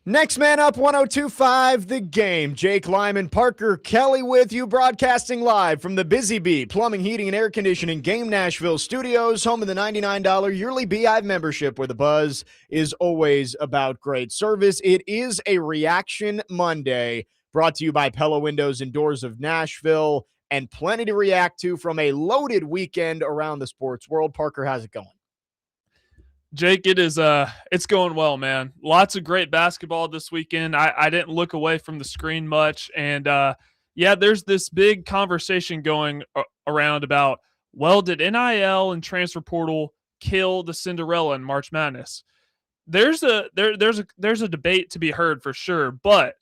Next man up, 102.5 The Game. Jake Lyman, Parker Kelly with you, broadcasting live from the Busy Bee Plumbing, Heating, and Air Conditioning Game Nashville Studios, home of the $99 yearly Beehive membership, where the buzz is always about great service. It is a Reaction Monday, brought to you by Pella Windows and Doors of Nashville, and plenty to react to from a loaded weekend around the sports world. Parker, how's it going? Jake, it's going well, man. Lots of great basketball this weekend. I didn't look away from the screen much, and yeah, there's this big conversation going around about, well, did NIL and transfer portal kill the Cinderella in March Madness? There's a debate to be heard for sure, but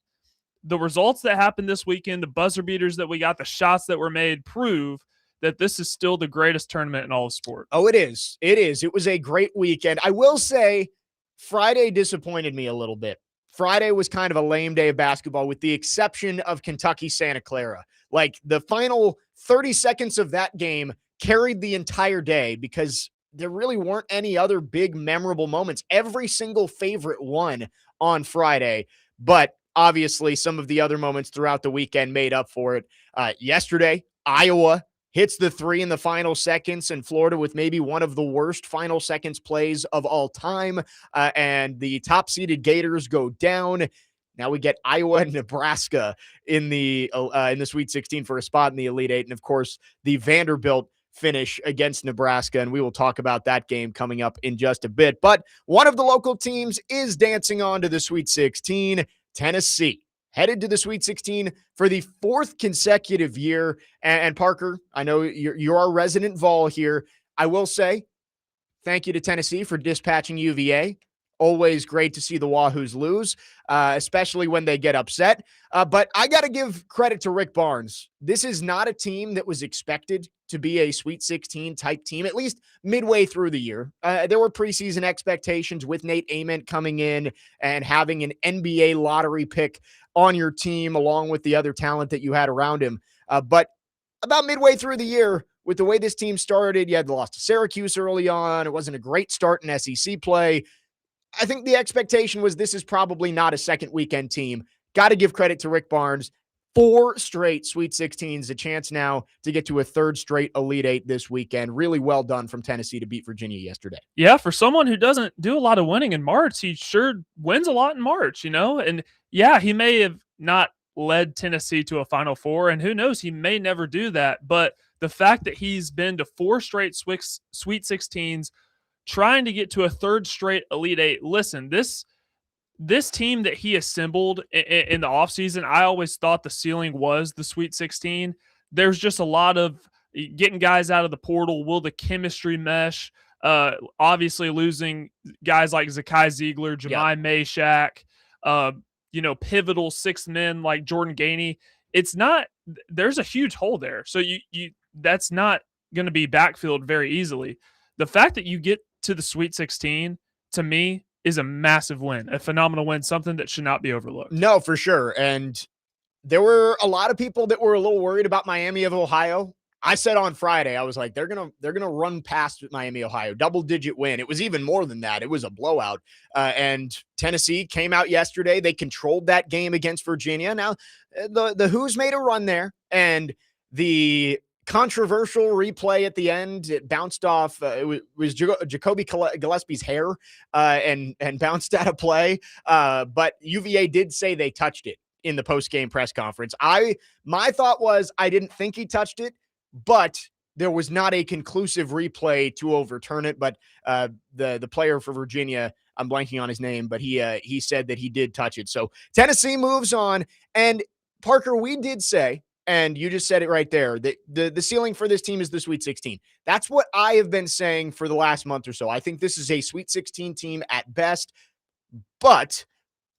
the results that happened this weekend, the buzzer beaters that we got, the shots that were made prove that this is still the greatest tournament in all of sport. Oh, it is. It is. It was a great weekend. I will say Friday disappointed me a little bit. Friday was kind of a lame day of basketball with the exception of Kentucky Santa Clara. Like the final 30 seconds of that game carried the entire day because there really weren't any other big memorable moments. Every single favorite won on Friday, but obviously some of the other moments throughout the weekend made up for it. Yesterday, Iowa hits the three in the final seconds, and Florida with maybe one of the worst final seconds plays of all time. And the top-seeded Gators go down. Now we get Iowa and Nebraska in the Sweet 16 for a spot in the Elite Eight. And, of course, the Vanderbilt finish against Nebraska, and we will talk about that game coming up in just a bit. But one of the local teams is dancing on to the Sweet 16, Tennessee. Headed to the Sweet 16 for the fourth consecutive year. And Parker, I know you're our resident Vol here. I will say thank you to Tennessee for dispatching UVA. Always great to see the Wahoos lose, especially when they get upset. But I got to give credit to Rick Barnes. This is not a team that was expected to be a Sweet 16 type team, at least midway through the year. There were preseason expectations with Nate Ament coming in and having an NBA lottery pick on your team along with the other talent that you had around him. But about midway through the year, with the way this team started, you had the loss to Syracuse early on. It wasn't a great start in SEC play. I think the expectation was this is probably not a second weekend team. Got to give credit to Rick Barnes. 4 straight Sweet 16s, a chance now to get to a third straight Elite Eight this weekend. Really well done from Tennessee to beat Virginia yesterday. Yeah, for someone who doesn't do a lot of winning in March, he sure wins a lot in March, And yeah, he may have not led Tennessee to a Final Four, and who knows, he may never do that. But the fact that he's been to 4 straight Sweet 16s, trying to get to a third straight Elite Eight. Listen, this team that he assembled in the offseason, I always thought the ceiling was the Sweet 16. There's just a lot of getting guys out of the portal. Will the chemistry mesh? Obviously losing guys like Zakai Ziegler, Jemai Meshack, pivotal 6 men like Jordan Gainey. There's a huge hole there. So that's not going to be backfilled very easily. The fact that you get to the Sweet 16, to me, is a massive win, a phenomenal win, something that should not be overlooked. No, for sure. And there were a lot of people that were a little worried about Miami of Ohio. I said on Friday, I was like, they're gonna run past Miami, Ohio, double-digit win. It was even more than that. It was a blowout. And Tennessee came out yesterday. They controlled that game against Virginia. Now, the Who's made a run there, and the controversial replay at the end, it bounced off. It was Jacoby Gillespie's hair and bounced out of play. But UVA did say they touched it in the post-game press conference. My thought was I didn't think he touched it, but there was not a conclusive replay to overturn it. But the player for Virginia, I'm blanking on his name, but he said that he did touch it. So Tennessee moves on. And Parker, we did say, and you just said it right there, that the ceiling for this team is the Sweet 16. That's what I have been saying for the last month or so. I think this is a Sweet 16 team at best, but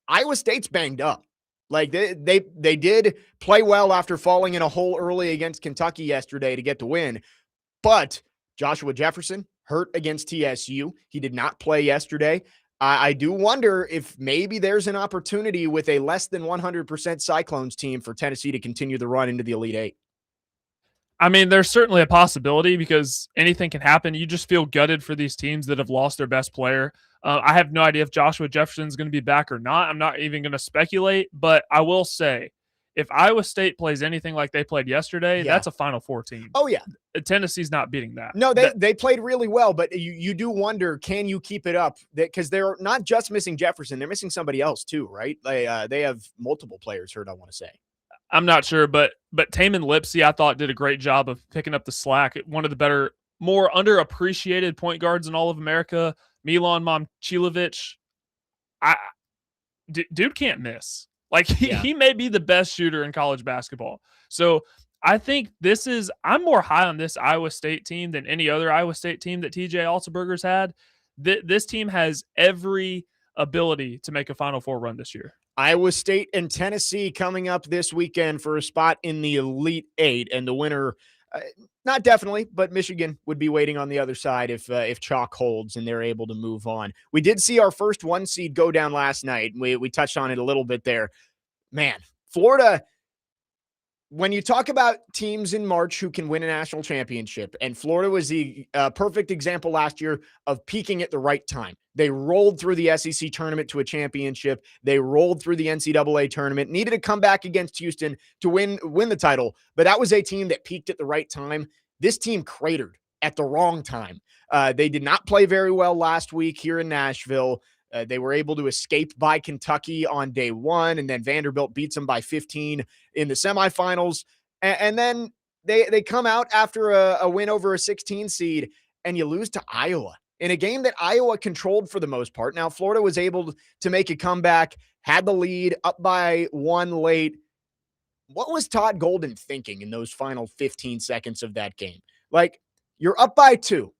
Iowa State's banged up. Like they did play well after falling in a hole early against Kentucky yesterday to get the win, but Joshua Jefferson hurt against TSU. He did not play yesterday. I do wonder if maybe there's an opportunity with a less than 100% Cyclones team for Tennessee to continue the run into the Elite Eight. I mean, there's certainly a possibility because anything can happen. You just feel gutted for these teams that have lost their best player. I have no idea if Joshua Jefferson's going to be back or not. I'm not even going to speculate, but I will say, if Iowa State plays anything like they played yesterday, Yeah. that's a Final Four team. Oh, yeah. Tennessee's not beating that. No, they played really well, but you do wonder, can you keep it up? Because they're not just missing Jefferson, they're missing somebody else too, right? They have multiple players hurt, I want to say. I'm not sure, but Taman Lipsey, I thought, did a great job of picking up the slack. One of the better, more underappreciated point guards in all of America. Milan Momcilovic, dude can't miss. Like he may be the best shooter in college basketball. So I think I'm more high on this Iowa State team than any other Iowa State team that TJ Altenberger's had. This team has every ability to make a Final Four run this year. Iowa State and Tennessee coming up this weekend for a spot in the Elite Eight, and the winner, not definitely, but Michigan would be waiting on the other side if chalk holds and they're able to move on. We did see our first 1 seed go down last night. We touched on it a little bit there. Man, Florida, when you talk about teams in March who can win a national championship, and Florida was the perfect example last year of peaking at the right time. They rolled through the SEC tournament to a championship. They rolled through the NCAA tournament, needed to come back against Houston to win the title, but that was a team that peaked at the right time. This team cratered at the wrong time. They did not play very well last week here in Nashville. They were able to escape by Kentucky on day one, and then Vanderbilt beats them by 15 in the semifinals. And then they come out after a win over a 16 seed, and you lose to Iowa in a game that Iowa controlled for the most part. Now, Florida was able to make a comeback, had the lead, up by 1 late. What was Todd Golden thinking in those final 15 seconds of that game? Like, you're up by 2.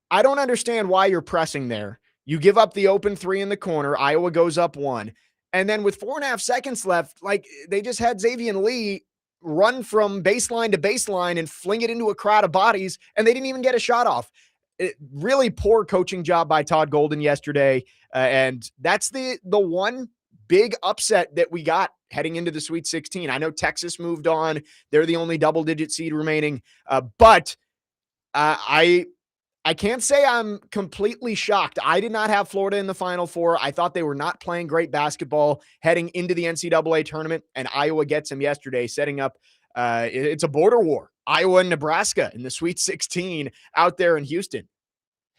I don't understand why you're pressing there. You give up the open 3 in the corner. Iowa goes up 1. And then with 4.5 seconds left, like, they just had Xavier Lee run from baseline to baseline and fling it into a crowd of bodies, and they didn't even get a shot off. Really poor coaching job by Todd Golden yesterday. And that's the one big upset that we got heading into the Sweet 16. I know Texas moved on. They're the only double-digit seed remaining. But I can't say I'm completely shocked. I did not have Florida in the Final Four. I thought they were not playing great basketball heading into the NCAA tournament, and Iowa gets them yesterday, setting up it's a border war. Iowa and Nebraska in the Sweet 16 out there in Houston.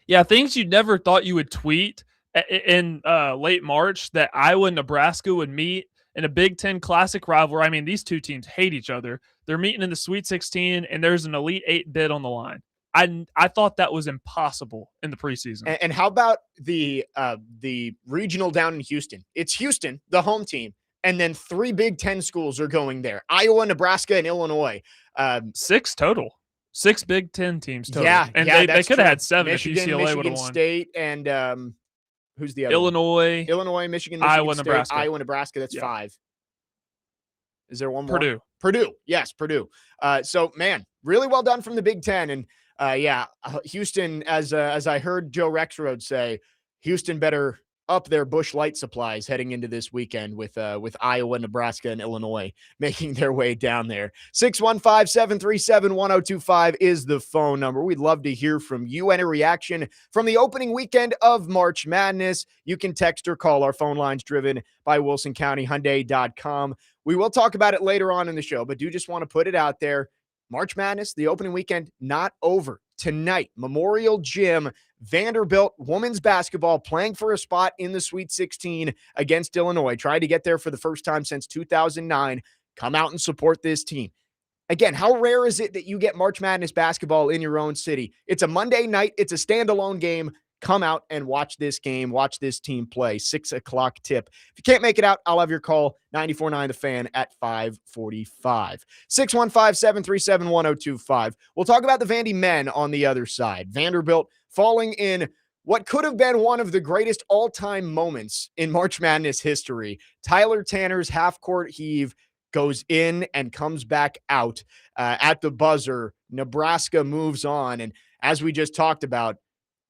Yeah, things you never thought you would tweet in late March, that Iowa and Nebraska would meet in a Big Ten Classic rivalry. I mean, these two teams hate each other. They're meeting in the Sweet 16, and there's an Elite 8 bid on the line. I thought that was impossible in the preseason. And how about the regional down in Houston? It's Houston, the home team, and then 3 Big Ten schools are going there: Iowa, Nebraska, and Illinois. 6 total. 6 Big Ten teams total. Yeah, and yeah, they could have had 7 Michigan, if UCLA would have Michigan won. State, and who's the other? Illinois, Michigan Iowa, State, Nebraska. Iowa, Nebraska. That's 5. Is there one more? Purdue. Yes, Purdue. So, man, really well done from the Big Ten. And Houston, as I heard Joe Rexrode say, Houston better up their Busch Light supplies heading into this weekend with Iowa, Nebraska, and Illinois making their way down there. 615-737-1025 is the phone number. We'd love to hear from you. Any reaction from the opening weekend of March Madness? You can text or call. Our phone line's driven by WilsonCountyHyundai.com. We will talk about it later on in the show, but do just want to put it out there. March Madness, the opening weekend, not over. Tonight, Memorial Gym, Vanderbilt women's basketball playing for a spot in the Sweet 16 against Illinois. Tried to get there for the first time since 2009. Come out and support this team. Again, how rare is it that you get March Madness basketball in your own city? It's a Monday night. It's a standalone game. Come out and watch this game. Watch this team play. 6 o'clock tip. If you can't make it out, I'll have your call. 94.9 The Fan at 5:45. 615-737-1025. We'll talk about the Vandy men on the other side. Vanderbilt falling in what could have been one of the greatest all-time moments in March Madness history. Tyler Tanner's half-court heave goes in and comes back out at the buzzer. Nebraska moves on. And as we just talked about,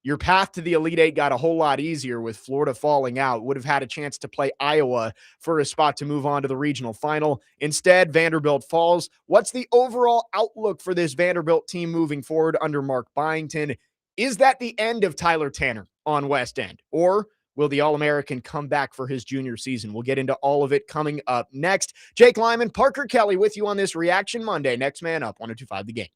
your path to the Elite Eight got a whole lot easier with Florida falling out. Would have had a chance to play Iowa for a spot to move on to the regional final. Instead, Vanderbilt falls. What's the overall outlook for this Vanderbilt team moving forward under Mark Byington? Is that the end of Tyler Tanner on West End? Or will the All-American come back for his junior season? We'll get into all of it coming up next. Jake Lyman, Parker Kelly with you on this Reaction Monday. Next man up, 102.5 The Game.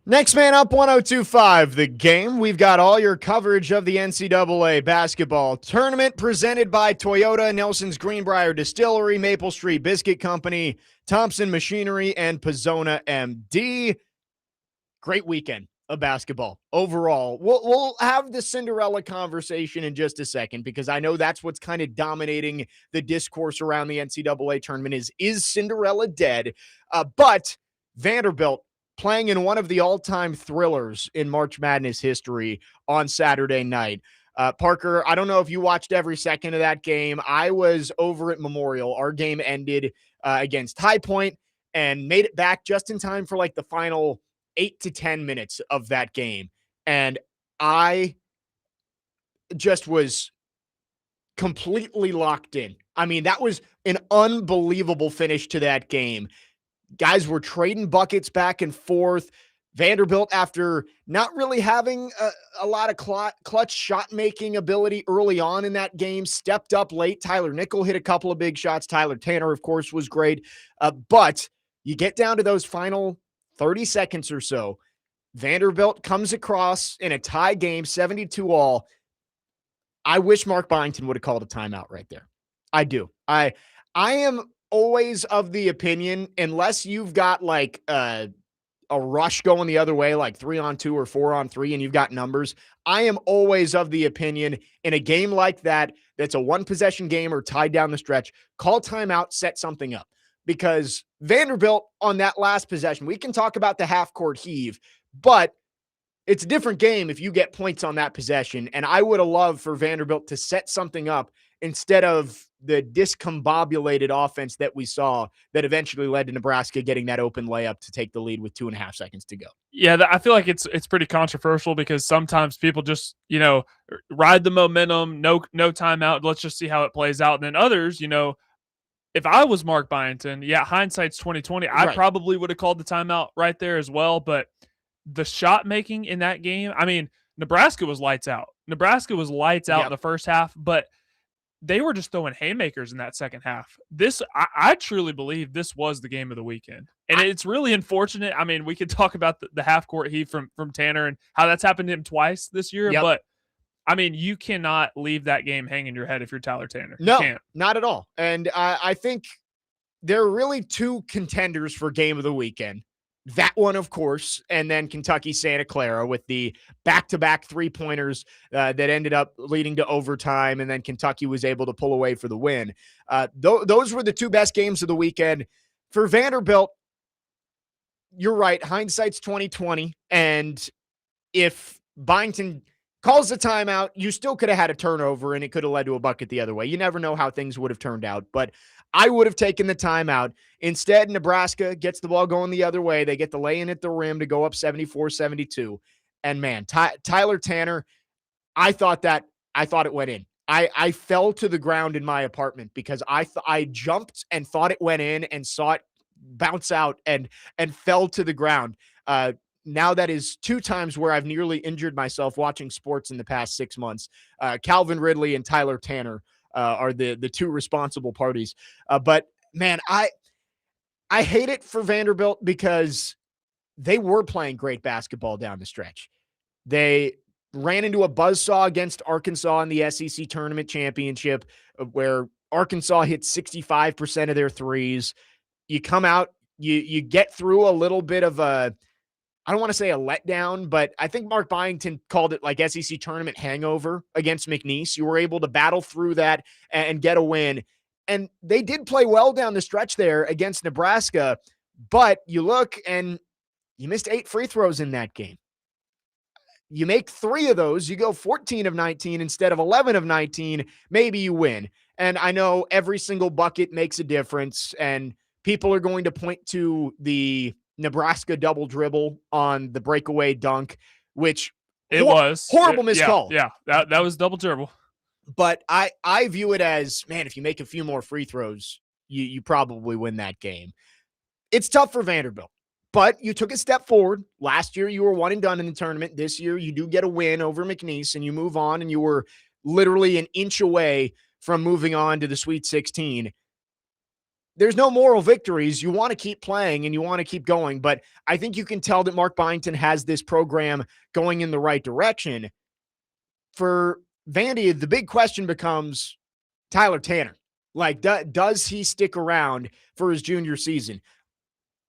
Next man up, 1025, The Game. We've got all your coverage of the NCAA basketball tournament presented by Toyota, Nelson's Greenbrier Distillery, Maple Street Biscuit Company, Thompson Machinery, and Pizzona MD. Great weekend of basketball overall. We'll have the Cinderella conversation in just a second because I know that's what's kind of dominating the discourse around the NCAA tournament is Cinderella dead? But Vanderbilt playing in one of the all-time thrillers in March Madness history on Saturday night. Parker, I don't know if you watched every second of that game. I was over at Memorial. Our game ended against High Point and made it back just in time for like the final 8 to 10 minutes of that game. And I just was completely locked in. I mean, that was an unbelievable finish to that game. Guys were trading buckets back and forth. Vanderbilt, after not really having a lot of clutch shot-making ability early on in that game, stepped up late. Tyler Nickel hit a couple of big shots. Tyler Tanner, of course, was great. But you get down to those final 30 seconds or so. Vanderbilt comes across in a tie game, 72-all. I wish Mark Byington would have called a timeout right there. I do. I am always of the opinion, unless you've got like a rush going the other way, like 3-on-2 or 4-on-3, and you've got numbers, I am always of the opinion in a game like that, that's a one-possession game or tied down the stretch, call timeout, set something up. Because Vanderbilt on that last possession, we can talk about the half-court heave, but it's a different game if you get points on that possession. And I would have loved for Vanderbilt to set something up instead of the discombobulated offense that we saw that eventually led to Nebraska getting that open layup to take the lead with 2.5 seconds to go. Yeah, I feel like it's pretty controversial because sometimes people just, ride the momentum, no timeout, let's just see how it plays out. And then others, if I was Mark Byington, yeah, hindsight's 2020. I probably would have called the timeout right there as well. But the shot making in that game, I mean, Nebraska was lights out. Nebraska was lights out in the first half, but they were just throwing haymakers in that second half. I truly believe this was the game of the weekend. And it's really unfortunate. I mean, we could talk about the half court heave from Tanner and how that's happened to him twice this year, but I mean, you cannot leave that game hanging your head if you're Tyler Tanner. No, not at all. And I think there are really two contenders for game of the weekend. That one, of course, and then Kentucky Santa Clara with the back-to-back three-pointers that ended up leading to overtime, and then Kentucky was able to pull away for the win. Those were the two best games of the weekend. For Vanderbilt, you're right, hindsight's 2020, and if Byington calls the timeout, you still could have had a turnover, and it could have led to a bucket the other way. You never know how things would have turned out, but I would have taken the timeout. Instead, Nebraska gets the ball going the other way. They get the lay-in at the rim to go up 74-72. And man, Tyler Tanner, I thought it went in. I fell to the ground in my apartment because I jumped and thought it went in and saw it bounce out and fell to the ground. Now that is 2 times where I've nearly injured myself watching sports in the past 6 months. Calvin Ridley and Tyler Tanner are the 2 responsible parties. But man, I hate it for Vanderbilt because they were playing great basketball down the stretch. They ran into a buzzsaw against Arkansas in the SEC tournament championship where Arkansas hit 65% of their threes. You come out, you get through a little bit of I don't want to say a letdown, but I think Mark Byington called it like SEC tournament hangover against McNeese. You were able to battle through that and get a win. And they did play well down the stretch there against Nebraska, but you look and you missed 8 free throws in that game. You make 3 of those, you go 14 of 19 instead of 11 of 19, maybe you win. And I know every single bucket makes a difference, and people are going to point to the Nebraska double dribble on the breakaway dunk, which it was horrible missed call. Yeah, that was double dribble. But I view it as, man, if you make a few more free throws, you probably win that game. It's tough for Vanderbilt, but you took a step forward. Last year, you were 1 and done in the tournament. This year, you do get a win over McNeese, and you move on, and you were literally an inch away from moving on to the Sweet 16. there's no moral victories. You want to keep playing and you want to keep going. But I think you can tell that Mark Byington has this program going in the right direction. For Vandy, the big question becomes Tyler Tanner. Like, does he stick around for his junior season?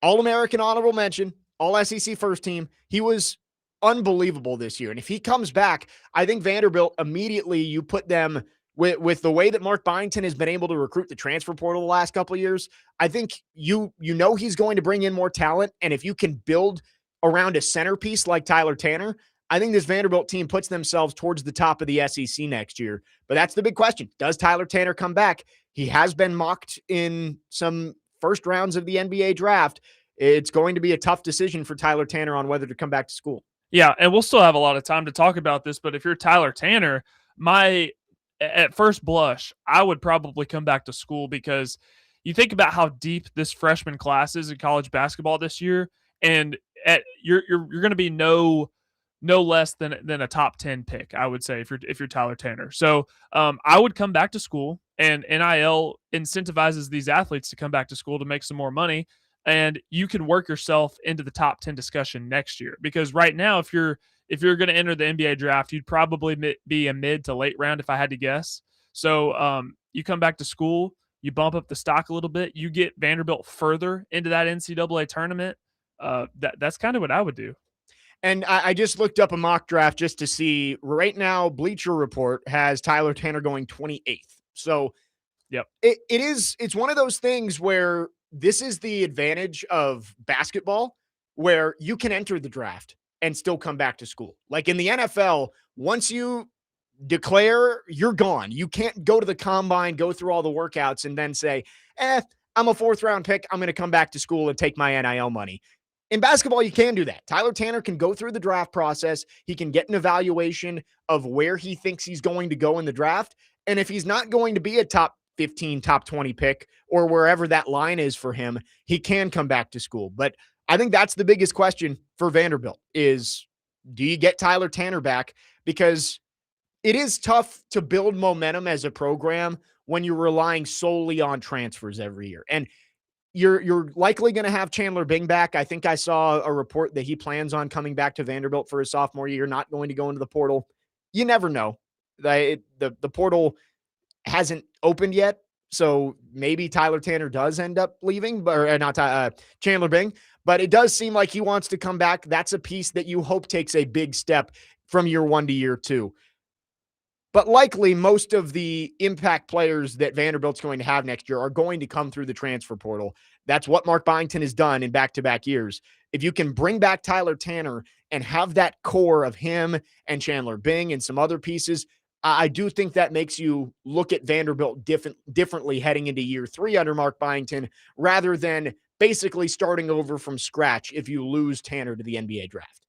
All-American honorable mention, all-SEC first team. He was unbelievable this year. And if he comes back, I think Vanderbilt immediately, you put them with the way that Mark Byington has been able to recruit the transfer portal the last couple of years. I think you know he's going to bring in more talent. And if you can build around a centerpiece like Tyler Tanner, I think this Vanderbilt team puts themselves towards the top of the SEC next year. But that's the big question. Does Tyler Tanner come back? He has been mocked in some first rounds of the NBA draft. It's going to be a tough decision for Tyler Tanner on whether to come back to school. Yeah, and we'll still have a lot of time to talk about this, but if you're Tyler Tanner, at first blush, I would probably come back to school, because you think about how deep this freshman class is in college basketball this year, and you're going to be no less than a top 10 pick, I would say, if you're Tyler Tanner. So I would come back to school, and NIL incentivizes these athletes to come back to school to make some more money. And you can work yourself into the top 10 discussion next year, because right now, if you're going to enter the NBA draft, you'd probably be a mid to late round, if I had to guess. So you come back to school, you bump up the stock a little bit, you get Vanderbilt further into that NCAA tournament. That's kind of what I would do. And I just looked up a mock draft just to see. Right now, Bleacher Report has Tyler Tanner going 28th. So yep, it's one of those things where this is the advantage of basketball, where you can enter the draft and still come back to school. Like in the NFL, once you declare, you're gone. You can't go to the combine, go through all the workouts, and then say, I'm a 4th round pick. I'm going to come back to school and take my NIL money. In basketball, you can do that. Tyler Tanner can go through the draft process. He can get an evaluation of where he thinks he's going to go in the draft. And if he's not going to be a top 15, top 20 pick, or wherever that line is for him, he can come back to school. But I think that's the biggest question for Vanderbilt is, do you get Tyler Tanner back? Because it is tough to build momentum as a program when you're relying solely on transfers every year. And you're likely going to have Chandler Bing back. I think I saw a report that he plans on coming back to Vanderbilt for his sophomore year, not going to go into the portal. You never know. The portal hasn't opened yet, so maybe Tyler Tanner does end up leaving, or not Chandler Bing, but it does seem like he wants to come back. That's a piece that you hope takes a big step from year 1 to year 2. But likely most of the impact players that Vanderbilt's going to have next year are going to come through the transfer portal. That's what Mark Byington has done in back-to-back years. If you can bring back Tyler Tanner and have that core of him and Chandler Bing and some other pieces, I do think that makes you look at Vanderbilt differently heading into year 3 under Mark Byington, rather than basically starting over from scratch if you lose Tanner to the NBA draft.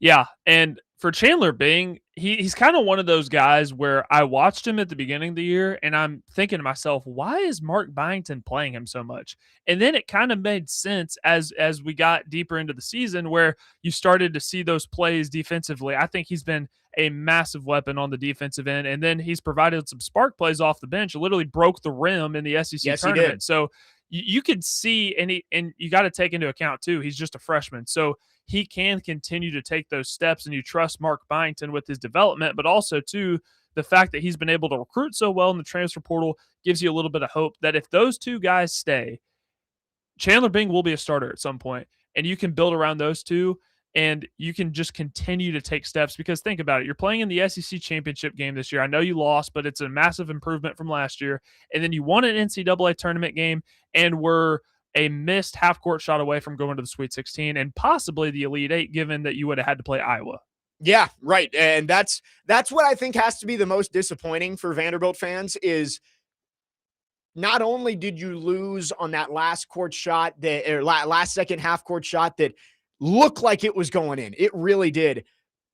Yeah, and for Chandler Bing, he's kind of one of those guys where I watched him at the beginning of the year, and I'm thinking to myself, why is Mark Byington playing him so much? And then it kind of made sense as we got deeper into the season, where you started to see those plays defensively. I think he's been a massive weapon on the defensive end, and then he's provided some spark plays off the bench. Literally broke the rim in the SEC tournament. He did. So you could see, and you got to take into account too, he's just a freshman, so he can continue to take those steps, and you trust Mark Byington with his development, but also too, the fact that he's been able to recruit so well in the transfer portal gives you a little bit of hope that if those two guys stay, Chandler Bing will be a starter at some point, and you can build around those two, and you can just continue to take steps. Because think about it, you're playing in the SEC championship game this year. I know you lost, but it's a massive improvement from last year. And then you won an NCAA tournament game, and were a missed half-court shot away from going to the Sweet 16 and possibly the Elite Eight, given that you would have had to play Iowa. Yeah, right. And that's what I think has to be the most disappointing for Vanderbilt fans is not only did you lose on that last court shot, last second half-court shot that looked like it was going in. It really did.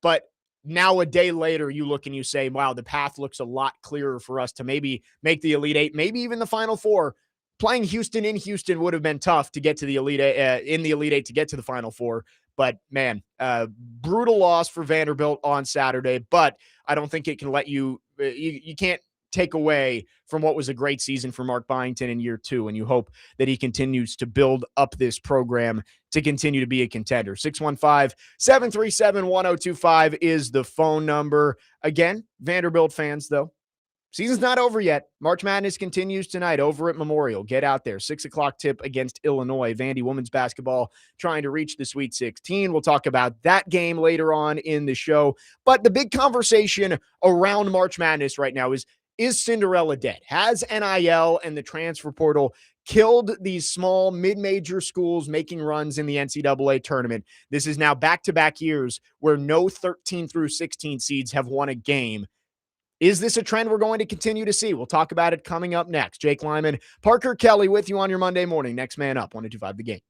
But now a day later, you look and you say, wow, the path looks a lot clearer for us to maybe make the Elite Eight, maybe even the Final Four. Playing Houston in Houston would have been tough to get to the Elite Eight, in the Elite Eight to get to the Final Four. But, man, brutal loss for Vanderbilt on Saturday. But I don't think it can let you – you can't take away from what was a great season for Mark Byington in year 2. And you hope that he continues to build up this program to continue to be a contender. 615-737-1025 is the phone number. Again, Vanderbilt fans, though, season's not over yet. March Madness continues tonight over at Memorial. Get out there. 6 o'clock tip against Illinois. Vandy women's basketball trying to reach the Sweet 16. We'll talk about that game later on in the show. But the big conversation around March Madness right now is Cinderella dead? Has NIL and the transfer portal killed these small mid-major schools making runs in the NCAA tournament? This is now back-to-back years where no 13 through 16 seeds have won a game. Is this a trend we're going to continue to see? We'll talk about it coming up next. Jake Lyman, Parker Kelly with you on your Monday morning. Next man up, 102.5 The Game.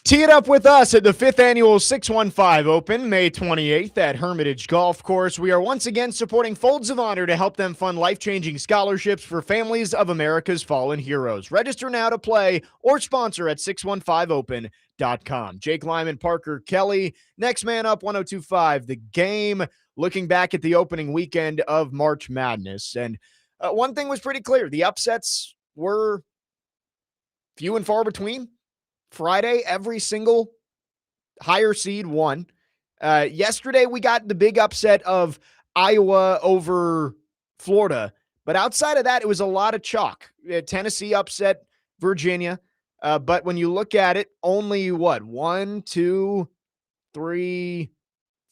Tee it up with us at the 5th Annual 615 Open, May 28th at Hermitage Golf Course. We are once again supporting Folds of Honor to help them fund life-changing scholarships for families of America's fallen heroes. Register now to play or sponsor at 615open.com. Jake Lyman, Parker Kelly, next man up, 102.5 The Game, looking back at the opening weekend of March Madness. And one thing was pretty clear. The upsets were few and far between. Friday, every single higher seed won. Yesterday, we got the big upset of Iowa over Florida. But outside of that, it was a lot of chalk. Tennessee upset Virginia. But when you look at it, only what? 1, 2, 3,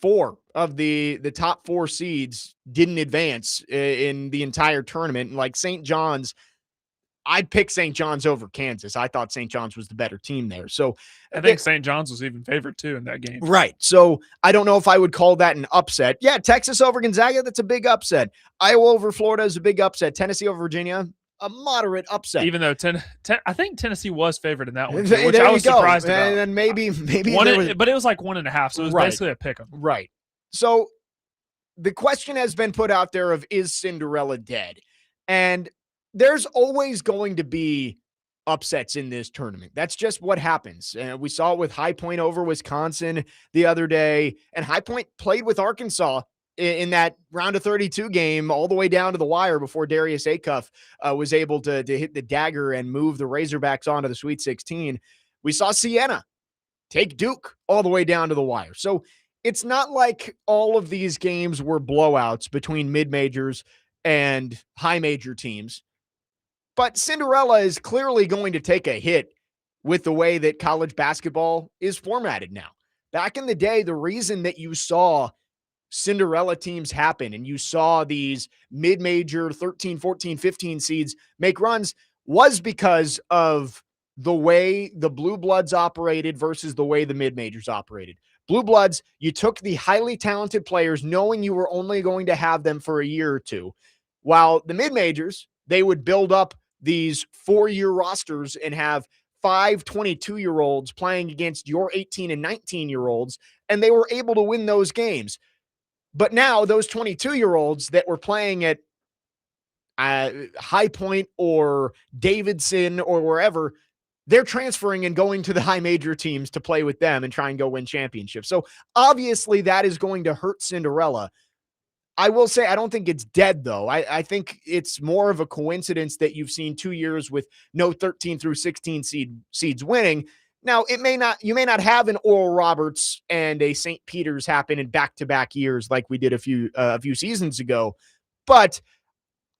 4 of the top 4 seeds didn't advance in the entire tournament. And like St. John's, I'd pick St. John's over Kansas. I thought St. John's was the better team there. So I think St. John's was even favored too in that game. Right. So I don't know if I would call that an upset. Yeah, Texas over Gonzaga, that's a big upset. Iowa over Florida is a big upset. Tennessee over Virginia, a moderate upset. Even though I think Tennessee was favored in that one, too, which I was surprised about. And then maybe but it was like 1.5, so it was basically a pick 'em. Right. So the question has been put out there of, is Cinderella dead? And there's always going to be upsets in this tournament. That's just what happens. And we saw it with High Point over Wisconsin the other day. And High Point played with Arkansas in that round of 32 game all the way down to the wire before Darius Acuff was able to hit the dagger and move the Razorbacks on to the Sweet 16. We saw Siena take Duke all the way down to the wire. So it's not like all of these games were blowouts between mid-majors and high-major teams. But Cinderella is clearly going to take a hit with the way that college basketball is formatted now. Back in the day, the reason that you saw Cinderella teams happen and you saw these mid-major 13, 14, 15 seeds make runs was because of the way the Blue Bloods operated versus the way the mid-majors operated. Blue Bloods, you took the highly talented players knowing you were only going to have them for a year or two, while the mid-majors, they would build up these 4-year rosters and have 5 22-year-olds playing against your 18 and 19-year-olds, and they were able to win those games. But now those 22-year-olds that were playing at High Point or Davidson or wherever, they're transferring and going to the high major teams to play with them and try and go win championships. So obviously that is going to hurt Cinderella. I will say I don't think it's dead, though. I think it's more of a coincidence that you've seen 2 years with no 13 through 16 seeds winning. Now, you may not have an Oral Roberts and a St. Peter's happen in back-to-back years like we did a few seasons ago, but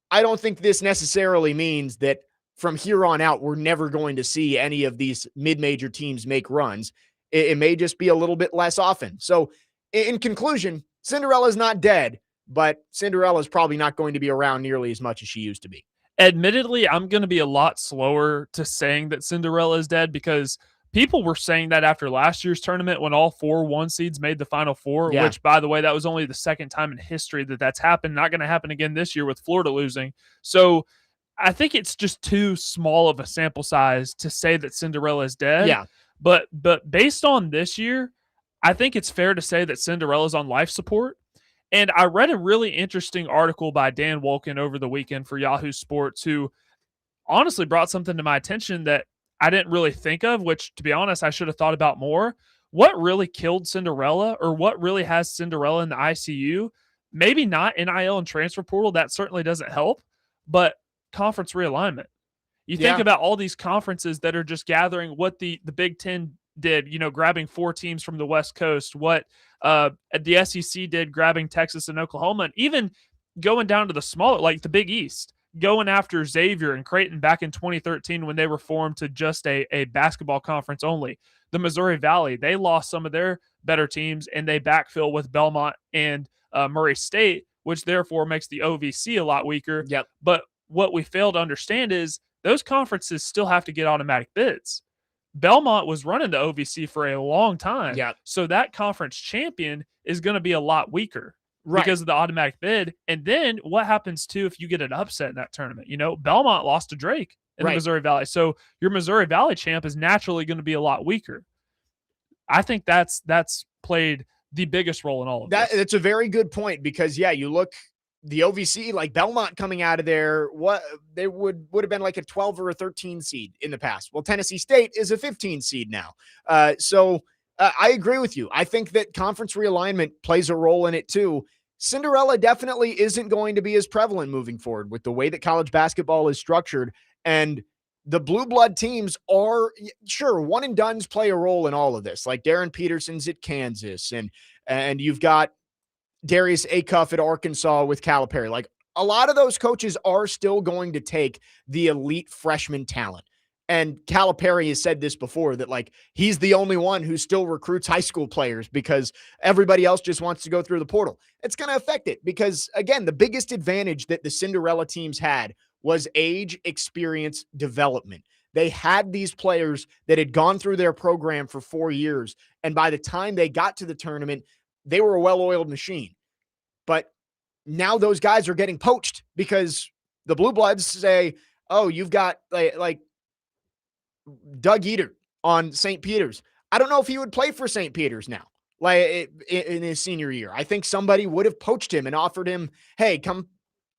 I don't think this necessarily means that from here on out we're never going to see any of these mid-major teams make runs. It may just be a little bit less often. So, in conclusion, Cinderella's not dead, but Cinderella is probably not going to be around nearly as much as she used to be. Admittedly, I'm going to be a lot slower to saying that Cinderella is dead because people were saying that after last year's tournament when all 4 1 seeds made the Final Four, which, by the way, that was only the second time in history that's happened. Not going to happen again this year with Florida losing. So I think it's just too small of a sample size to say that Cinderella is dead. Yeah. But based on this year, I think it's fair to say that Cinderella's on life support. And I read a really interesting article by Dan Wolken over the weekend for Yahoo Sports, who honestly brought something to my attention that I didn't really think of, which, to be honest, I should have thought about more. What really killed Cinderella, or what really has Cinderella in the ICU? Maybe not NIL and transfer portal. That certainly doesn't help, but conference realignment. You think about all these conferences that are just gathering what the Big Ten did, grabbing 4 teams from the West Coast, what the SEC did, grabbing Texas and Oklahoma, and even going down to the smaller, like the Big East, going after Xavier and Creighton back in 2013 when they were formed to just a basketball conference only. The Missouri Valley, they lost some of their better teams, and they backfill with Belmont and Murray State, which therefore makes the OVC a lot weaker. Yep. But what we fail to understand is those conferences still have to get automatic bids. Belmont was running the OVC for a long time. Yeah. So that conference champion is going to be a lot weaker right. because of the automatic bid. And then what happens too if you get an upset in that tournament? Belmont lost to Drake in the Missouri Valley. So your Missouri Valley champ is naturally going to be a lot weaker. I think that's played the biggest role in all of That this. That's a very good point because yeah, you look the OVC, like Belmont coming out of there, what they would have been like a 12 or a 13 seed in the past. Well, Tennessee State is a 15 seed now. I agree with you. I think that conference realignment plays a role in it too. Cinderella definitely isn't going to be as prevalent moving forward with the way that college basketball is structured. And the blue blood teams are sure one and dones play a role in all of this, like Darren Peterson's at Kansas, and you've got Darius Acuff at Arkansas with Calipari. Like a lot of those coaches are still going to take the elite freshman talent. And Calipari has said this before that like he's the only one who still recruits high school players because everybody else just wants to go through the portal. It's going to affect it because again, the biggest advantage that the Cinderella teams had was age, experience, development. They had these players that had gone through their program for 4 years. And by the time they got to the tournament, they were a well-oiled machine. But now those guys are getting poached because the Blue Bloods say, oh, you've got like Doug Eater on St. Peter's. I don't know if he would play for St. Peter's now, like in his senior year. I think somebody would have poached him and offered him, hey, come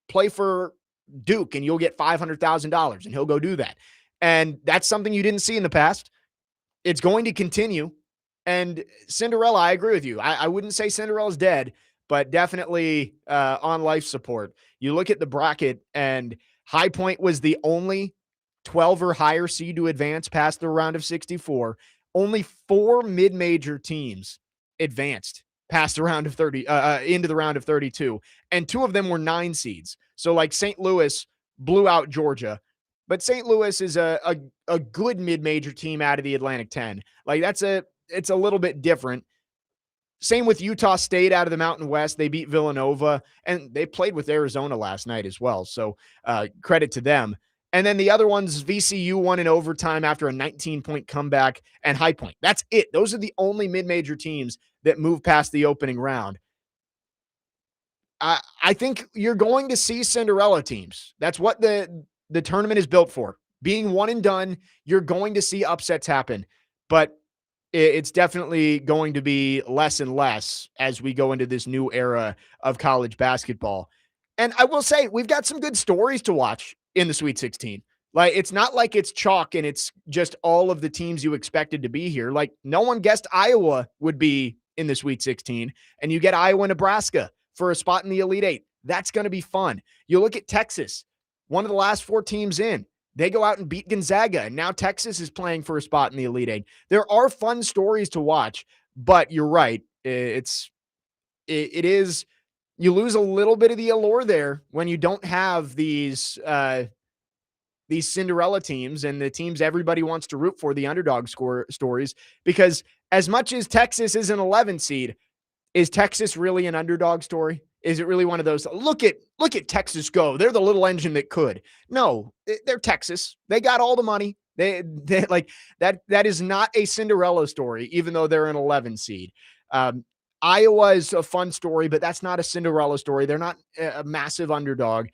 play for Duke and you'll get $500,000 and he'll go do that. And that's something you didn't see in the past. It's going to continue. And Cinderella, I agree with you. I wouldn't say Cinderella's dead, but definitely on life support. You look at the bracket, and High Point was the only 12 or higher seed to advance past the round of 64. Only 4 mid-major teams advanced past the round of 30 into the round of 32, and 2 of them were 9 seeds. So like St. Louis blew out Georgia, but St. Louis is a good mid-major team out of the Atlantic 10. Like it's a little bit different. Same with Utah State out of the Mountain West. They beat Villanova, and they played with Arizona last night as well. So credit to them. And then the other ones, VCU won in overtime after a 19-point comeback, and High Point. That's it. Those are the only mid-major teams that move past the opening round. I think you're going to see Cinderella teams. That's what the tournament is built for. Being one and done, you're going to see upsets happen. But it's definitely going to be less and less as we go into this new era of college basketball. And I will say, we've got some good stories to watch in the Sweet 16. Like, it's not like it's chalk and it's just all of the teams you expected to be here. Like, no one guessed Iowa would be in the Sweet 16, and you get Iowa, Nebraska for a spot in the Elite Eight. That's going to be fun. You look at Texas, one of the last 4 teams in. They go out and beat Gonzaga, and now Texas is playing for a spot in the Elite Eight. There are fun stories to watch, but you're right. It is, you lose a little bit of the allure there when you don't have these Cinderella teams and the teams everybody wants to root for, the underdog stories, because as much as Texas is an 11 seed, is Texas really an underdog story? Is it really one of those? Look at Texas go. They're the little engine that could. No, they're Texas. They got all the money. They like that. That is not a Cinderella story, even though they're an 11 seed. Iowa is a fun story, but that's not a Cinderella story. They're not a massive underdog.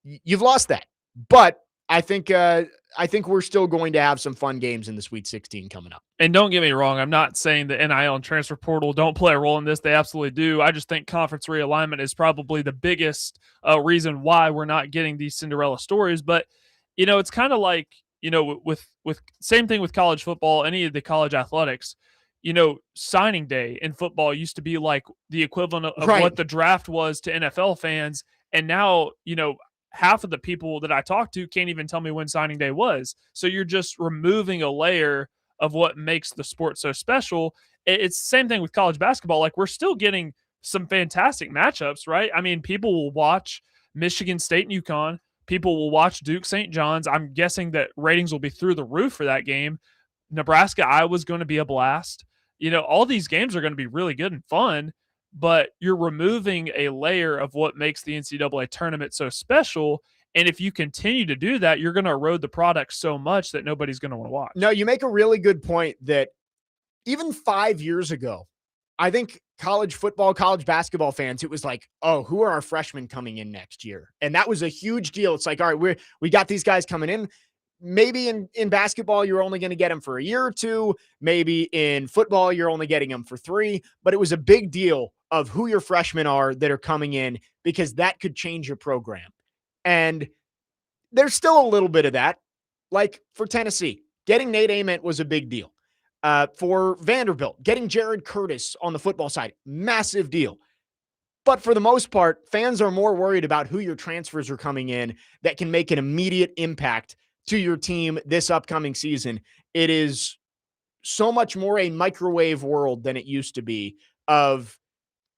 You've lost that, but I think we're still going to have some fun games in the Sweet 16 coming up. And don't get me wrong, I'm not saying the NIL and transfer portal don't play a role in this. They absolutely do. I just think conference realignment is probably the biggest reason why we're not getting these Cinderella stories. But, it's kind of like, with same thing with college football, any of the college athletics, signing day in football used to be like the equivalent of right. what the draft was to NFL fans. And now, half of the people that I talk to can't even tell me when signing day was. So you're just removing a layer of what makes the sport so special. It's the same thing with college basketball. Like, we're still getting some fantastic matchups, right? I mean, people will watch Michigan State and UConn. People will watch Duke St. John's. I'm guessing that ratings will be through the roof for that game. Nebraska, Iowa's going to be a blast. All these games are going to be really good and fun, but you're removing a layer of what makes the NCAA tournament so special. And if you continue to do that, you're going to erode the product so much that nobody's going to want to watch. No, you make a really good point that even 5 years ago, I think college football, college basketball fans, it was like, oh, who are our freshmen coming in next year? And that was a huge deal. It's like, all right, we got these guys coming in. maybe in basketball, you're only going to get them for a year or two. Maybe in football, you're only getting them for 3. But it was a big deal of who your freshmen are that are coming in, because that could change your program. And there's still a little bit of that. Like for Tennessee, getting Nate Ament was a big deal. For Vanderbilt, getting Jared Curtis on the football side, massive deal. But for the most part, fans are more worried about who your transfers are coming in that can make an immediate impact to your team this upcoming season. It is so much more a microwave world than it used to be, of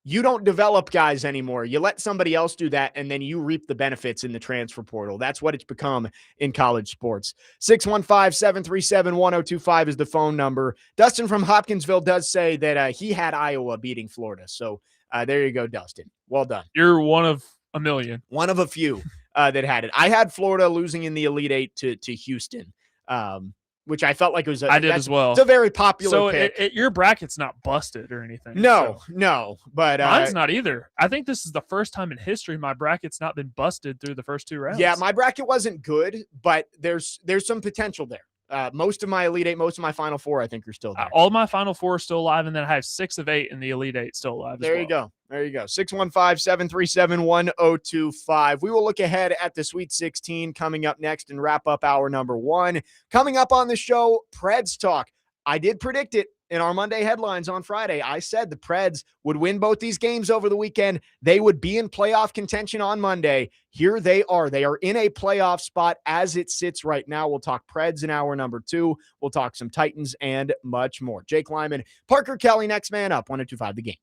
you don't develop guys anymore. You let somebody else do that, and then you reap the benefits in the transfer portal. That's what it's become in college sports. 615-737-1025 is the phone number. Dustin from Hopkinsville does say that he had Iowa beating Florida. So there you go, Dustin. Well done. You're one of a million. One of a few that had it. I had Florida losing in the Elite Eight to Houston, which I felt like it was I did as well. It's a very popular pick. So your bracket's not busted or anything. No, so. no. But mine's not either. I think this is the first time in history my bracket's not been busted through the first 2 rounds. Yeah, my bracket wasn't good, but there's some potential there. Most of my Elite Eight, most of my Final Four, I think, are still there. All my Final Four are still alive, and then I have 6 of 8 in the Elite Eight still alive. There you go. There you go. 615-737-1025. We will look ahead at the Sweet 16 coming up next and wrap up hour number 1. Coming up on the show, Preds talk. I did predict it in our Monday headlines on Friday. I said the Preds would win both these games over the weekend. They would be in playoff contention on Monday. Here they are. They are in a playoff spot as it sits right now. We'll talk Preds in hour number 2. We'll talk some Titans and much more. Jake Lyman, Parker Kelly, next man up, 102.5 The Game.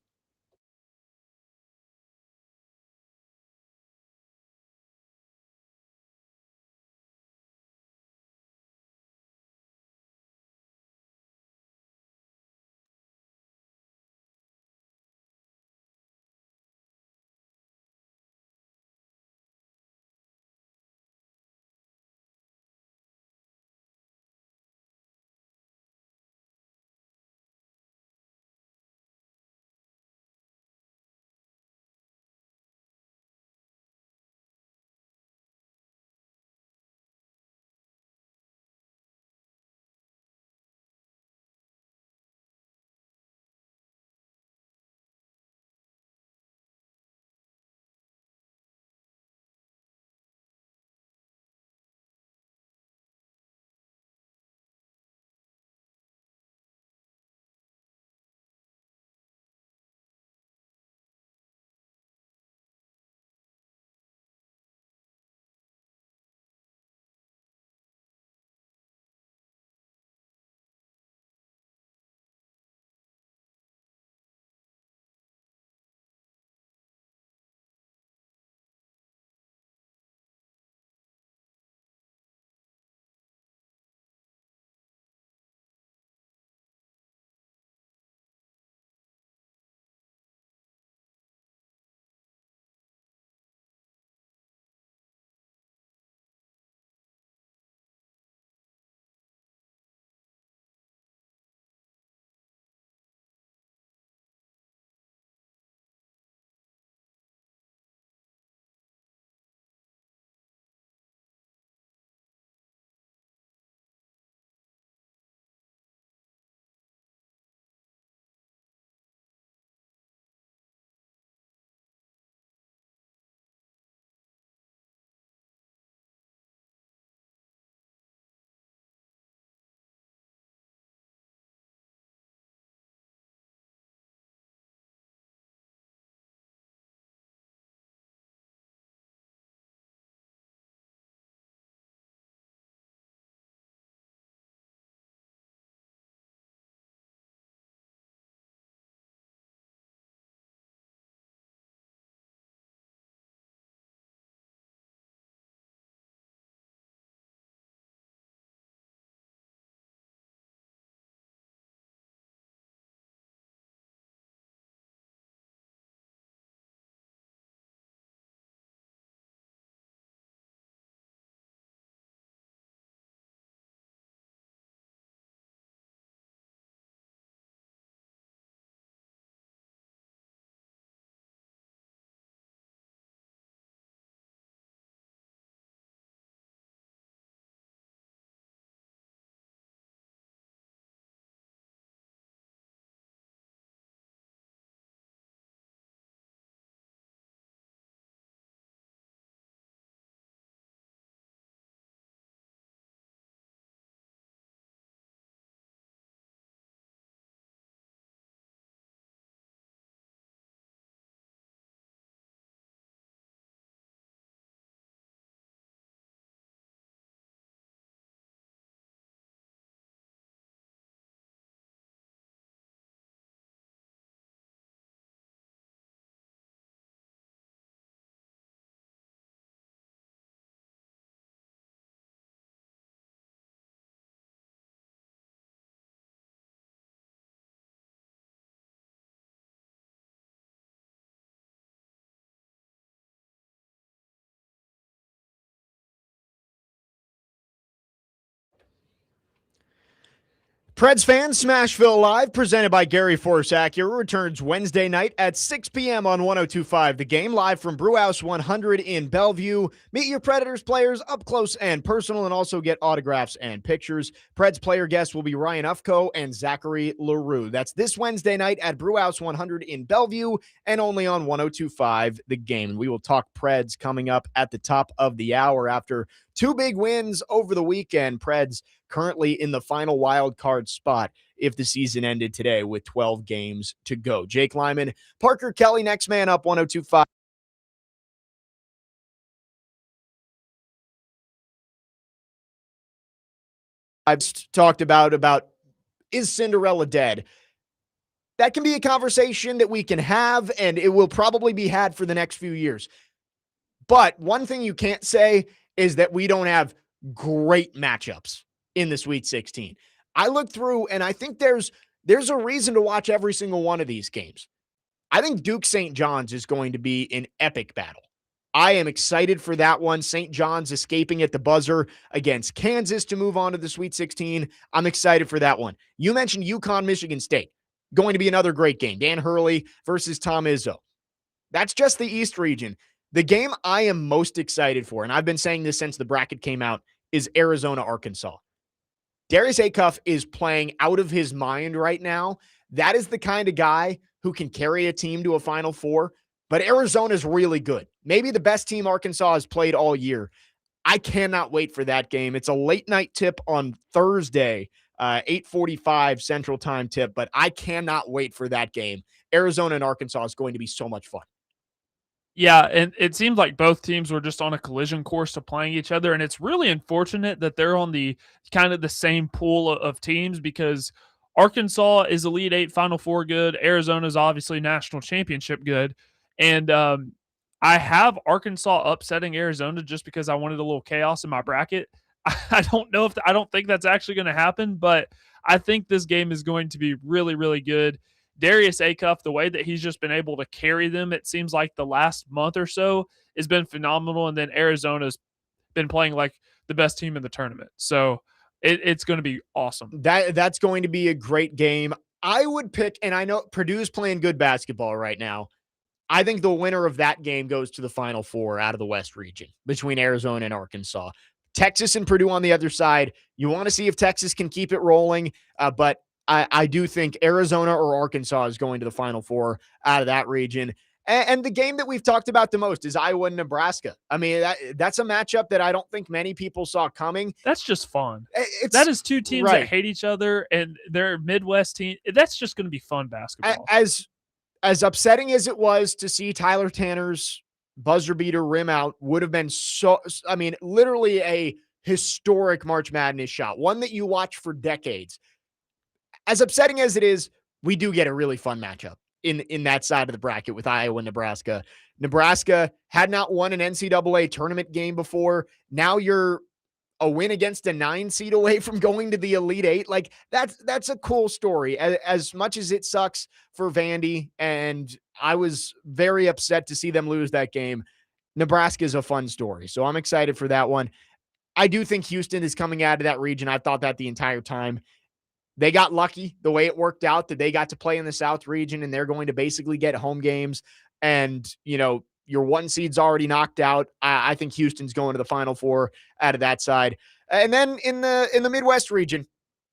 Preds fans, Smashville Live, presented by Gary Force Acura, returns Wednesday night at 6 p.m. on 102.5 The Game, live from Brewhouse 100 in Bellevue. Meet your Predators players up close and personal, and also get autographs and pictures. Preds player guests will be Ryan Ufko and Zachary LaRue. That's this Wednesday night at Brewhouse 100 in Bellevue, and only on 102.5 The Game. We will talk Preds coming up at the top of the hour after two big wins over the weekend. Preds currently in the final wild card spot if the season ended today with 12 games to go. Jake Lyman, Parker Kelly, next man up, 102.5. I've talked about is Cinderella dead? That can be a conversation that we can have, and it will probably be had for the next few years. But one thing you can't say is that we don't have great matchups in the Sweet 16. I looked through, and I think there's a reason to watch every single one of these games. I think Duke St. John's is going to be an epic battle. I am excited for that one. St. John's escaping at the buzzer against Kansas to move on to the Sweet 16. I'm excited for that one. You mentioned UConn, Michigan State. Going to be another great game. Dan Hurley versus Tom Izzo. That's just the East region. The game I am most excited for, and I've been saying this since the bracket came out, is Arizona, Arkansas. Darius Acuff is playing out of his mind right now. That is the kind of guy who can carry a team to a Final Four, but Arizona is really good. Maybe the best team Arkansas has played all year. I cannot wait for that game. It's a late night tip on Thursday, 8:45 Central Time tip, but I cannot wait for that game. Arizona and Arkansas is going to be so much fun. Yeah, and it seems like both teams were just on a collision course to playing each other, and it's really unfortunate that they're on the kind of the same pool of teams, because Arkansas is Elite Eight, Final Four good. Arizona is obviously national championship good, and I have Arkansas upsetting Arizona just because I wanted a little chaos in my bracket. I don't know if I don't think that's actually going to happen, but I think this game is going to be really, really good. Darius Acuff, the way that he's just been able to carry them, it seems like the last month or so, has been phenomenal. And then Arizona's been playing like the best team in the tournament. So it's going to be awesome. That's going to be a great game. I would pick, and I know Purdue's playing good basketball right now. I think the winner of that game goes to the Final Four out of the West region between Arizona and Arkansas. Texas and Purdue on the other side. You want to see if Texas can keep it rolling, but I do think Arizona or Arkansas is going to the Final Four out of that region. And the game that we've talked about the most is Iowa and Nebraska. I mean, that's a matchup that I don't think many people saw coming. That's just fun. That is two teams that hate each other, and they're Midwest team. That's just going to be fun basketball. As upsetting as it was to see Tyler Tanner's buzzer beater rim out, would have been literally a historic March Madness shot, one that you watch for decades. As upsetting as it is, we do get a really fun matchup in that side of the bracket with Iowa and Nebraska. Nebraska had not won an NCAA tournament game before. Now you're a win against a 9 seed away from going to the Elite Eight. Like that's a cool story. As much as it sucks for Vandy, and I was very upset to see them lose that game, Nebraska is a fun story. So I'm excited for that one. I do think Houston is coming out of that region. I've thought that the entire time. They got lucky the way it worked out that they got to play in the South region, and they're going to basically get home games. And, your 1 seed's already knocked out. I think Houston's going to the Final Four out of that side. And then in the Midwest region,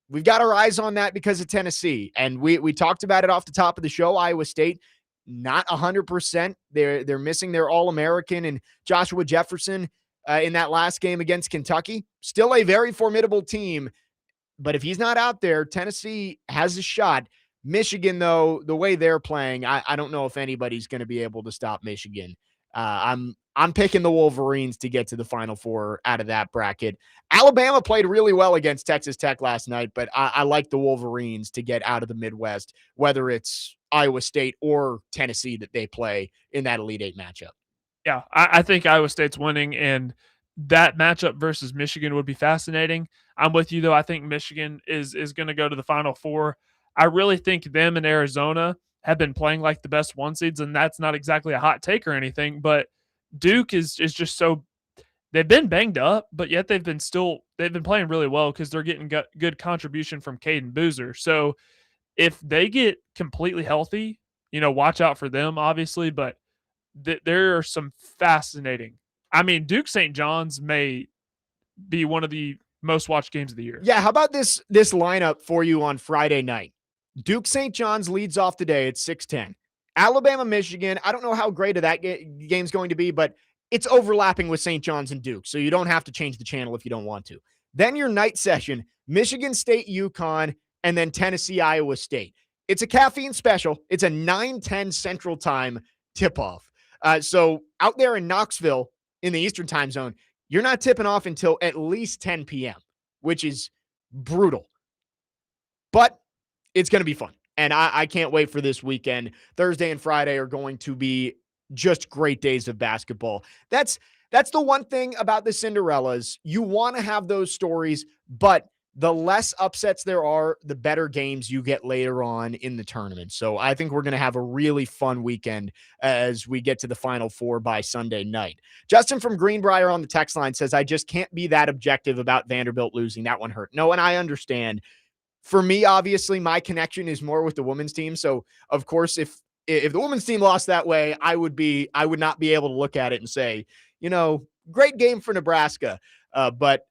we've got our eyes on that because of Tennessee. And we talked about it off the top of the show. Iowa State, not 100%. They're missing their All-American and Joshua Jefferson in that last game against Kentucky. Still a very formidable team. But if he's not out there, Tennessee has a shot. Michigan, though, the way they're playing, I don't know if anybody's going to be able to stop Michigan. I'm picking the Wolverines to get to the Final Four out of that bracket. Alabama played really well against Texas Tech last night, but I like the Wolverines to get out of the Midwest, whether it's Iowa State or Tennessee that they play in that Elite Eight matchup. Yeah, I think Iowa State's winning, and that matchup versus Michigan would be fascinating. I'm with you, though. I think Michigan is going to go to the Final Four. I really think them and Arizona have been playing like the best 1 seeds, and that's not exactly a hot take or anything, but Duke is just so they've been banged up, but yet they've been playing really well because they're getting good contribution from Caden Boozer. So if they get completely healthy, watch out for them, obviously. But there are some fascinating. I mean, Duke St. John's may be one of the most watched games of the year. Yeah, how about this lineup for you on Friday night? Duke St. John's leads off the day at 6:10. Alabama, Michigan. I don't know how great of that game's going to be, but it's overlapping with St. John's and Duke, so you don't have to change the channel if you don't want to. Then your night session, Michigan State, UConn, and then Tennessee, Iowa State. It's a caffeine special. It's a 9:10 Central Time tip-off. So out there in Knoxville in the Eastern Time Zone, you're not tipping off until at least 10 p.m., which is brutal. But it's going to be fun. And I can't wait for this weekend. Thursday and Friday are going to be just great days of basketball. That's the one thing about the Cinderellas. You want to have those stories, but the less upsets there are, the better games you get later on in the tournament. So I think we're going to have a really fun weekend as we get to the Final Four by Sunday night. Justin from Greenbrier on the text line says, I just can't be that objective about Vanderbilt losing. That one hurt. No, and I understand. For me, obviously, my connection is more with the women's team. So, of course, if the women's team lost that way, I would not be able to look at it and say, great game for Nebraska. But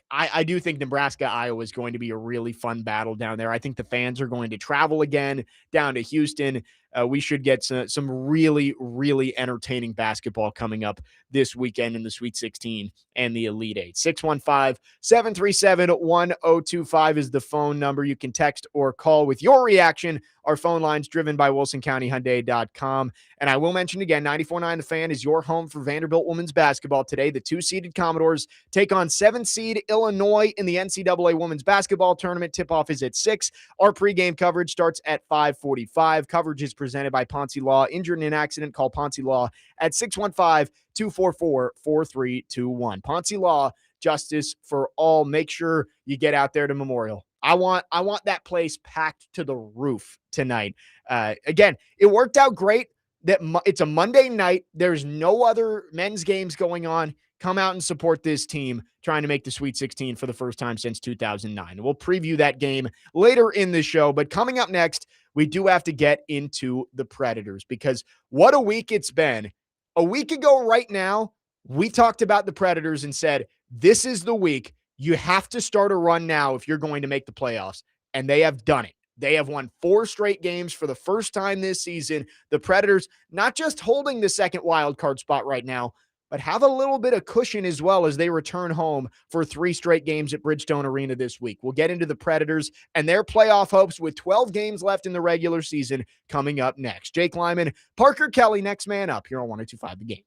I do think Nebraska, Iowa is going to be a really fun battle down there. I think the fans are going to travel again down to Houston. We should get some really, really entertaining basketball coming up this weekend in the Sweet 16 and the Elite Eight. 615-737-1025 is the phone number. You can text or call with your reaction. Our phone line's driven by WilsonCountyHyundai.com. And I will mention again, 94.9 The Fan is your home for Vanderbilt women's basketball today. The 2-seeded Commodores take on 7-seed Illinois in the NCAA women's basketball tournament. Tip-off is at 6. Our pregame coverage starts at 5:45. Coverage is presented by Ponce Law. Injured in an accident, call Ponce Law at 615-244-4321. Ponce Law, justice for all. Make sure you get out there to Memorial. I want that place packed to the roof tonight. Again, it worked out great that it's a Monday night. There's no other men's games going on. Come out and support this team trying to make the Sweet 16 for the first time since 2009. We'll preview that game later in the show, but coming up next, we do have to get into the Predators because what a week it's been. A week ago right now, we talked about the Predators and said, this is the week. You have to start a run now if you're going to make the playoffs, and they have done it. They have won 4 straight games for the first time this season. The Predators not just holding the second wild card spot right now, but have a little bit of cushion as well as they return home for 3 straight games at Bridgestone Arena this week. We'll get into the Predators and their playoff hopes with 12 games left in the regular season coming up next. Jake Lyman, Parker Kelly, next man up here on 102.5 The Game.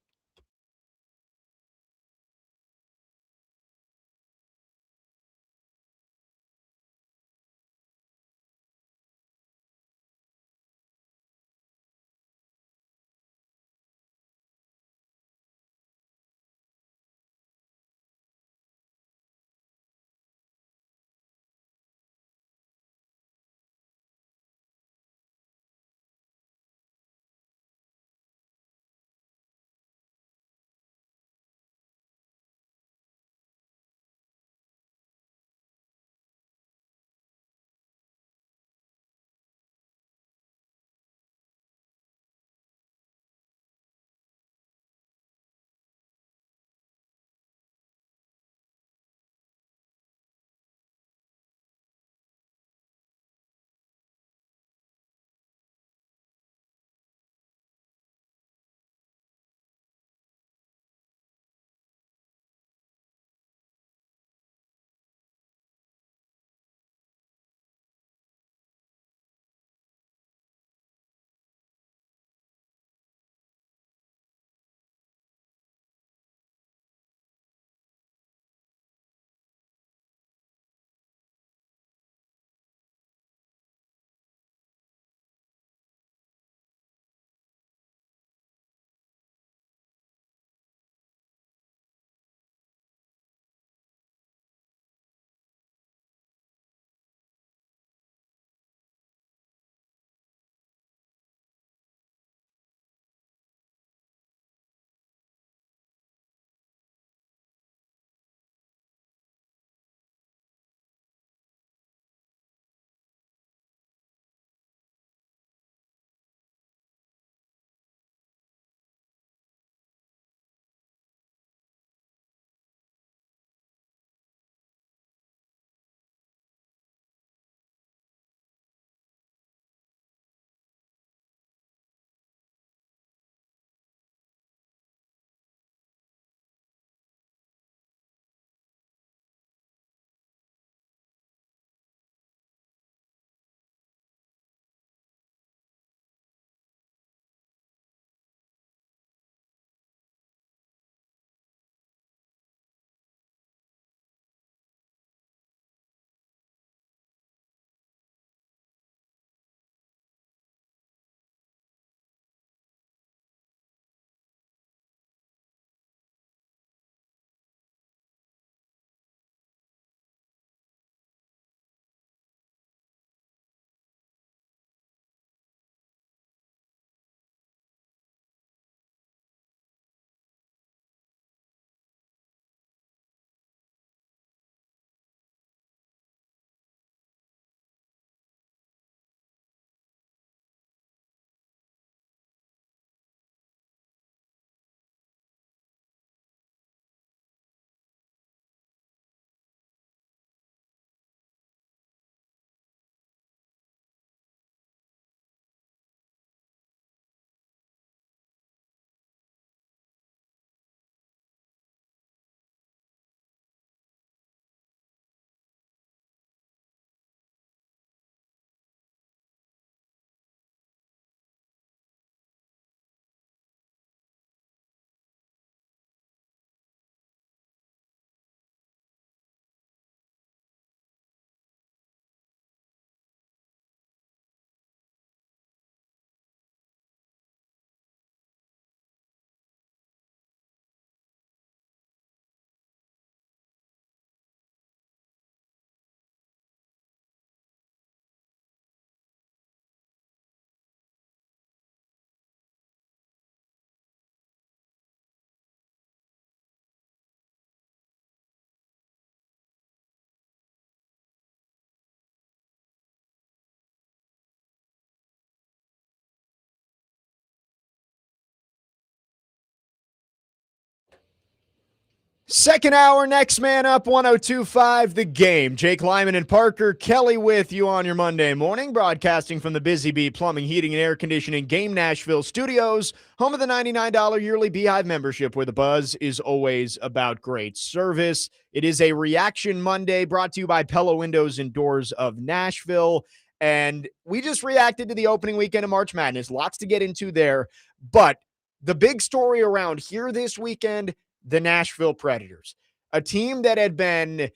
Second hour, next man up, 102.5 The Game. Jake Lyman and Parker Kelly with you on your Monday morning, broadcasting from the Busy Bee Plumbing, Heating, and Air Conditioning Game Nashville studios, home of the $99 yearly Beehive membership, where the buzz is always about great service. It is a Reaction Monday brought to you by Pella Windows and Doors of Nashville. And we just reacted to the opening weekend of March Madness. Lots to get into there. But the big story around here this weekend, the Nashville Predators, a team that had been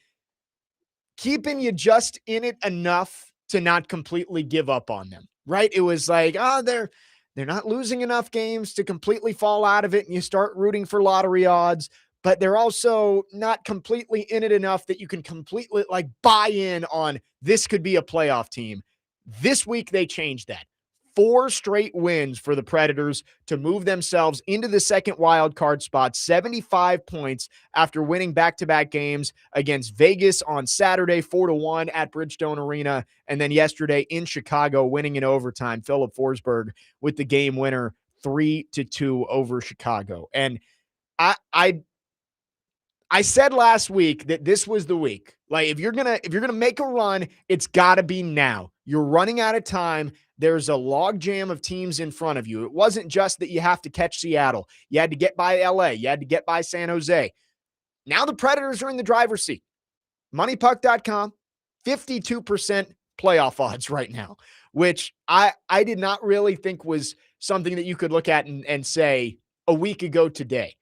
keeping you just in it enough to not completely give up on them, right? It was like, they're not losing enough games to completely fall out of it, and you start rooting for lottery odds, but they're also not completely in it enough that you can completely buy in on this could be a playoff team. This week they changed that. 4 straight wins for the Predators to move themselves into the second wild card spot, 75 points after winning back-to-back games against Vegas on Saturday, 4-1 at Bridgestone Arena, and then yesterday in Chicago, winning in overtime. Philip Forsberg with the game winner, 3-2 over Chicago. And I said last week that this was the week. If you're gonna make a run, it's got to be now. You're running out of time. There's a log jam of teams in front of you. It wasn't just that you have to catch Seattle. You had to get by LA. You had to get by San Jose. Now the Predators are in the driver's seat. MoneyPuck.com, 52% playoff odds right now, which I did not really think was something that you could look at and say a week ago today.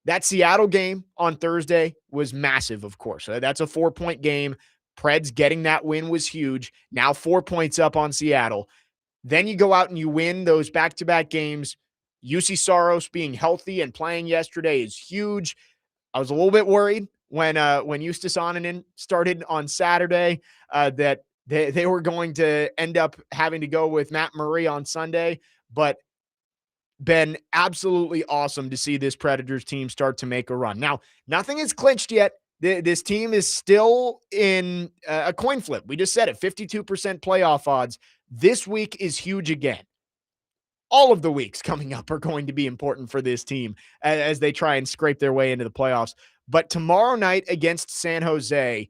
That Seattle game on Thursday was massive, of course. That's a 4-point game. Preds getting that win was huge. Now 4 points up on Seattle. Then you go out and you win those back-to-back games. UC Saros being healthy and playing yesterday is huge. I was a little bit worried when Justus Onanen started on Saturday that they were going to end up having to go with Matt Murray on Sunday, but been absolutely awesome to see this Predators team start to make a run. Now, nothing is clinched yet. This team is still in a coin flip. We just said it, 52% playoff odds. This week is huge again. All of the weeks coming up are going to be important for this team as they try and scrape their way into the playoffs. But tomorrow night against San Jose,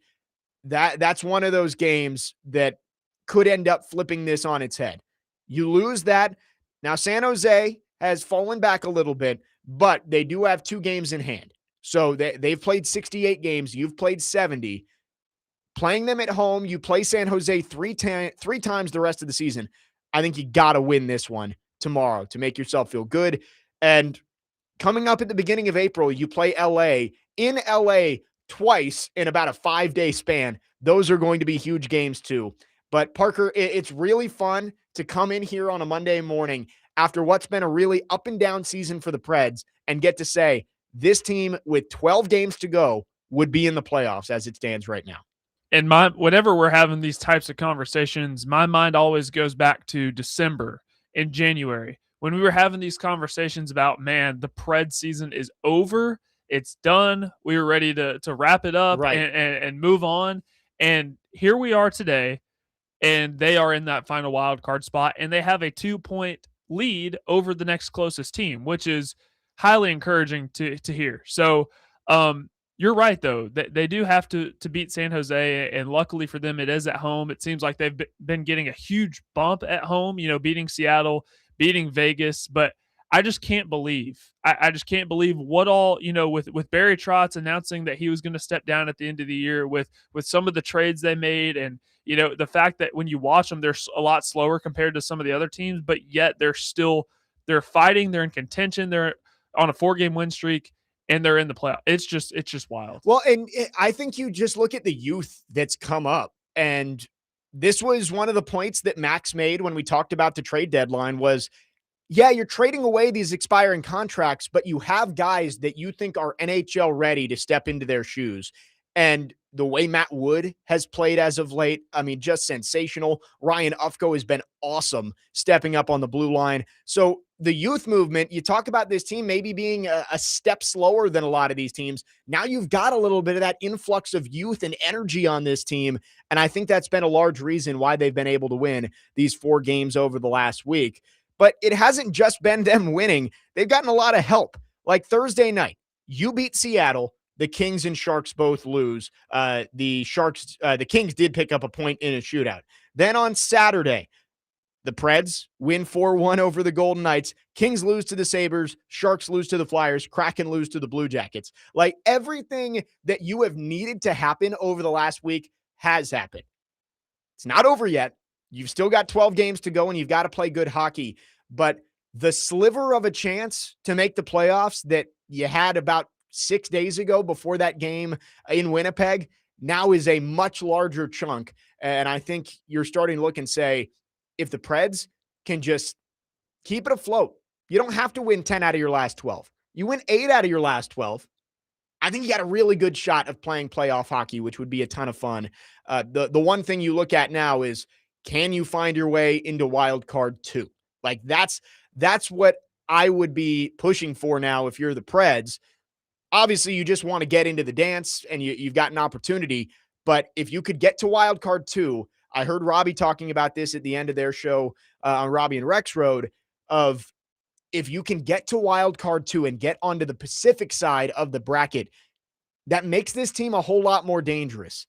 that's one of those games that could end up flipping this on its head. You lose that. Now, San Jose has fallen back a little bit, but they do have 2 games in hand. So they've played 68 games. You've played 70. Playing them at home, you play San Jose three times the rest of the season. I think you got to win this one tomorrow to make yourself feel good. And coming up at the beginning of April, you play LA in LA twice in about a 5-day span. Those are going to be huge games too. But Parker, it's really fun to come in here on a Monday morning after what's been a really up and down season for the Preds and get to say this team with 12 games to go would be in the playoffs as it stands right now. And whenever we're having these types of conversations, my mind always goes back to December and January when we were having these conversations about, man, the Preds season is over. It's done. We were ready to wrap it up and move on. And here we are today, and they are in that final wild card spot, and they have a 2-point lead over the next closest team, which is highly encouraging to hear. So you're right, though. They do have to beat San Jose, and luckily for them, it is at home. It seems like they've been getting a huge bump at home, beating Seattle, beating Vegas. But I just can't believe. I just can't believe what all, with Barry Trotz announcing that he was going to step down at the end of the year, with some of the trades they made, and the fact that when you watch them, they're a lot slower compared to some of the other teams, but yet they're fighting, they're in contention, they're on a 4-game win streak, and they're in the playoff. It's just wild. Well, and I think you just look at the youth that's come up, and this was one of the points that Max made when we talked about the trade deadline was, yeah, you're trading away these expiring contracts, but you have guys that you think are NHL ready to step into their shoes. And the way Matt Wood has played as of late, I mean, just sensational. Ryan Ufko has been awesome stepping up on the blue line. So the youth movement, you talk about this team maybe being a step slower than a lot of these teams. Now you've got a little bit of that influx of youth and energy on this team. And I think that's been a large reason why they've been able to win these 4 games over the last week. But it hasn't just been them winning. They've gotten a lot of help. Like Thursday night, you beat Seattle. the Kings and Sharks both lose. The Kings did pick up a point in a shootout. Then on Saturday, the Preds win 4-1 over the Golden Knights. Kings lose to the Sabres. Sharks lose to the Flyers. Kraken lose to the Blue Jackets. Like, everything that you have needed to happen over the last week has happened. It's not over yet. You've still got 12 games to go, and you've got to play good hockey. But the sliver of a chance to make the playoffs that you had about 6 days ago before that game in Winnipeg now is a much larger chunk. And I think you're starting to look and say, if the Preds can just keep it afloat, you don't have to win 10 out of your last 12. You win 8 out of your last 12. I think you got a really good shot of playing playoff hockey, which would be a ton of fun. The one thing you look at now is, can you find your way into wild card 2? Like, that's what I would be pushing for now if you're the Preds. Obviously, you just want to get into the dance, and you've got an opportunity. But if you could get to wild card 2, I heard Robby talking about this at the end of their show on Robby and Rexrode, of if you can get to wild card 2 and get onto the Pacific side of the bracket, that makes this team a whole lot more dangerous.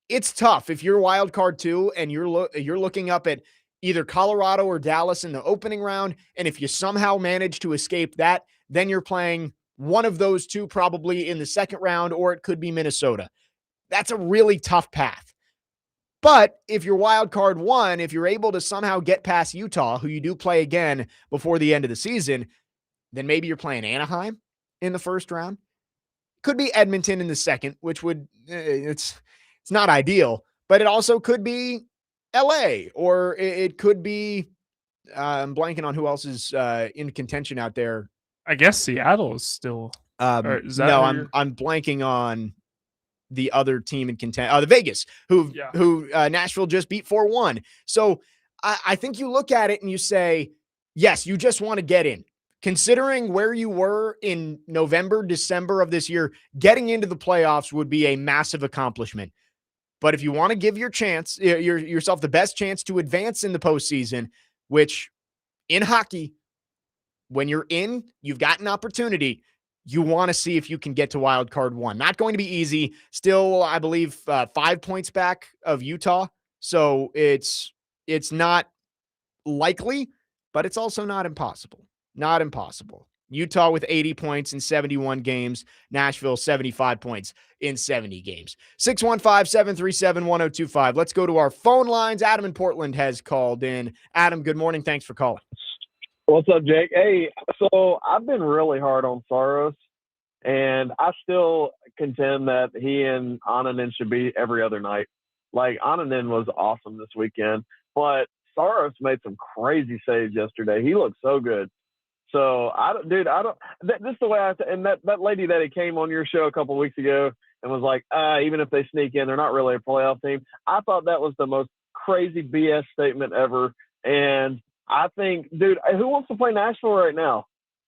It's tough if you're wild card 2 and you're looking up at either Colorado or Dallas in the opening round, and if you somehow manage to escape that, then you're playing one of those two probably in the second round, or it could be Minnesota. That's a really tough path. But if you're wild card 1, if you're able to somehow get past Utah, who you do play again before the end of the season, then maybe you're playing Anaheim in the first round. Could be Edmonton in the second, which would, it's not ideal, but it also could be LA, or it could be, I'm blanking on who else is in contention out there. I guess Seattle is still. I'm blanking on the other team in contention. The Vegas, who Nashville just beat 4-1. So I think you look at it and you say, yes, you just want to get in. Considering where you were in November, December of this year, getting into the playoffs would be a massive accomplishment. But if you want to give yourself the best chance to advance in the postseason, which in hockey, when you're in, you've got an opportunity. You want to see if you can get to wild card 1. Not going to be easy. Still, I believe 5 points back of Utah. So it's not likely, but it's also not impossible. Not impossible. Utah with 80 points in 71 games. Nashville 75 points in 70 games. 615-737-1025. Let's go to our phone lines. Adam in Portland has called in. Adam, good morning. Thanks for calling. What's up, Jake? Hey, so I've been really hard on Saros, and I still contend that he and Ananen should be every other night. Like, Ananen was awesome this weekend, but Saros made some crazy saves yesterday. He looked so good. So, this is the way and that lady that came on your show a couple of weeks ago and was like, even if they sneak in, they're not really a playoff team. I thought that was the most crazy BS statement ever. And I think, dude, who wants to play Nashville right now?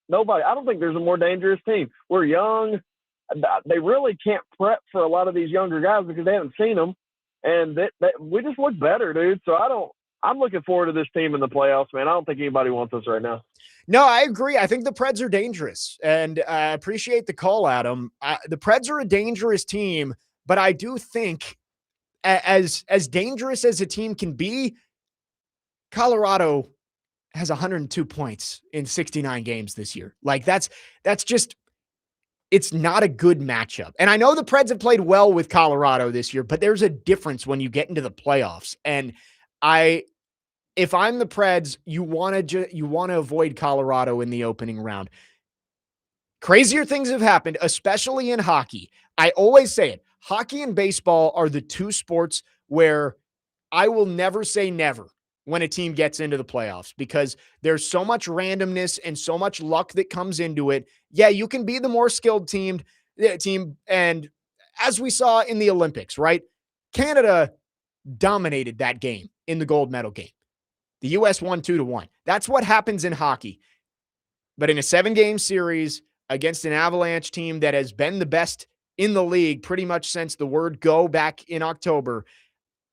Nobody. I don't think there's a more dangerous team. We're young. They really can't prep for a lot of these younger guys because they haven't seen them. And we just look better, dude. So I'm looking forward to this team in the playoffs, man. I don't think anybody wants us right now. No, I agree. I think the Preds are dangerous, and I appreciate the call, Adam. The Preds are a dangerous team, but I do think as dangerous as a team can be, Colorado has 102 points in 69 games this year. Like, that's just, it's not a good matchup. And I know the Preds have played well with Colorado this year, but there's a difference when you get into the playoffs. And if I'm the Preds, you want to avoid Colorado in the opening round. Crazier things have happened, especially in hockey. I always say it. Hockey and baseball are the two sports where I will never say never when a team gets into the playoffs, because there's so much randomness and so much luck that comes into it. Yeah, you can be the more skilled team. And as we saw in the Olympics, right? Canada dominated that game in the gold medal game. The U.S. won 2-1. That's what happens in hockey. But in a 7-game series against an Avalanche team that has been the best in the league pretty much since the word go back in October,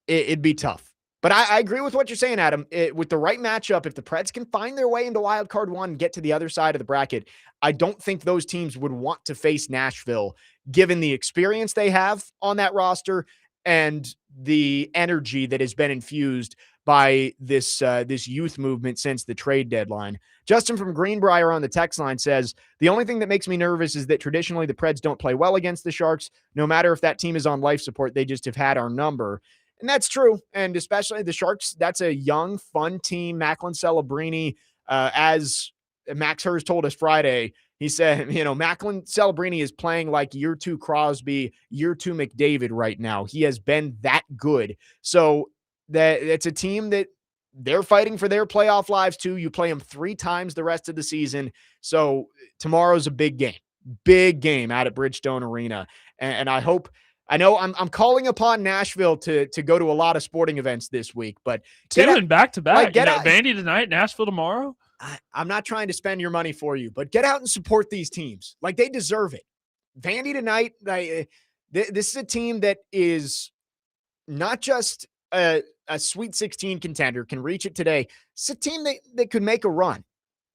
it'd be tough. But I agree with what you're saying, Adam. With the right matchup, if the Preds can find their way into wild card 1 and get to the other side of the bracket, I don't think those teams would want to face Nashville, given the experience they have on that roster and the energy that has been infused by this youth movement since the trade deadline. Justin from Greenbrier on the text line says, the only thing that makes me nervous is that traditionally the Preds don't play well against the Sharks. No matter if that team is on life support, they just have had our number. And that's true. And especially the Sharks, that's a young, fun team. Macklin Celebrini, as Max Hers told us Friday, he said, Macklin Celebrini is playing like year 2 Crosby, year 2 McDavid right now. He has been that good. So it's a team that they're fighting for their playoff lives too. You play them 3 times the rest of the season. So tomorrow's a big game out at Bridgestone Arena. And I know I'm calling upon Nashville to go to a lot of sporting events this week, but 2 and back-to-back. Like, Vandy tonight, Nashville tomorrow. I'm not trying to spend your money for you, but get out and support these teams. Like, they deserve it. Vandy tonight, this is a team that is not just a Sweet 16 contender, can reach it today. It's a team that could make a run.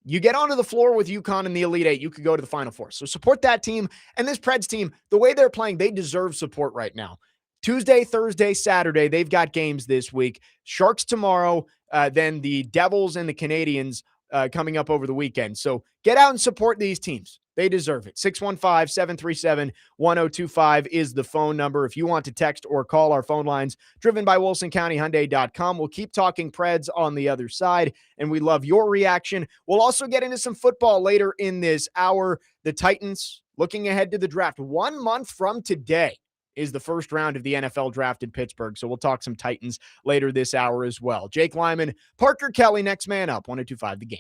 You get onto the floor with UConn in the Elite Eight, you could go to the Final Four. So support that team. And this Preds team, the way they're playing, they deserve support right now. Tuesday, Thursday, Saturday, they've got games this week. Sharks tomorrow, then the Devils and the Canadians coming up over the weekend. So get out and support these teams. They deserve it. 615-737-1025 is the phone number. If you want to text or call our phone lines, driven by WilsonCountyHyundai.com. We'll keep talking Preds on the other side, and we love your reaction. We'll also get into some football later in this hour. The Titans looking ahead to the draft. 1 month from today is the first round of the NFL draft in Pittsburgh. So we'll talk some Titans later this hour as well. Jake Lyman, Parker Kelly, next man up, 102.5 The Game.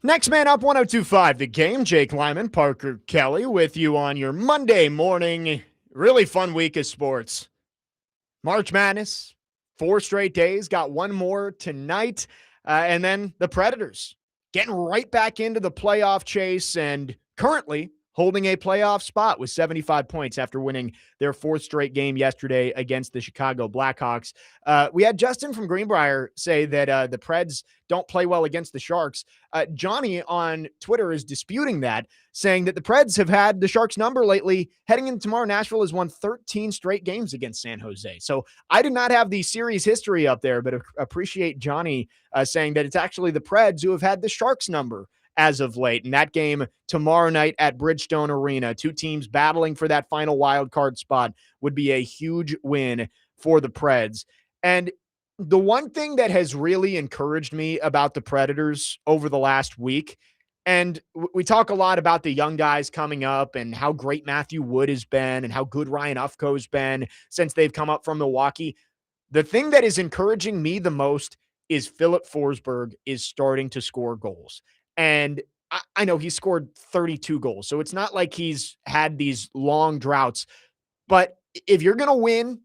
Next man up, 102.5 The Game. Jake Lyman, Parker Kelly with you on your Monday morning. Really fun week of sports. March Madness, 4 straight days, got one more tonight. And then the Predators getting right back into the playoff chase and currently holding a playoff spot with 75 points after winning their 4th straight game yesterday against the Chicago Blackhawks. We had Justin from Greenbrier say that the Preds don't play well against the Sharks. Johnny on Twitter is disputing that, saying that the Preds have had the Sharks number lately. Heading into tomorrow, Nashville has won 13 straight games against San Jose. So I do not have the series history up there, but appreciate Johnny saying that it's actually the Preds who have had the Sharks number as of late. And that game tomorrow night at Bridgestone Arena, 2 teams battling for that final wild card spot, would be a huge win for the Preds. And the one thing that has really encouraged me about the Predators over the last week, and we talk a lot about the young guys coming up and how great Matthew Wood has been and how good Ryan Ufco's been since they've come up from Milwaukee. The thing that is encouraging me the most is Philip Forsberg is starting to score goals. And I know he scored 32 goals, so it's not like he's had these long droughts. But if you're going to win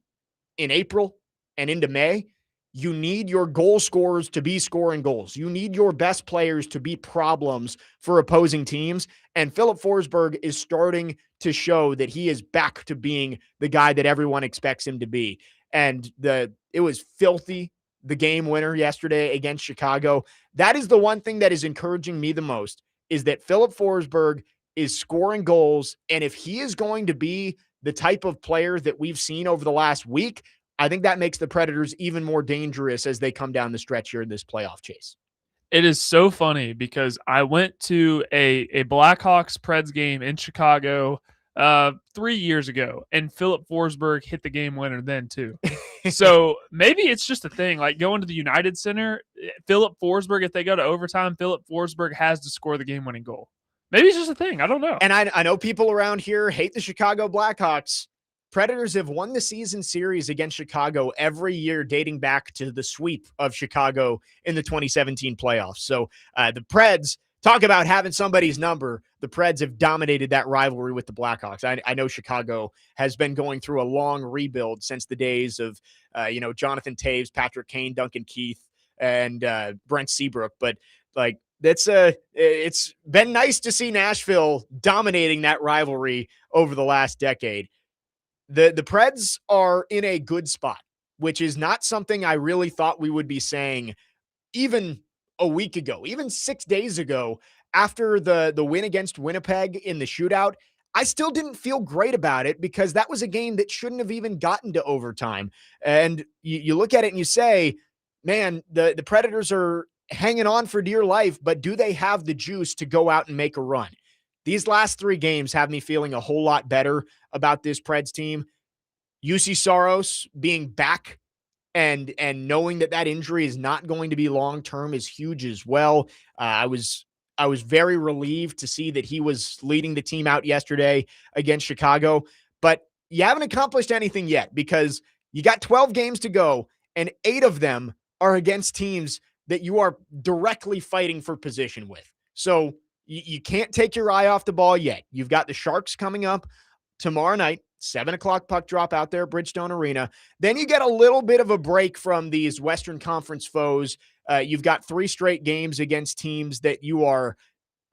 in April and into May, you need your goal scorers to be scoring goals. You need your best players to be problems for opposing teams. And Philip Forsberg is starting to show that he is back to being the guy that everyone expects him to be. And it was filthy, the game winner yesterday against Chicago. That is the one thing that is encouraging me the most, is that Philip Forsberg is scoring goals. And if he is going to be the type of player that we've seen over the last week, I think that makes the Predators even more dangerous as they come down the stretch here in this playoff chase. It is so funny because I went to a Blackhawks Preds game in Chicago 3 years ago, and Philip Forsberg hit the game winner then too. So maybe it's just a thing, like going to the United Center, Philip Forsberg, if they go to overtime, Philip Forsberg has to score the game-winning goal. Maybe it's just a thing. I don't know. And I know people around here hate the Chicago Blackhawks. Predators have won the season series against Chicago every year dating back to the sweep of Chicago in the 2017 playoffs. So the Preds, talk about having somebody's number. The Preds have dominated that rivalry with the Blackhawks. I know Chicago has been going through a long rebuild since the days of, Jonathan Taves, Patrick Kane, Duncan Keith, and Brent Seabrook. But like, it's been nice to see Nashville dominating that rivalry over the last decade. The Preds are in a good spot, which is not something I really thought we would be saying even a week ago, even 6 days ago, after the win against Winnipeg in the shootout. I still didn't feel great about it because that was a game that shouldn't have even gotten to overtime. And you look at it and you say, man, the Predators are hanging on for dear life, but do they have the juice to go out and make a run? These last 3 games have me feeling a whole lot better about this Preds team. UC Saros being back and knowing that injury is not going to be long-term is huge as well. I was very relieved to see that he was leading the team out yesterday against Chicago, but you haven't accomplished anything yet because you got 12 games to go and 8 of them are against teams that you are directly fighting for position with. So you can't take your eye off the ball yet. You've got the Sharks coming up tomorrow night, 7:00 puck drop out there at Bridgestone Arena. Then you get a little bit of a break from these Western Conference foes. You've got 3 straight games against teams that you are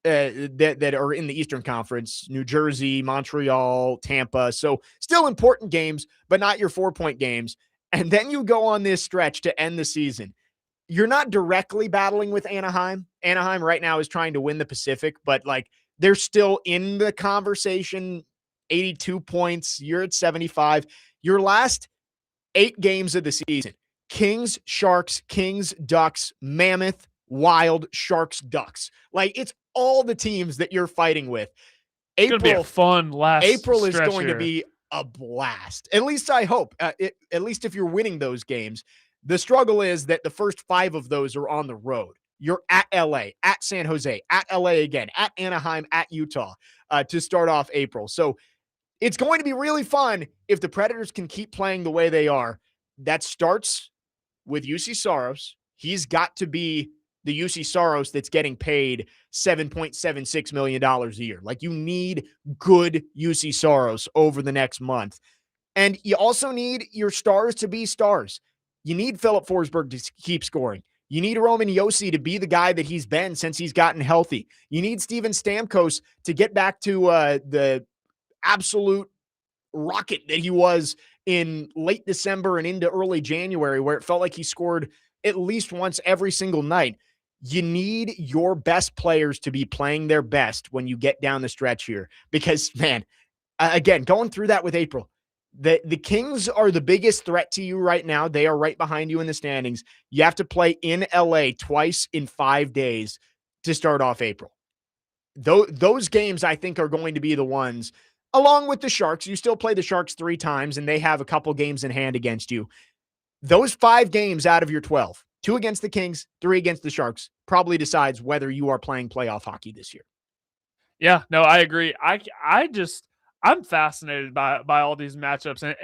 that are in the Eastern Conference: New Jersey, Montreal, Tampa. So still important games, but not your 4-point games. And then you go on this stretch to end the season. You're not directly battling with Anaheim. Anaheim right now is trying to win the Pacific, but like they're still in the conversation. 82 points. You're at 75. Your last 8 games of the season: Kings, Sharks, Kings, Ducks, Mammoth, Wild, Sharks, Ducks. Like, it's all the teams that you're fighting with. It's going to be a fun last April is stretch going here. to be a blast. At least I hope. At least if you're winning those games. The struggle is that the first 5 of those are on the road. You're at LA, at San Jose, at LA again, at Anaheim, at Utah to start off April. So it's going to be really fun if the Predators can keep playing the way they are. That starts with UC Saros. He's got to be the UC Saros that's getting paid $7.76 million a year. Like, you need good UC Saros over the next month. And you also need your stars to be stars. You need Philip Forsberg to keep scoring. You need Roman Josi to be the guy that he's been since he's gotten healthy. You need Steven Stamkos to get back to the absolute rocket that he was in late December and into early January, where it felt like he scored at least once every single night. You need your best players to be playing their best when you get down the stretch here. Because, man, again, going through that with April, the Kings are the biggest threat to you right now. They are right behind you in the standings. You have to play in LA twice in 5 days to start off April. Those games, I think, are going to be the ones, along with the Sharks. You still play the Sharks 3 times, and they have a couple games in hand against you. Those 5 games out of your 12, 2 against the Kings, 3 against the Sharks, probably decides whether you are playing playoff hockey this year. Yeah, no, I agree. I'm fascinated by all these matchups, and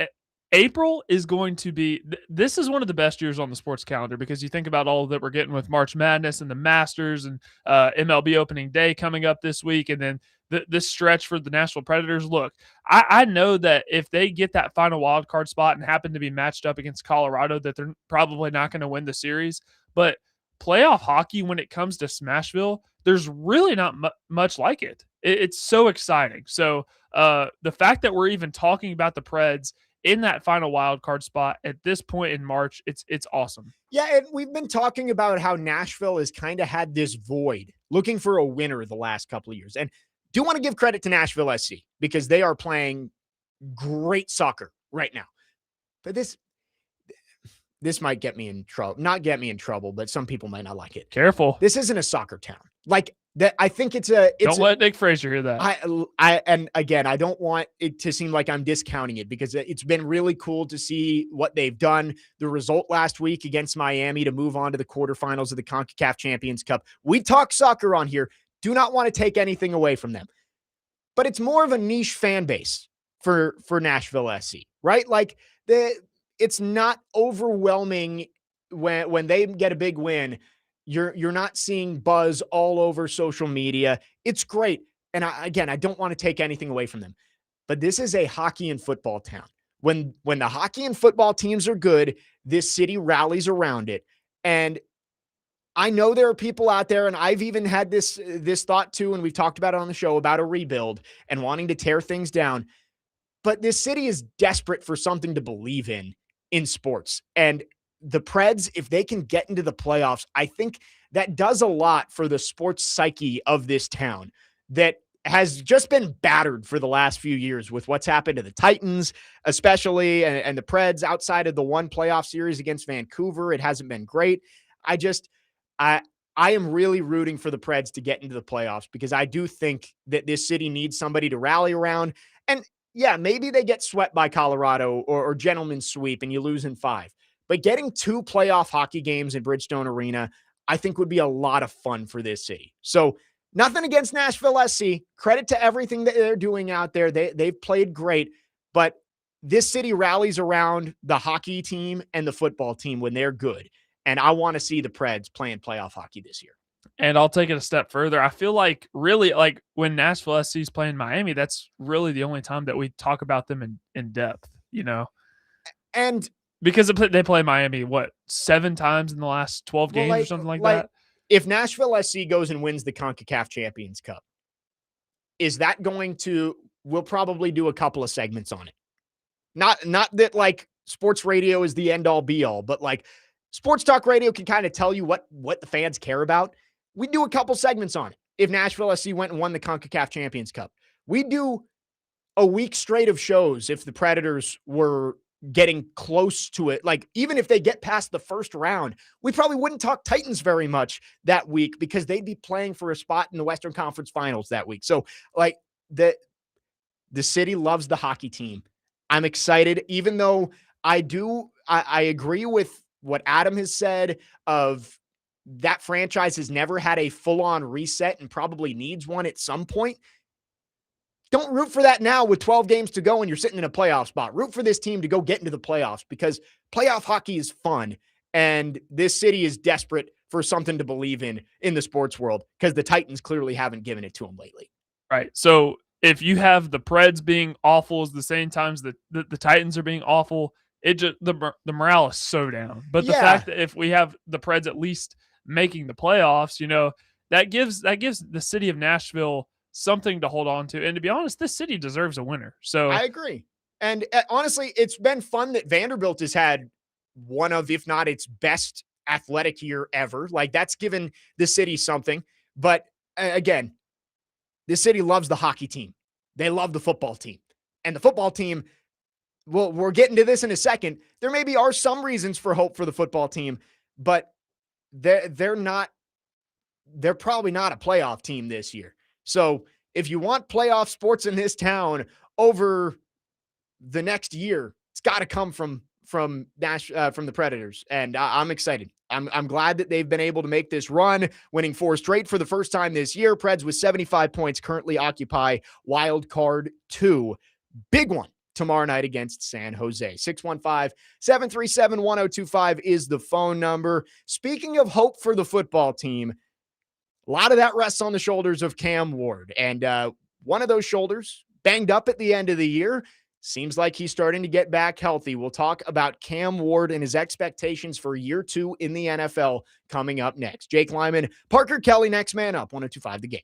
April is going to be. This is one of the best years on the sports calendar, because you think about all that we're getting with March Madness and the Masters and MLB opening day coming up this week, and then this stretch for the Nashville Predators. Look, I know that if they get that final wild card spot and happen to be matched up against Colorado, that they're probably not going to win the series. But playoff hockey, when it comes to Smashville, there's really not much like it. It's so exciting. So the fact that we're even talking about the Preds in that final wild card spot at this point in March, it's awesome. Yeah, and we've been talking about how Nashville has kind of had this void looking for a winner the last couple of years. And do want to give credit to Nashville SC, because they are playing great soccer right now. But this might get me in trouble. Not get me in trouble, but some people might not like it. Careful. This isn't a soccer town. Like that, I think it's don't let Nick Frazier hear that. And again, I don't want it to seem like I'm discounting it, because it's been really cool to see what they've done. The result last week against Miami to move on to the quarterfinals of the CONCACAF Champions Cup. We talk soccer on here. Do not want to take anything away from them, but it's more of a niche fan base for Nashville SC, right? Like it's not overwhelming when they get a big win. You're not seeing buzz all over social media. It's great. And I don't want to take anything away from them, but this is a hockey and football town. When the hockey and football teams are good, this city rallies around it. And I know there are people out there, and I've even had this thought too, and we've talked about it on the show, about a rebuild and wanting to tear things down. But this city is desperate for something to believe in sports. And the Preds, if they can get into the playoffs, I think that does a lot for the sports psyche of this town that has just been battered for the last few years with what's happened to the Titans, especially, and the Preds outside of the one playoff series against Vancouver. It hasn't been great. I am really rooting for the Preds to get into the playoffs, because I do think that this city needs somebody to rally around. And yeah, maybe they get swept by Colorado or gentleman's sweep and you lose in 5. But getting 2 playoff hockey games in Bridgestone Arena, I think would be a lot of fun for this city. So nothing against Nashville SC. Credit to everything that they're doing out there. They've played great, but this city rallies around the hockey team and the football team when they're good. And I want to see the Preds playing playoff hockey this year. And I'll take it a step further. I feel like really, like when Nashville SC is playing Miami, that's really the only time that we talk about them in depth, you know? And because they play Miami, 7 times in the last 12 games or something like that? If Nashville SC goes and wins the CONCACAF Champions Cup, is that we'll probably do a couple of segments on it. Not that like sports radio is the end all be all, but like sports talk radio can kind of tell you what the fans care about. We do a couple segments on it. If Nashville SC went and won the CONCACAF Champions Cup, we do a week straight of shows if the Predators were getting close to it. Like, even if they get past the first round, we probably wouldn't talk Titans very much that week, because they'd be playing for a spot in the Western Conference Finals that week. So like the city loves the hockey team. I'm excited, even though I agree with what Adam has said of that franchise has never had a full-on reset and probably needs one at some point. Don't root for that now with 12 games to go and you're sitting in a playoff spot. Root for this team to go get into the playoffs, because playoff hockey is fun, and this city is desperate for something to believe in the sports world, because the Titans clearly haven't given it to them lately. Right. So if you have the Preds being awful at the same times that the Titans are being awful, it just the morale is so down. But the Yeah. fact that if we have the Preds at least making the playoffs, that gives the city of Nashville something to hold on to. And to be honest, this city deserves a winner. So I agree. And honestly, it's been fun that Vanderbilt has had one of, if not its best athletic year ever. Like, that's given the city something. But again, this city loves the hockey team. They love the football team. And the football team, well, we're getting to this in a second. There maybe are some reasons for hope for the football team, but they're probably not a playoff team this year. So if you want playoff sports in this town over the next year, it's got to come from the Predators, and I'm excited. I'm glad that they've been able to make this run, winning 4 straight for the first time this year. Preds with 75 points currently occupy wild card 2. Big one tomorrow night against San Jose. 615-737-1025 is the phone number. Speaking of hope for the football team, a lot of that rests on the shoulders of Cam Ward, and one of those shoulders banged up at the end of the year. Seems like he's starting to get back healthy. We'll talk about Cam Ward and his expectations for year 2 in the NFL coming up next. Jake Lyman, Parker Kelly, next man up, 102.5 The Game.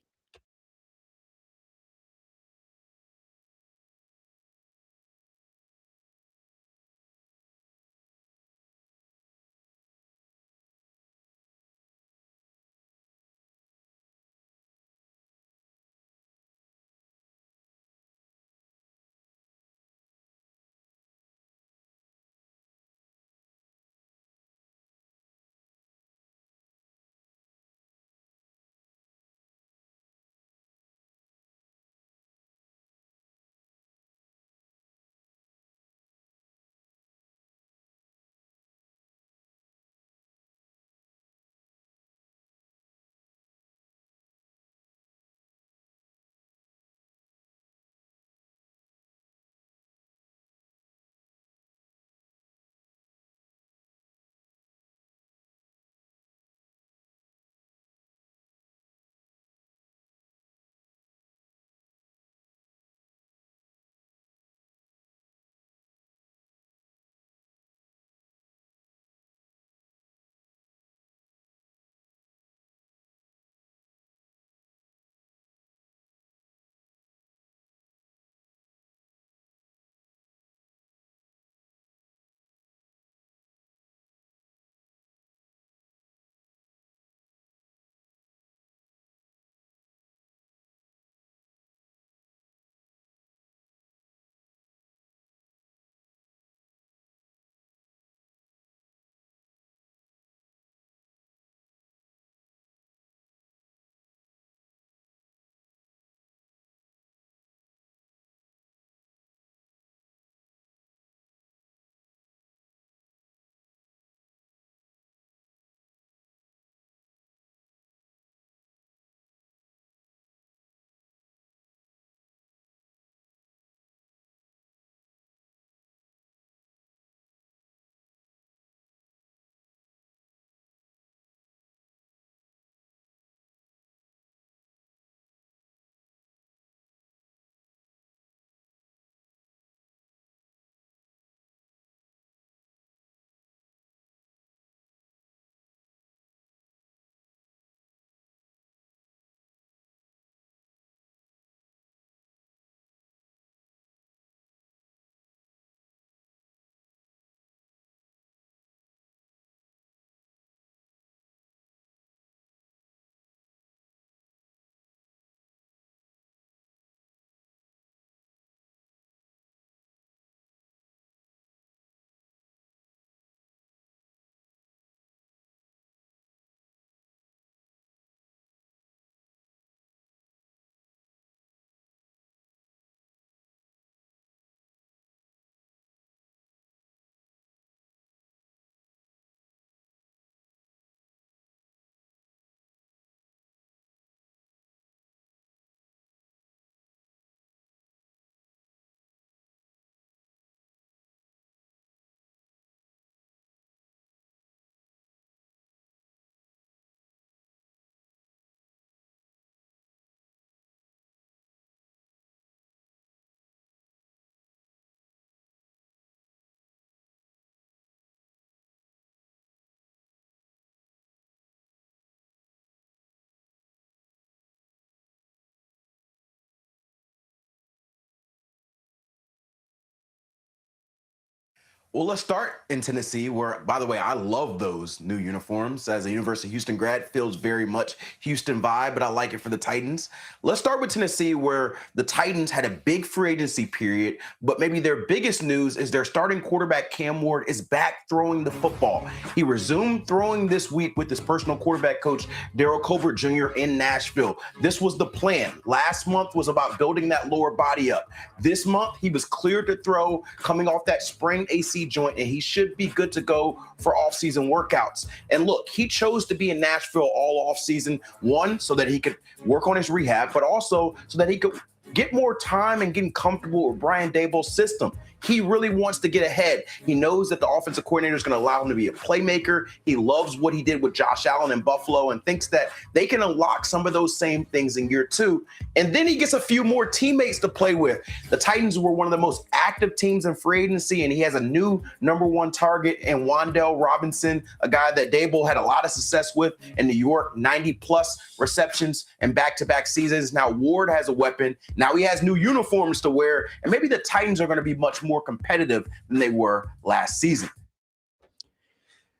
Well, let's start in Tennessee, where, by the way, I love those new uniforms. As a University of Houston grad, feels very much Houston vibe, but I like it for the Titans. Let's start with Tennessee, where the Titans had a big free agency period, but maybe their biggest news is their starting quarterback, Cam Ward, is back throwing the football. He resumed throwing this week with his personal quarterback coach, Daryl Colbert Jr. in Nashville. This was the plan. Last month was about building that lower body up. This month, he was cleared to throw coming off that sprained AC joint, and he should be good to go for offseason workouts. And look, he chose to be in Nashville all offseason, one, so that he could work on his rehab, but also so that he could get more time and getting comfortable with Brian Daboll's system. He really wants to get ahead. He knows that the offensive coordinator is going to allow him to be a playmaker. He loves what he did with Josh Allen in Buffalo and thinks that they can unlock some of those same things in year two. And then he gets a few more teammates to play with. The Titans were one of the most active teams in free agency, and he has a new number one target in Wan'Dale Robinson, a guy that Daboll had a lot of success with in New York, 90-plus receptions and back-to-back seasons. Now Ward has a weapon. Now he has new uniforms to wear, and maybe the Titans are going to be much more competitive than they were last season.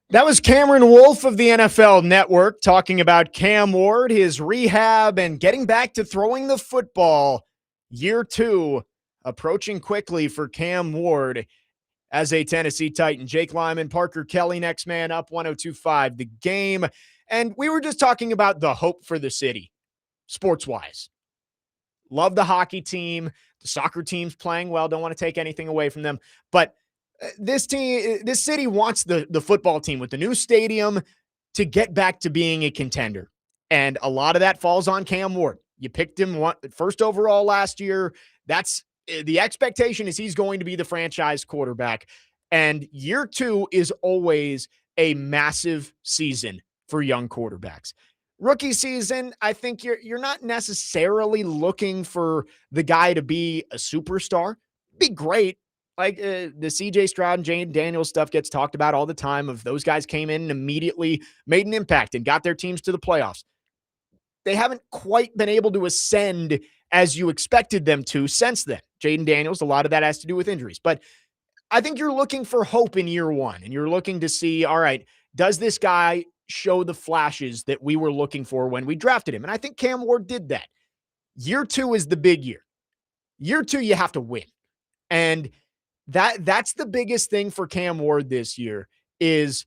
That was Cameron Wolf of the NFL Network talking about Cam Ward, his rehab, and getting back to throwing the football. Year two approaching quickly for Cam Ward as a Tennessee Titan. Jake Lyman, Parker Kelly, next man up, 102.5 The Game. And we were just talking about the hope for the city, sports-wise. Love the hockey team. The soccer team's playing well. Don't want to take anything away from them. But this city wants the football team with the new stadium to get back to being a contender. And a lot of that falls on Cam Ward. You picked him first overall last year. That's the expectation is he's going to be the franchise quarterback. And year two is always a massive season for young quarterbacks. Rookie season, I think you're not necessarily looking for the guy to be a superstar. Be great. Like the CJ Stroud and Jane Daniels stuff gets talked about all the time of those guys came in and immediately made an impact and got their teams to the playoffs. They haven't quite been able to ascend as you expected them to since then. Jaden Daniels, a lot of that has to do with injuries. But I think you're looking for hope in year one, and you're looking to see, all right, does this guy show the flashes that we were looking for when we drafted him? And I think Cam Ward did that. Year two is the big year. Year two, you have to win. And that's the biggest thing for Cam Ward this year is,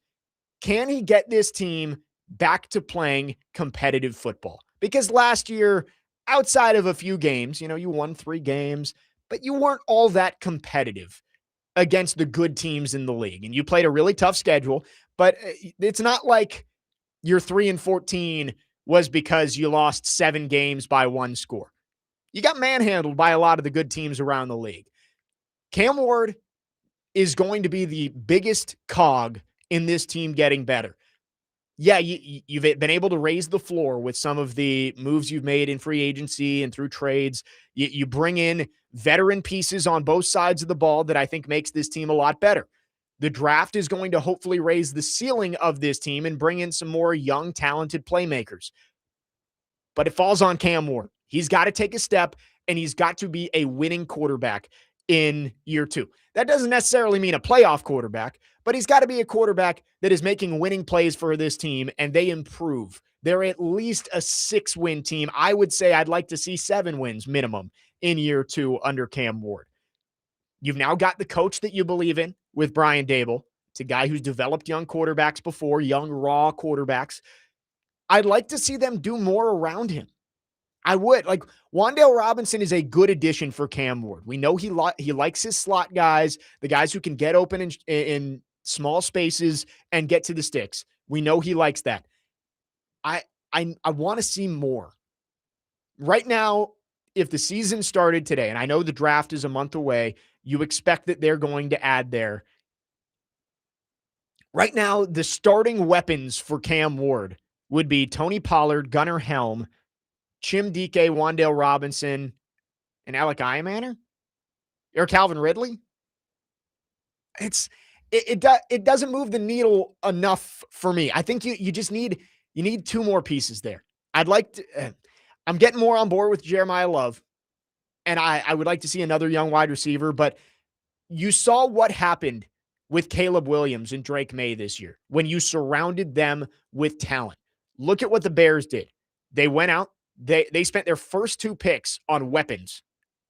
can he get this team back to playing competitive football? Because last year, outside of a few games, you won 3 games, but you weren't all that competitive against the good teams in the league. And you played a really tough schedule, but it's not like your 3-14 was because you lost 7 games by 1 score. You got manhandled by a lot of the good teams around the league. Cam Ward is going to be the biggest cog in this team getting better. Yeah, you've been able to raise the floor with some of the moves you've made in free agency and through trades. You bring in veteran pieces on both sides of the ball that I think makes this team a lot better. The draft is going to hopefully raise the ceiling of this team and bring in some more young, talented playmakers. But it falls on Cam Ward. He's got to take a step, and he's got to be a winning quarterback in year two. That doesn't necessarily mean a playoff quarterback, but he's got to be a quarterback that is making winning plays for this team, and they improve. They're at least a 6-win team. I would say I'd like to see 7 wins minimum in year two under Cam Ward. You've now got the coach that you believe in with Brian Daboll. It's a guy who's developed young quarterbacks before, young, raw quarterbacks. I'd like to see them do more around him. I would. Like, Wan'Dale Robinson is a good addition for Cam Ward. We know he likes his slot guys, the guys who can get open in small spaces and get to the sticks. We know he likes that. I want to see more. Right now, if the season started today, and I know the draft is a month away, you expect that they're going to add there. Right now, the starting weapons for Cam Ward would be Tony Pollard, Gunnar Helm, Chim Dike, Wan'Dale Robinson, and Alec Iamaner? Or Calvin Ridley? It doesn't move the needle enough for me. I think you just need 2 more pieces there. I'd like to I'm getting more on board with Jeremiah Love, and I would like to see another young wide receiver, but you saw what happened with Caleb Williams and Drake May this year when you surrounded them with talent. Look at what the Bears did. They went out, they spent their first 2 picks on weapons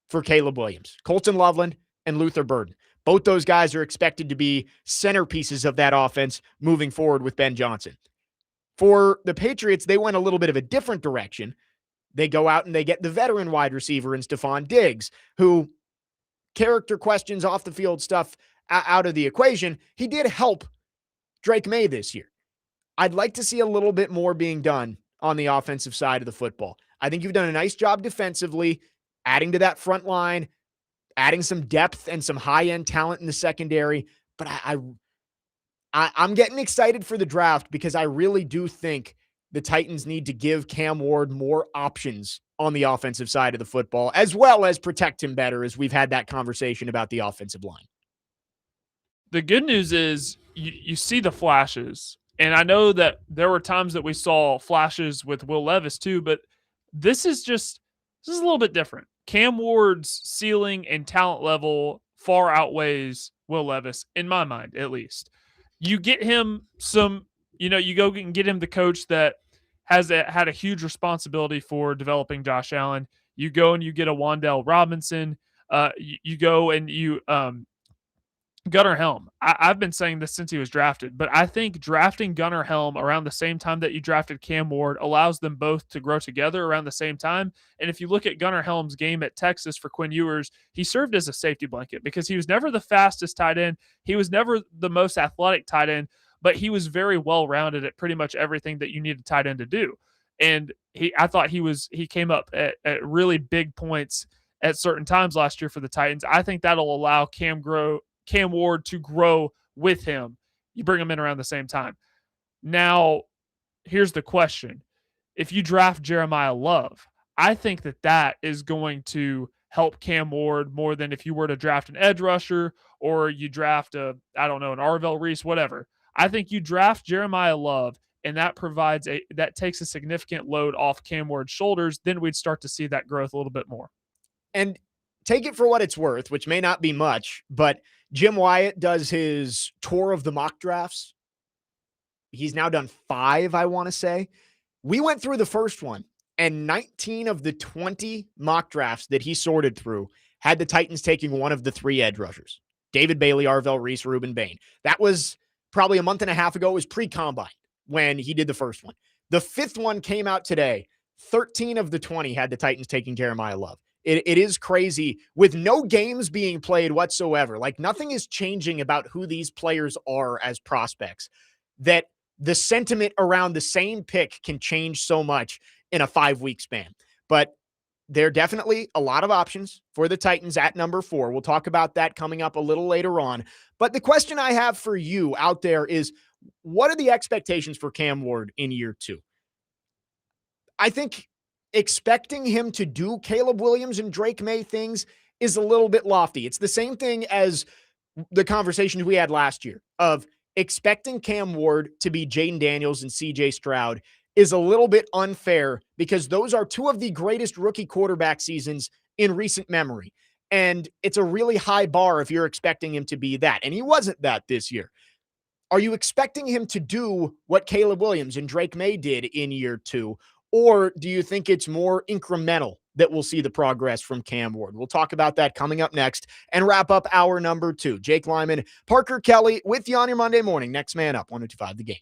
for Caleb Williams, Colton Loveland and Luther Burden. Both those guys are expected to be centerpieces of that offense moving forward with Ben Johnson. For the Patriots, they went a little bit of a different direction. They go out and they get the veteran wide receiver in Stephon Diggs, who, character questions, off the field stuff out of the equation, he did help Drake May this year. I'd like to see a little bit more being done on the offensive side of the football. I think you've done a nice job defensively, adding to that front line, adding some depth and some high-end talent in the secondary. But I'm getting excited for the draft because I really do think the Titans need to give Cam Ward more options on the offensive side of the football, as well as protect him better, as we've had that conversation about the offensive line. The good news is you see the flashes. And I know that there were times that we saw flashes with Will Levis too, but this is a little bit different. Cam Ward's ceiling and talent level far outweighs Will Levis, in my mind, at least. You get him you go and get him the coach that had a huge responsibility for developing Josh Allen. You go and you get a Wan'Dale Robinson. You go and you Gunnar Helm. I've been saying this since he was drafted, but I think drafting Gunnar Helm around the same time that you drafted Cam Ward allows them both to grow together around the same time. And if you look at Gunnar Helm's game at Texas for Quinn Ewers, he served as a safety blanket because he was never the fastest tight end. He was never the most athletic tight end, but he was very well-rounded at pretty much everything that you need a tight end to do. And I thought he came up at really big points at certain times last year for the Titans. I think that'll allow Cam Ward to grow with him. You bring them in around the same time. Now, here's the question. If you draft Jeremiah Love, I think that is going to help Cam Ward more than if you were to draft an edge rusher or you draft an Arvell Reese, whatever. I think you draft Jeremiah Love and that takes a significant load off Cam Ward's shoulders. Then we'd start to see that growth a little bit more. And take it for what it's worth, which may not be much, but Jim Wyatt does his tour of the mock drafts. He's now done 5, I want to say. We went through the first one, and 19 of the 20 mock drafts that he sorted through had the Titans taking one of the 3 edge rushers, David Bailey, Arvell Reese, Ruben Bain. That was probably a month and a half ago. It was pre-combine when he did the first one. The 5th one came out today. 13 of the 20 had the Titans taking Jeremiah Love. It is crazy with no games being played whatsoever. Like, nothing is changing about who these players are as prospects, that the sentiment around the same pick can change so much in a 5-week span. But there are definitely a lot of options for the Titans at number 4. We'll talk about that coming up a little later on. But the question I have for you out there is, what are the expectations for Cam Ward in year 2? I think expecting him to do Caleb Williams and Drake May things is a little bit lofty. It's the same thing as the conversations we had last year of expecting Cam Ward to be Jaden Daniels and CJ Stroud is a little bit unfair because those are 2 of the greatest rookie quarterback seasons in recent memory. And it's a really high bar if you're expecting him to be that. And he wasn't that this year. Are you expecting him to do what Caleb Williams and Drake May did in year 2? Or do you think it's more incremental that we'll see the progress from Cam Ward? We'll talk about that coming up next and wrap up hour number 2. Jake Lyman, Parker Kelly with you on your Monday morning. Next man up, 102.5 The Game.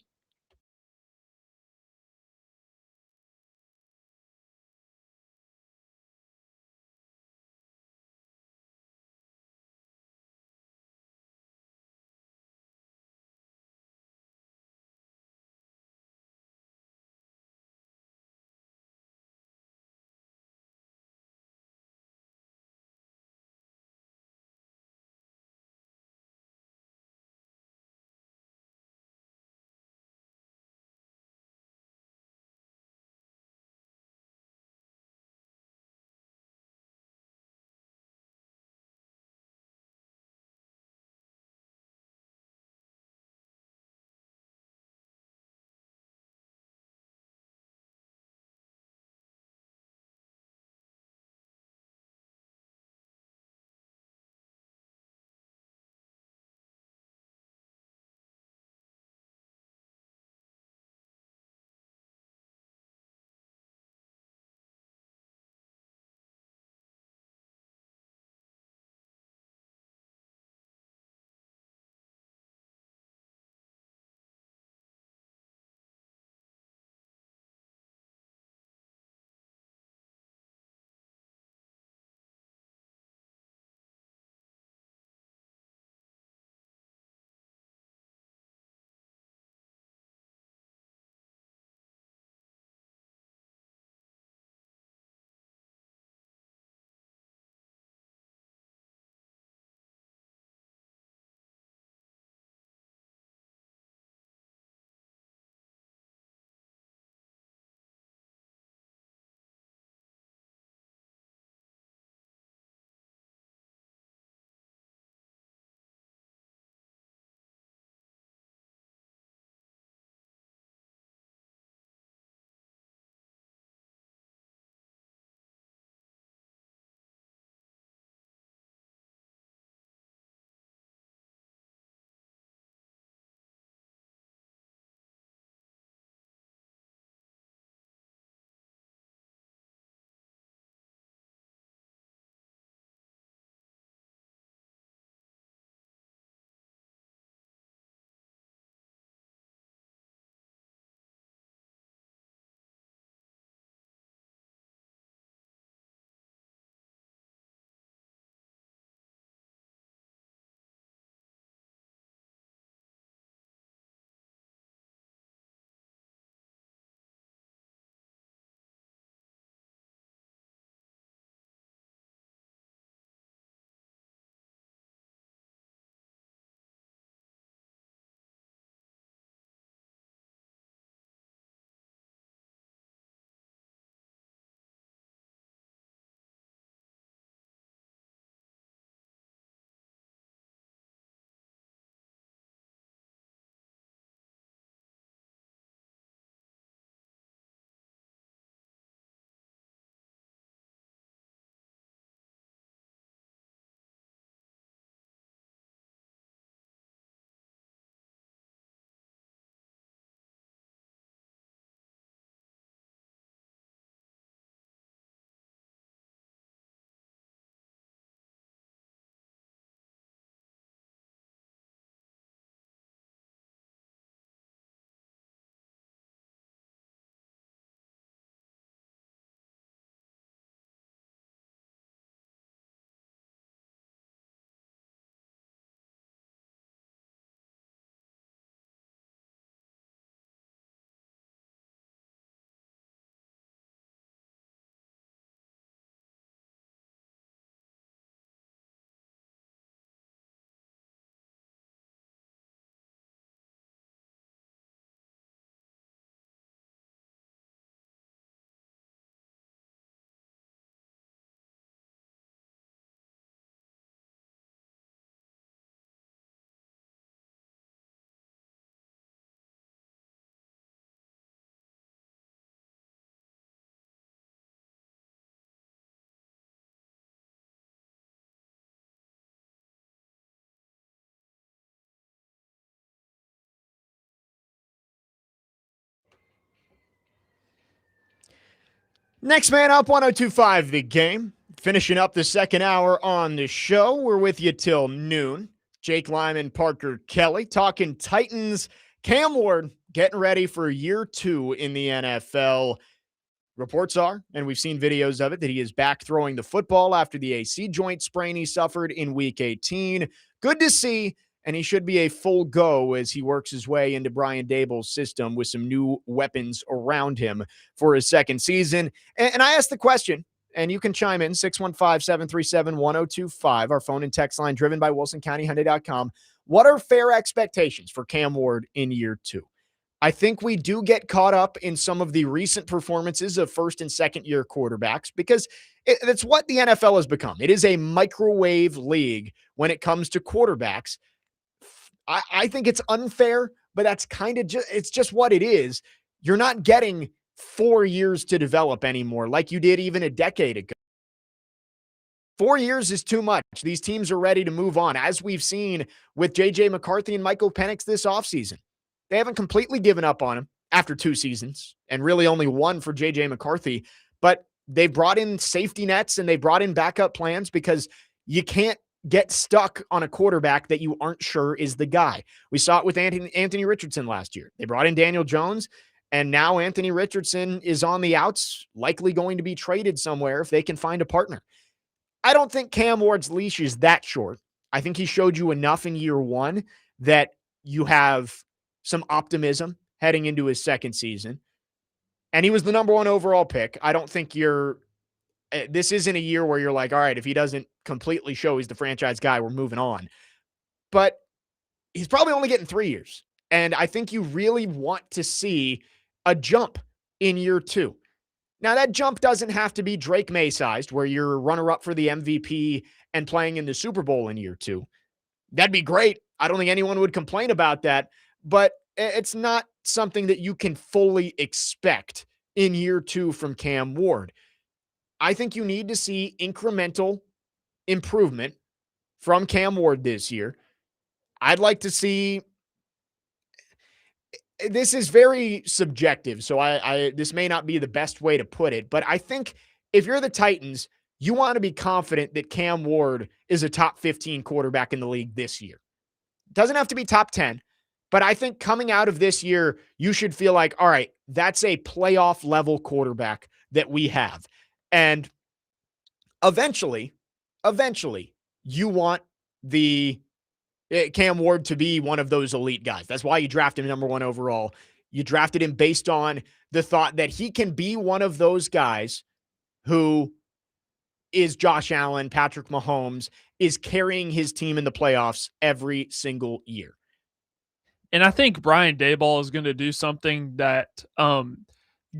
Next man up, 102.5 The Game. Finishing up the second hour on the show. We're with you till noon. Jake Lyman, Parker Kelly, talking Titans. Cam Ward getting ready for year 2 in the NFL. Reports are, and we've seen videos of it, that he is back throwing the football after the AC joint sprain he suffered in Week 18. Good to see, and he should be a full go as he works his way into Brian Daboll's system with some new weapons around him for his second season. And I asked the question, and you can chime in, 615-737-1025, our phone and text line driven by WilsonCountyHyundai.com. What are fair expectations for Cam Ward in year 2? I think we do get caught up in some of the recent performances of first and second year quarterbacks because it's what the NFL has become. It is a microwave league when it comes to quarterbacks. I think it's unfair, but that's kind of it's just what it is. You're not getting 4 years to develop anymore like you did even a decade ago. 4 years is too much. These teams are ready to move on, as we've seen with J.J. McCarthy and Michael Penix this offseason. They haven't completely given up on him after 2 seasons, and really only 1 for J.J. McCarthy, but they brought in safety nets and they brought in backup plans because you can't get stuck on a quarterback that you aren't sure is the guy. We saw it with Anthony Richardson last year. They brought in Daniel Jones, and now Anthony Richardson is on the outs, likely going to be traded somewhere if they can find a partner. I don't think Cam Ward's leash is that short. I think he showed you enough in year 1 that you have some optimism heading into his second season. And he was the number 1 overall pick. I don't think this isn't a year where you're like, all right, if he doesn't completely show he's the franchise guy, we're moving on. But he's probably only getting 3 years. And I think you really want to see a jump in year 2. Now, that jump doesn't have to be Drake May sized, where you're runner-up for the MVP and playing in the Super Bowl in year 2. That'd be great. I don't think anyone would complain about that. But it's not something that you can fully expect in year 2 from Cam Ward. I think you need to see incremental improvement from Cam Ward this year. I'd like to see, this is very subjective, so this may not be the best way to put it, but I think if you're the Titans, you want to be confident that Cam Ward is a top 15 quarterback in the league this year. Doesn't have to be top 10. But I think coming out of this year, you should feel like, all right, that's a playoff level quarterback that we have. And eventually, you want the Cam Ward to be one of those elite guys. That's why you drafted him number 1 overall. You drafted him based on the thought that he can be one of those guys who is Josh Allen, Patrick Mahomes, is carrying his team in the playoffs every single year. And I think Brian Daboll is going to do something that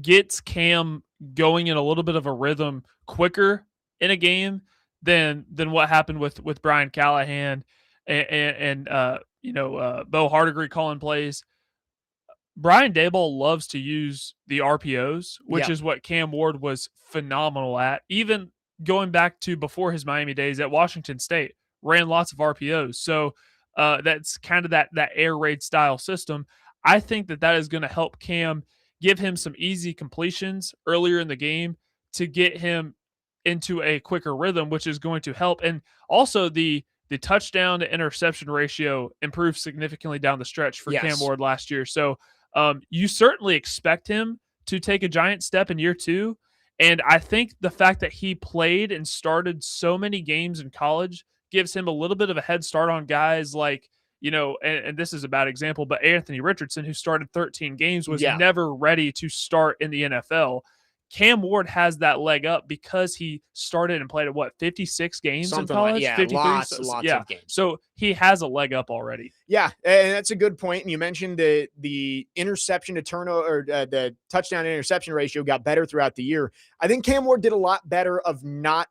gets Cam going in a little bit of a rhythm quicker in a game than what happened with Brian Callahan and Bo Hardigree calling plays. Brian Daboll loves to use the RPOs, which is what Cam Ward was phenomenal at. Even going back to before his Miami days at Washington State, ran lots of RPOs. So that's kind of that air raid style system. I think that is going to help Cam, give him some easy completions earlier in the game to get him into a quicker rhythm, which is going to help. And also the touchdown to interception ratio improved significantly down the stretch for Cam Ward last year. So you certainly expect him to take a giant step in year 2. And I think the fact that he played and started so many games in college gives him a little bit of a head start on guys like, and this is a bad example, but Anthony Richardson, who started 13 games, was never ready to start in the NFL. Cam Ward has that leg up because he started and played at 56 games in college? 53? Lots of games. So he has a leg up already. Yeah, and that's a good point. And you mentioned the interception to turnover, or the touchdown interception ratio got better throughout the year. I think Cam Ward did a lot better of not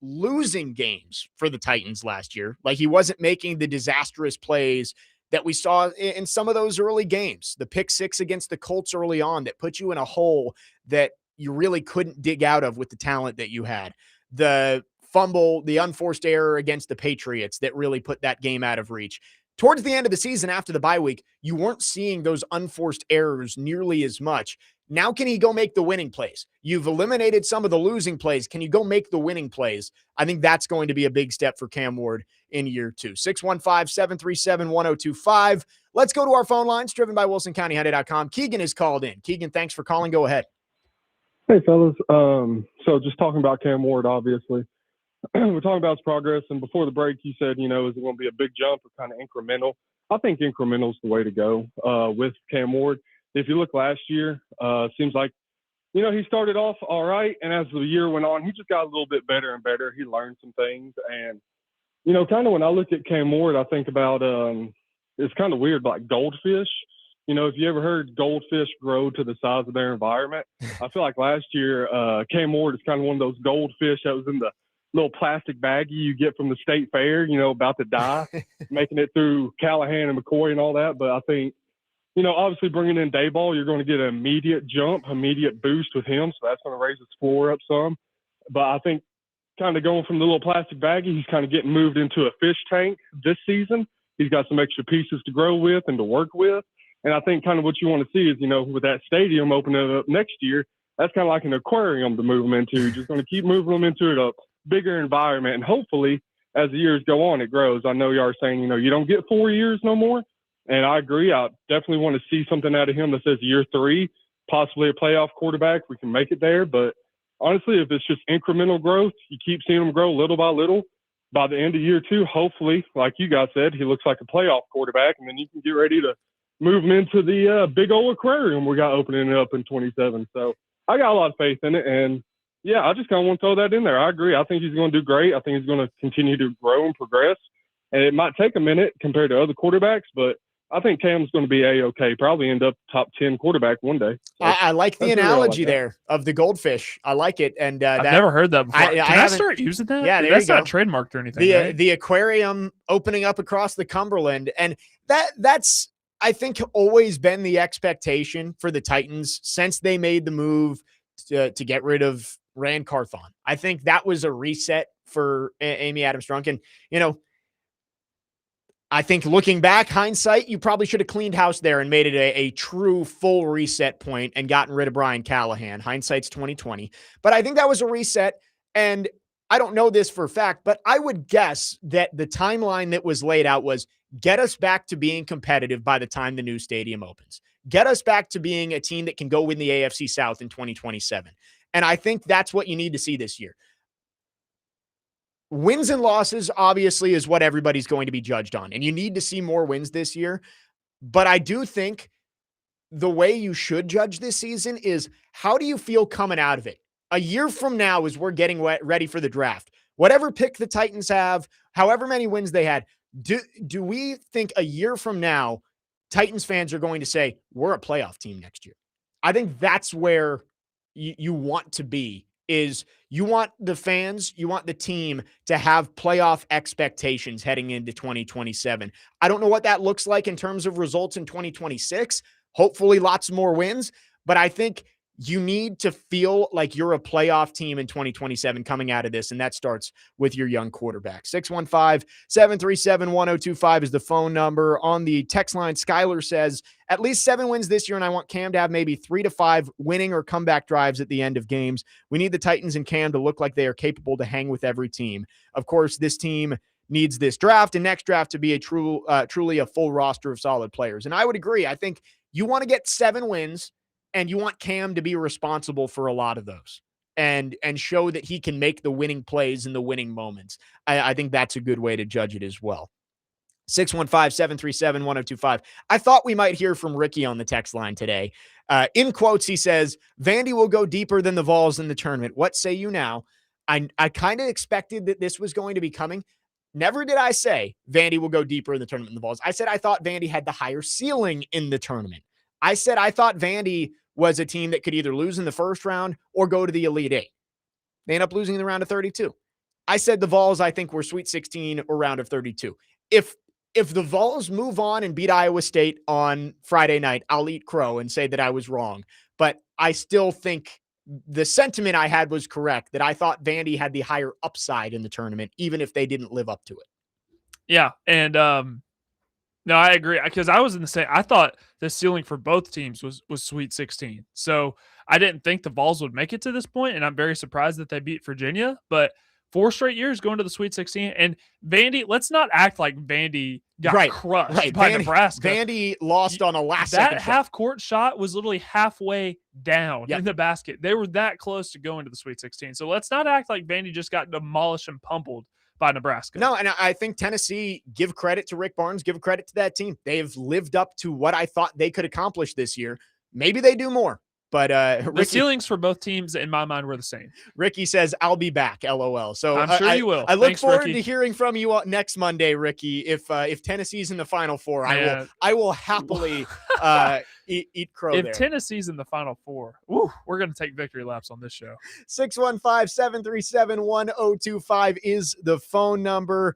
losing games for the Titans last year. Like, he wasn't making the disastrous plays that we saw in some of those early games. The pick 6 against the Colts early on that put you in a hole that you really couldn't dig out of with the talent that you had. The fumble, the unforced error against the Patriots that really put that game out of reach. towards the end of the season after the bye week, you weren't seeing those unforced errors nearly as much. Now, can he go make the winning plays? You've eliminated some of the losing plays. Can you go make the winning plays? I think that's going to be a big step for Cam Ward in year 2. 615-737-1025. Let's go to our phone lines, driven by WilsonCountyHyundai.com. Keegan is called in. Keegan, thanks for calling. Go ahead. Hey, fellas. So just talking about Cam Ward, obviously. We're talking about his progress, and before the break, you said, is it going to be a big jump or kind of incremental? I think incremental is the way to go with Cam Ward. If you look last year, seems like, he started off all right, and as the year went on, he just got a little bit better and better. He learned some things, and, kind of when I look at Cam Ward, I think about it's kind of weird, like goldfish. If you ever heard goldfish grow to the size of their environment, I feel like last year Cam Ward is kind of one of those goldfish that was in the little plastic baggie you get from the state fair, about to die, making it through Callahan and McCoy and all that. But I think, obviously bringing in Dayball, you're going to get an immediate jump, immediate boost with him. So that's going to raise his floor up some. But I think kind of going from the little plastic baggie, he's kind of getting moved into a fish tank this season. He's got some extra pieces to grow with and to work with. And I think kind of what you want to see is, with that stadium opening up next year, that's kind of like an aquarium to move them into. You're just going to keep moving them into a bigger environment. And hopefully, as the years go on, it grows. I know you are saying, you don't get 4 years no more. And I agree. I definitely want to see something out of him that says year 3, possibly a playoff quarterback. We can make it there. But honestly, if it's just incremental growth, you keep seeing him grow little by little. By the end of year 2, hopefully, like you guys said, he looks like a playoff quarterback. And then you can get ready to move him into the big old aquarium we got opening up in 27. So I got a lot of faith in it. And, yeah, I just kind of want to throw that in there. I agree. I think he's going to do great. I think he's going to continue to grow and progress. And it might take a minute compared to other quarterbacks, but I think Cam's going to be A-okay, probably end up top 10 quarterback one day. So I like the analogy there of the goldfish. I like it. And I've never heard that before. Can I start using that? Yeah, That's not trademarked or anything. Right? The aquarium opening up across the Cumberland. And that's, I think, always been the expectation for the Titans since they made the move to get rid of Rand Carthon. I think that was a reset for Amy Adams-Strunk. And, I think looking back, hindsight, you probably should have cleaned house there and made it a true full reset point and gotten rid of Brian Callahan. Hindsight's 2020. But I think that was a reset. And I don't know this for a fact, but I would guess that the timeline that was laid out was get us back to being competitive by the time the new stadium opens. Get us back to being a team that can go win the AFC South in 2027. And I think that's what you need to see this year. Wins and losses, obviously, is what everybody's going to be judged on. And you need to see more wins this year. But I do think the way you should judge this season is how do you feel coming out of it? A year from now, as we're getting ready for the draft, whatever pick the Titans have, however many wins they had, do we think a year from now, Titans fans are going to say, we're a playoff team next year? I think that's where you want to be. Is you want the fans, you want the team to have playoff expectations heading into 2027. I don't know what that looks like in terms of results in 2026. Hopefully lots more wins, but I think you need to feel like you're a playoff team in 2027 coming out of this, and that starts with your young quarterback. 615-737-1025 is the phone number. On the text line, Skylar says, at least 7 wins this year, and I want Cam to have maybe 3 to 5 winning or comeback drives at the end of games. We need the Titans and Cam to look like they are capable to hang with every team. Of course, this team needs this draft and next draft to be a truly a full roster of solid players. And I would agree. I think you want to get 7 wins, and you want Cam to be responsible for a lot of those and show that he can make the winning plays in the winning moments. I think that's a good way to judge it as well. 615-737-1025. I thought we might hear from Ricky on the text line today. In quotes, he says, Vandy will go deeper than the Vols in the tournament. What say you now? I kind of expected that this was going to be coming. Never did I say Vandy will go deeper in the tournament than the Vols. I said I thought Vandy had the higher ceiling in the tournament. I said I thought Vandy was a team that could either lose in the first round or go to the Elite Eight. They end up losing in the round of 32. I said the Vols, I think, were Sweet 16 or round of 32. If the Vols move on and beat Iowa State on Friday night, I'll eat crow and say that I was wrong. But I still think the sentiment I had was correct, that I thought Vandy had the higher upside in the tournament, even if they didn't live up to it. Yeah, and No, I agree because I was in the same. I thought the ceiling for both teams was Sweet 16. So I didn't think the Vols would make it to this point, and I'm very surprised that they beat Virginia. But 4 straight years going to the Sweet 16, and Vandy. Let's not act like Vandy got crushed by Nebraska. Vandy lost on a last that second half court shot was literally halfway down in the basket. They were that close to going to the Sweet 16. So let's not act like Vandy just got demolished and pummeled by Nebraska. No, and I think Tennessee, give credit to Rick Barnes, give credit to that team. They have lived up to what I thought they could accomplish this year. Maybe they do more. But the ceilings for both teams, in my mind, were the same. Ricky says, "I'll be back." LOL. So I'm sure you will. I look Thanks, forward Ricky. to hearing from you next Monday, Ricky. If Tennessee's in the Final Four, I will happily eat crow. If there. Tennessee's in the Final Four, we're going to take victory laps on this show. 615-737-1025 is the phone number.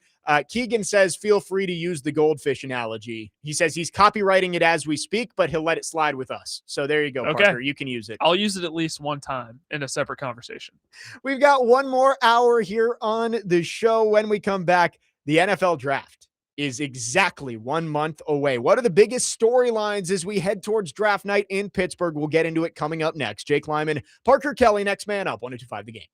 Keegan says, feel free to use the goldfish analogy. He says he's copywriting it as we speak, but he'll let it slide with us. So there you go, Okay. Parker. You can use it. I'll use it at least one time in a separate conversation. We've got one more hour here on the show. When we come back, the NFL draft is exactly 1 month away. What are the biggest storylines as we head towards draft night in Pittsburgh? We'll get into it coming up next. Jake Lyman, Parker Kelly, next man up, 102.5 The Game.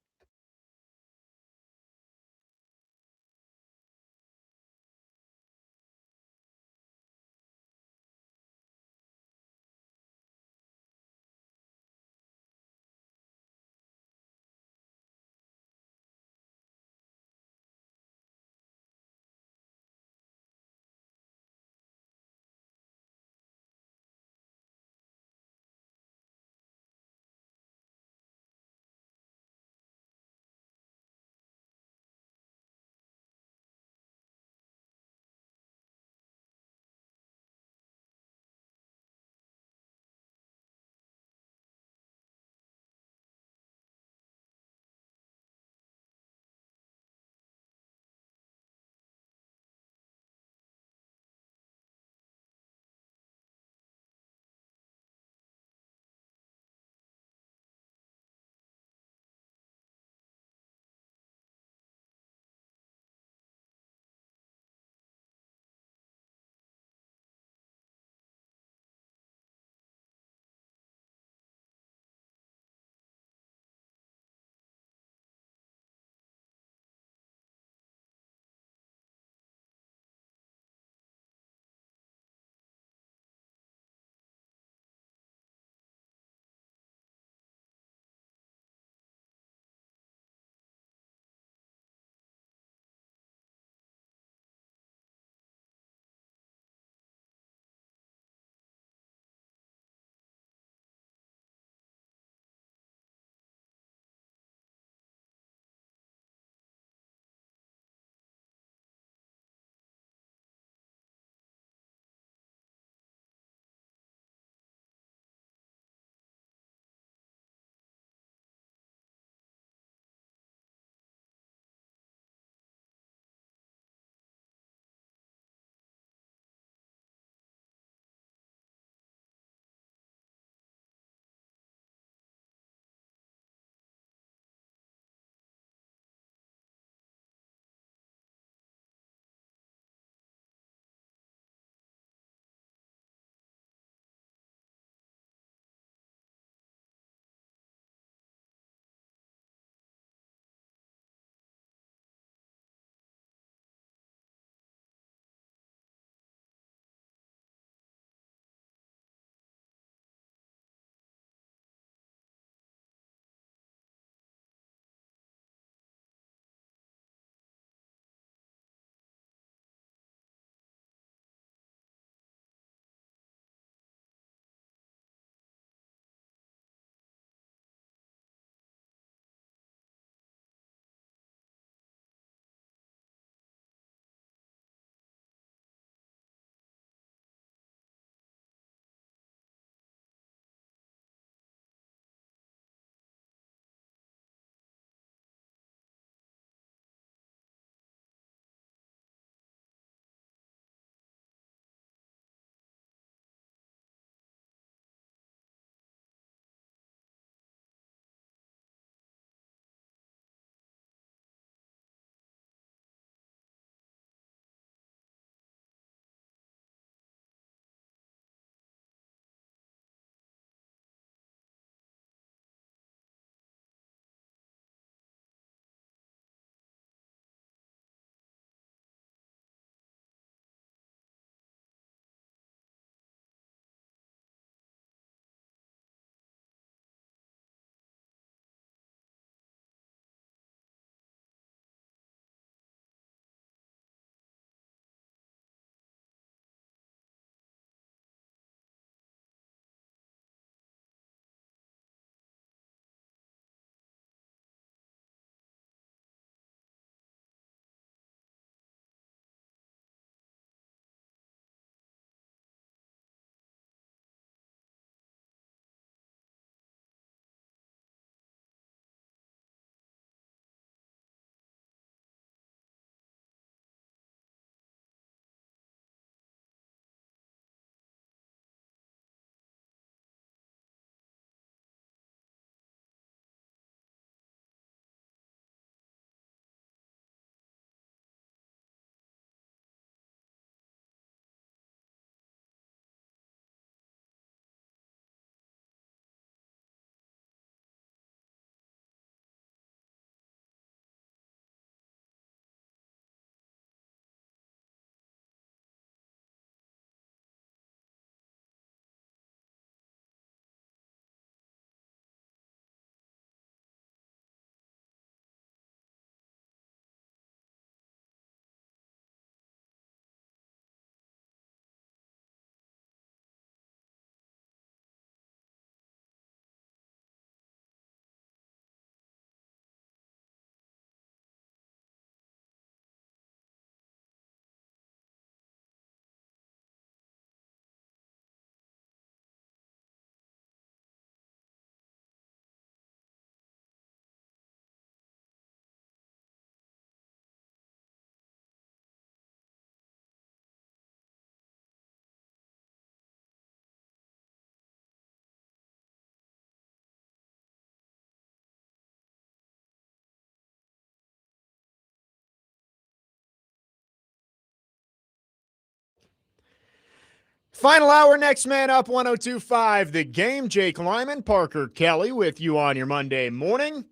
Final hour, next man up, 102.5 The Game. Jake Lyman, Parker Kelly with you on your Monday morning.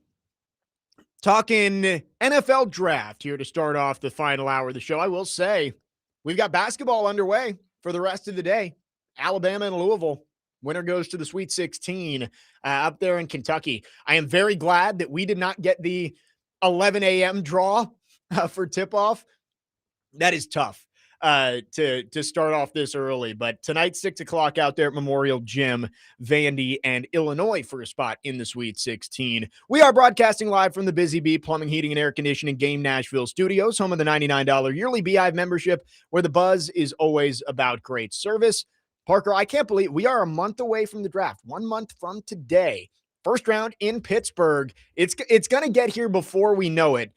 Talking NFL draft here to start off the final hour of the show. I will say we've got basketball underway for the rest of the day. Alabama and Louisville. Winner goes to the Sweet 16 up there in Kentucky. I am very glad that we did not get the 11 a.m. draw for tip-off. That is tough to start off this early. But tonight, 6 o'clock out there at Memorial Gym, Vandy and Illinois for a spot in the Sweet 16. We are broadcasting live from the Busy Bee Plumbing, Heating, and Air Conditioning Game Nashville studios, home of the $99 yearly Beehive membership, where the buzz is always about great service. Parker, I can't believe we are a month away from the draft. 1 month from today. First round in Pittsburgh. It's going to get here before we know it.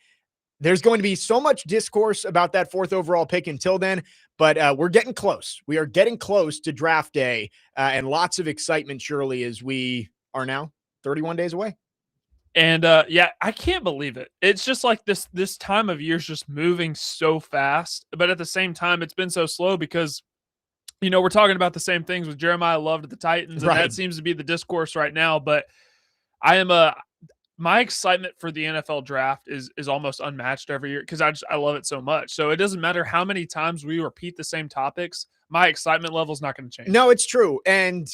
There's going to be so much discourse about that 4th overall pick until then, but we're getting close. We are getting close to draft day, and lots of excitement, surely, as we are now 31 days away. And yeah, I can't believe it. It's just like this time of year is just moving so fast, but at the same time, it's been so slow because, you know, we're talking about the same things with Jeremiah Love to the Titans, and that seems to be the discourse right now. But my excitement for the NFL draft is almost unmatched every year because I love it so much. So it doesn't matter how many times we repeat the same topics. My excitement level is not going to change. No, it's true. And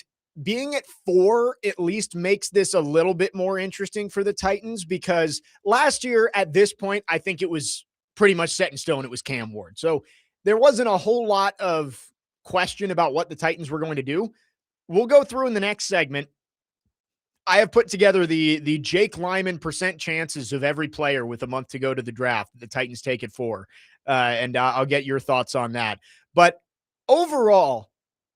being at 4 at least makes this a little bit more interesting for the Titans, because last year at this point, I think it was pretty much set in stone. It was Cam Ward. So there wasn't a whole lot of question about what the Titans were going to do. We'll go through in the next segment. I have put together the Jake Lyman % chances of every player with a month to go to the draft. The Titans take it 4. And I'll get your thoughts on that. But overall,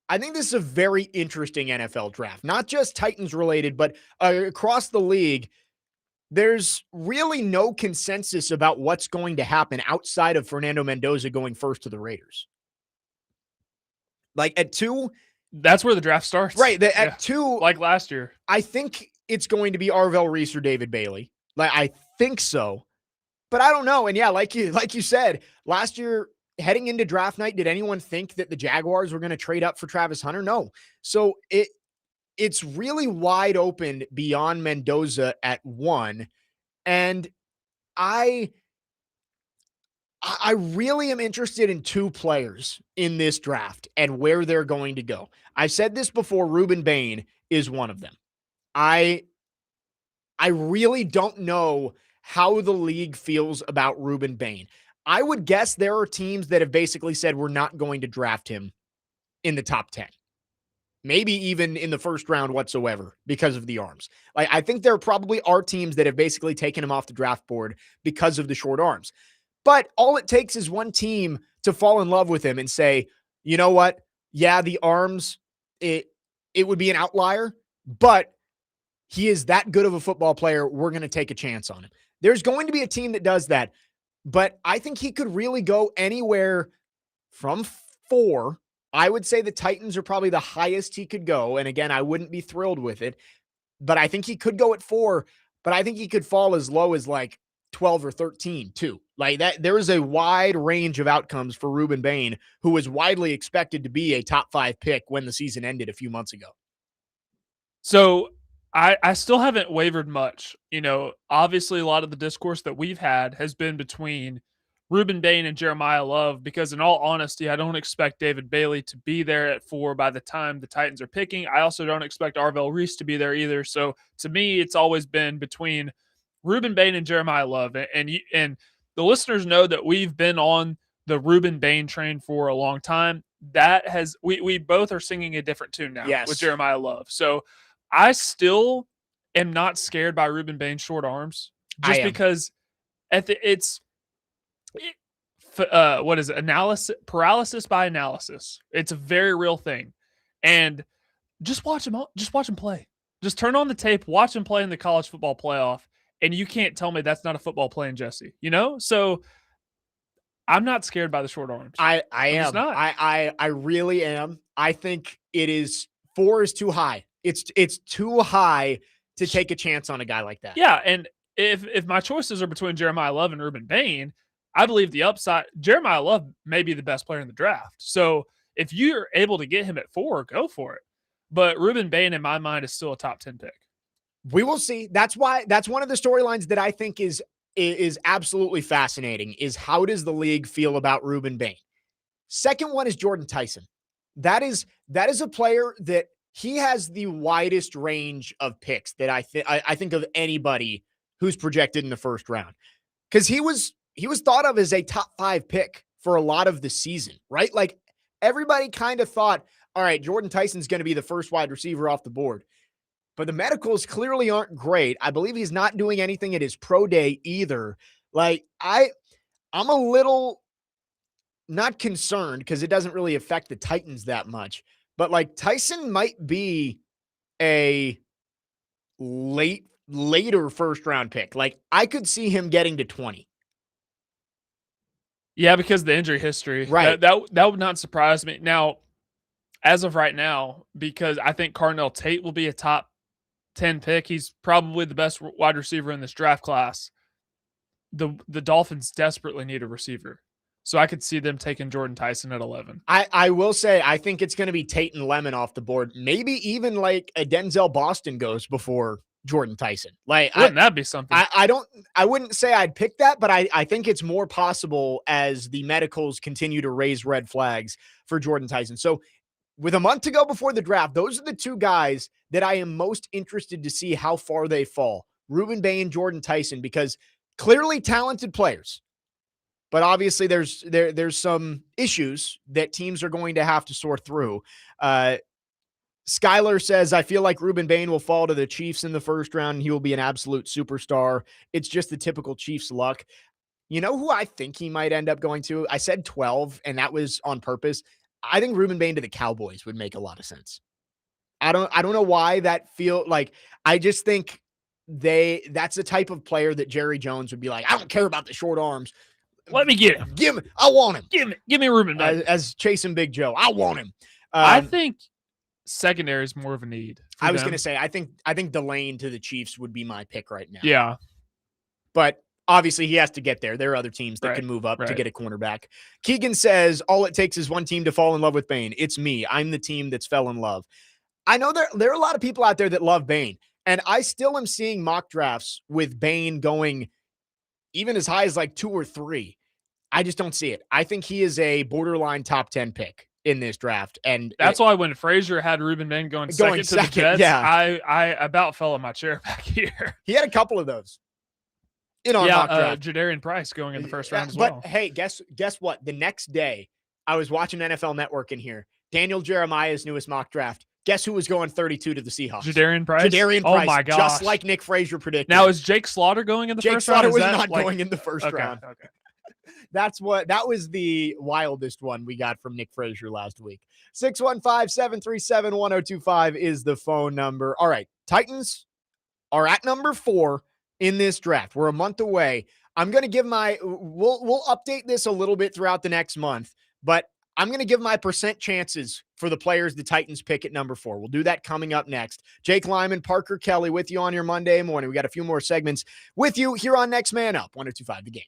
I think this is a very interesting NFL draft, not just Titans related, but across the league. There's really no consensus about what's going to happen outside of Fernando Mendoza going first to the Raiders. Like at 2, that's where the draft starts. Right. At 2, like last year, I think it's going to be Arvell Reese or David Bailey. Like, I think so, but I don't know. And yeah, like you said, last year heading into draft night, did anyone think that the Jaguars were going to trade up for Travis Hunter? No. So it's really wide open beyond Mendoza at 1. And I really am interested in 2 players in this draft and where they're going to go. I've said this before, Ruben Bain is one of them. I really don't know how the league feels about Ruben Bain. I would guess there are teams that have basically said we're not going to draft him in the top 10. Maybe even in the first round whatsoever because of the arms. Like, I think there probably are teams that have basically taken him off the draft board because of the short arms. But all it takes is one team to fall in love with him and say, you know what? Yeah, the arms, it would be an outlier, but he is that good of a football player. We're going to take a chance on him. There's going to be a team that does that, but I think he could really go anywhere from 4. I would say the Titans are probably the highest he could go. And again, I wouldn't be thrilled with it, but I think he could go at 4, but I think he could fall as low as like 12 or 13 too. Like that, there is a wide range of outcomes for Ruben Bain, who was widely expected to be a top 5 pick when the season ended a few months ago. So I still haven't wavered much. You know, obviously a lot of the discourse that we've had has been between Ruben Bain and Jeremiah Love, because in all honesty, I don't expect David Bailey to be there at 4 by the time the Titans are picking. I also don't expect Arvell Reese to be there either. So to me, it's always been between Ruben Bain and Jeremiah Love. And the listeners know that we've been on the Ruben Bain train for a long time. That has, we both are singing a different tune now with Jeremiah Love. So I still am not scared by Ruben Bain's short arms, just because what is it? Paralysis by analysis. It's a very real thing. And just watch him play. Just turn on the tape, watch him play in the college football playoff, and you can't tell me that's not a football playing Jesse, you know? So I'm not scared by the short arms. I am. I really am. I think it is 4 is too high. It's too high to take a chance on a guy like that. Yeah, and if my choices are between Jeremiah Love and Ruben Bain, I believe the upside, Jeremiah Love may be the best player in the draft. So If you're able to get him at 4, go for it. But Ruben Bain, in my mind, is still a top 10 pick. We will see. That's one of the storylines that I think is absolutely fascinating is how does the league feel about Ruben Bain? Second one is Jordan Tyson. That is a player that he has the widest range of picks that I think of anybody who's projected in the first round. Because he was thought of as a top 5 pick for a lot of the season, right? Like everybody kind of thought, all right, Jordan Tyson's going to be the first wide receiver off the board. But the medicals clearly aren't great. I believe he's not doing anything at his pro day either. Like I'm a little not concerned because it doesn't really affect the Titans that much. But like Tyson might be a later first round pick. Like I could see him getting to 20. Yeah, because of the injury history. Right. That would not surprise me. Now, as of right now, because I think Carnell Tate will be a top 10 pick. He's probably the best wide receiver in this draft class. The Dolphins desperately need a receiver. So I could see them taking Jordan Tyson at 11. I will say, I think it's going to be Tate and Lemon off the board. Maybe even like a Denzel Boston goes before Jordan Tyson. Like, wouldn't that be something? I wouldn't say I'd pick that, but I think it's more possible as the medicals continue to raise red flags for Jordan Tyson. So with a month to go before the draft, those are the two guys that I am most interested to see how far they fall. Ruben Bain and Jordan Tyson, because clearly talented players. But obviously there's some issues that teams are going to have to sort through. Skylar says, I feel like Ruben Bain will fall to the Chiefs in the first round. And he will be an absolute superstar. It's just the typical Chiefs luck. You know who I think he might end up going to? I said 12, and that was on purpose. I think Ruben Bain to the Cowboys would make a lot of sense. I don't know why that feel like, I just think that's the type of player that Jerry Jones would be like, I don't care about the short arms. Let me get him. Give me. I want him. Give me Ruben Bain. As chasing Big Joe. I want him. I think secondary is more of a need. I was going to say, I think Delane to the Chiefs would be my pick right now. Yeah. But obviously he has to get there. There are other teams that can move up to get a cornerback. Keegan says, all it takes is one team to fall in love with Bain. It's me. I'm the team that's fell in love. I know there are a lot of people out there that love Bain. And I still am seeing mock drafts with Bain going even as high as like 2 or 3. I just don't see it. I think he is a borderline top 10 pick in this draft. And that's why when Frazier had Ruben Bain going second to the Jets, I about fell in my chair back here. He had a couple of those in our mock draft. Jadarian Price going in the first round as well. But hey, guess what? The next day, I was watching NFL Network in here. Daniel Jeremiah's newest mock draft. Guess who was going 32 to the Seahawks? Jadarian Price? Jadarian Price. Oh, my gosh. Just like Nick Frazier predicted. Now, is Jake Slaughter going in the first round? Jake Slaughter was not going in the first round. Okay. That was the wildest one we got from Nick Frazier last week. 615-737-1025 is the phone number. All right. Titans are at number 4 in this draft. We're a month away. I'm going to give we'll update this a little bit throughout the next month, but I'm going to give my percent chances for the players the Titans pick at number 4. We'll do that coming up next. Jake Lyman, Parker Kelly with you on your Monday morning. We got a few more segments with you here on Next Man Up, 102.5 The Game.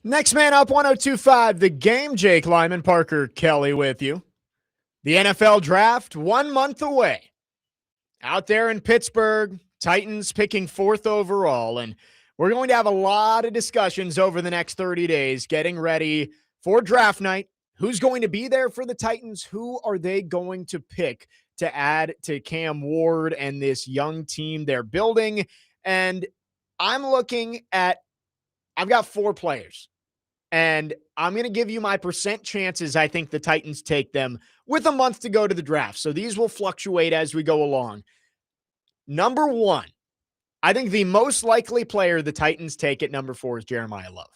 Next man up, 1025, The Game. Jake Lyman, Parker Kelly with you. The NFL draft 1 month away. Out there in Pittsburgh, Titans picking 4th overall. And we're going to have a lot of discussions over the next 30 days getting ready for draft night. Who's going to be there for the Titans? Who are they going to pick to add to Cam Ward and this young team they're building? And I've got 4 players. And I'm going to give you my percent chances I think the Titans take them with a month to go to the draft. So these will fluctuate as we go along. Number 1, I think the most likely player the Titans take at number 4 is Jeremiah Love.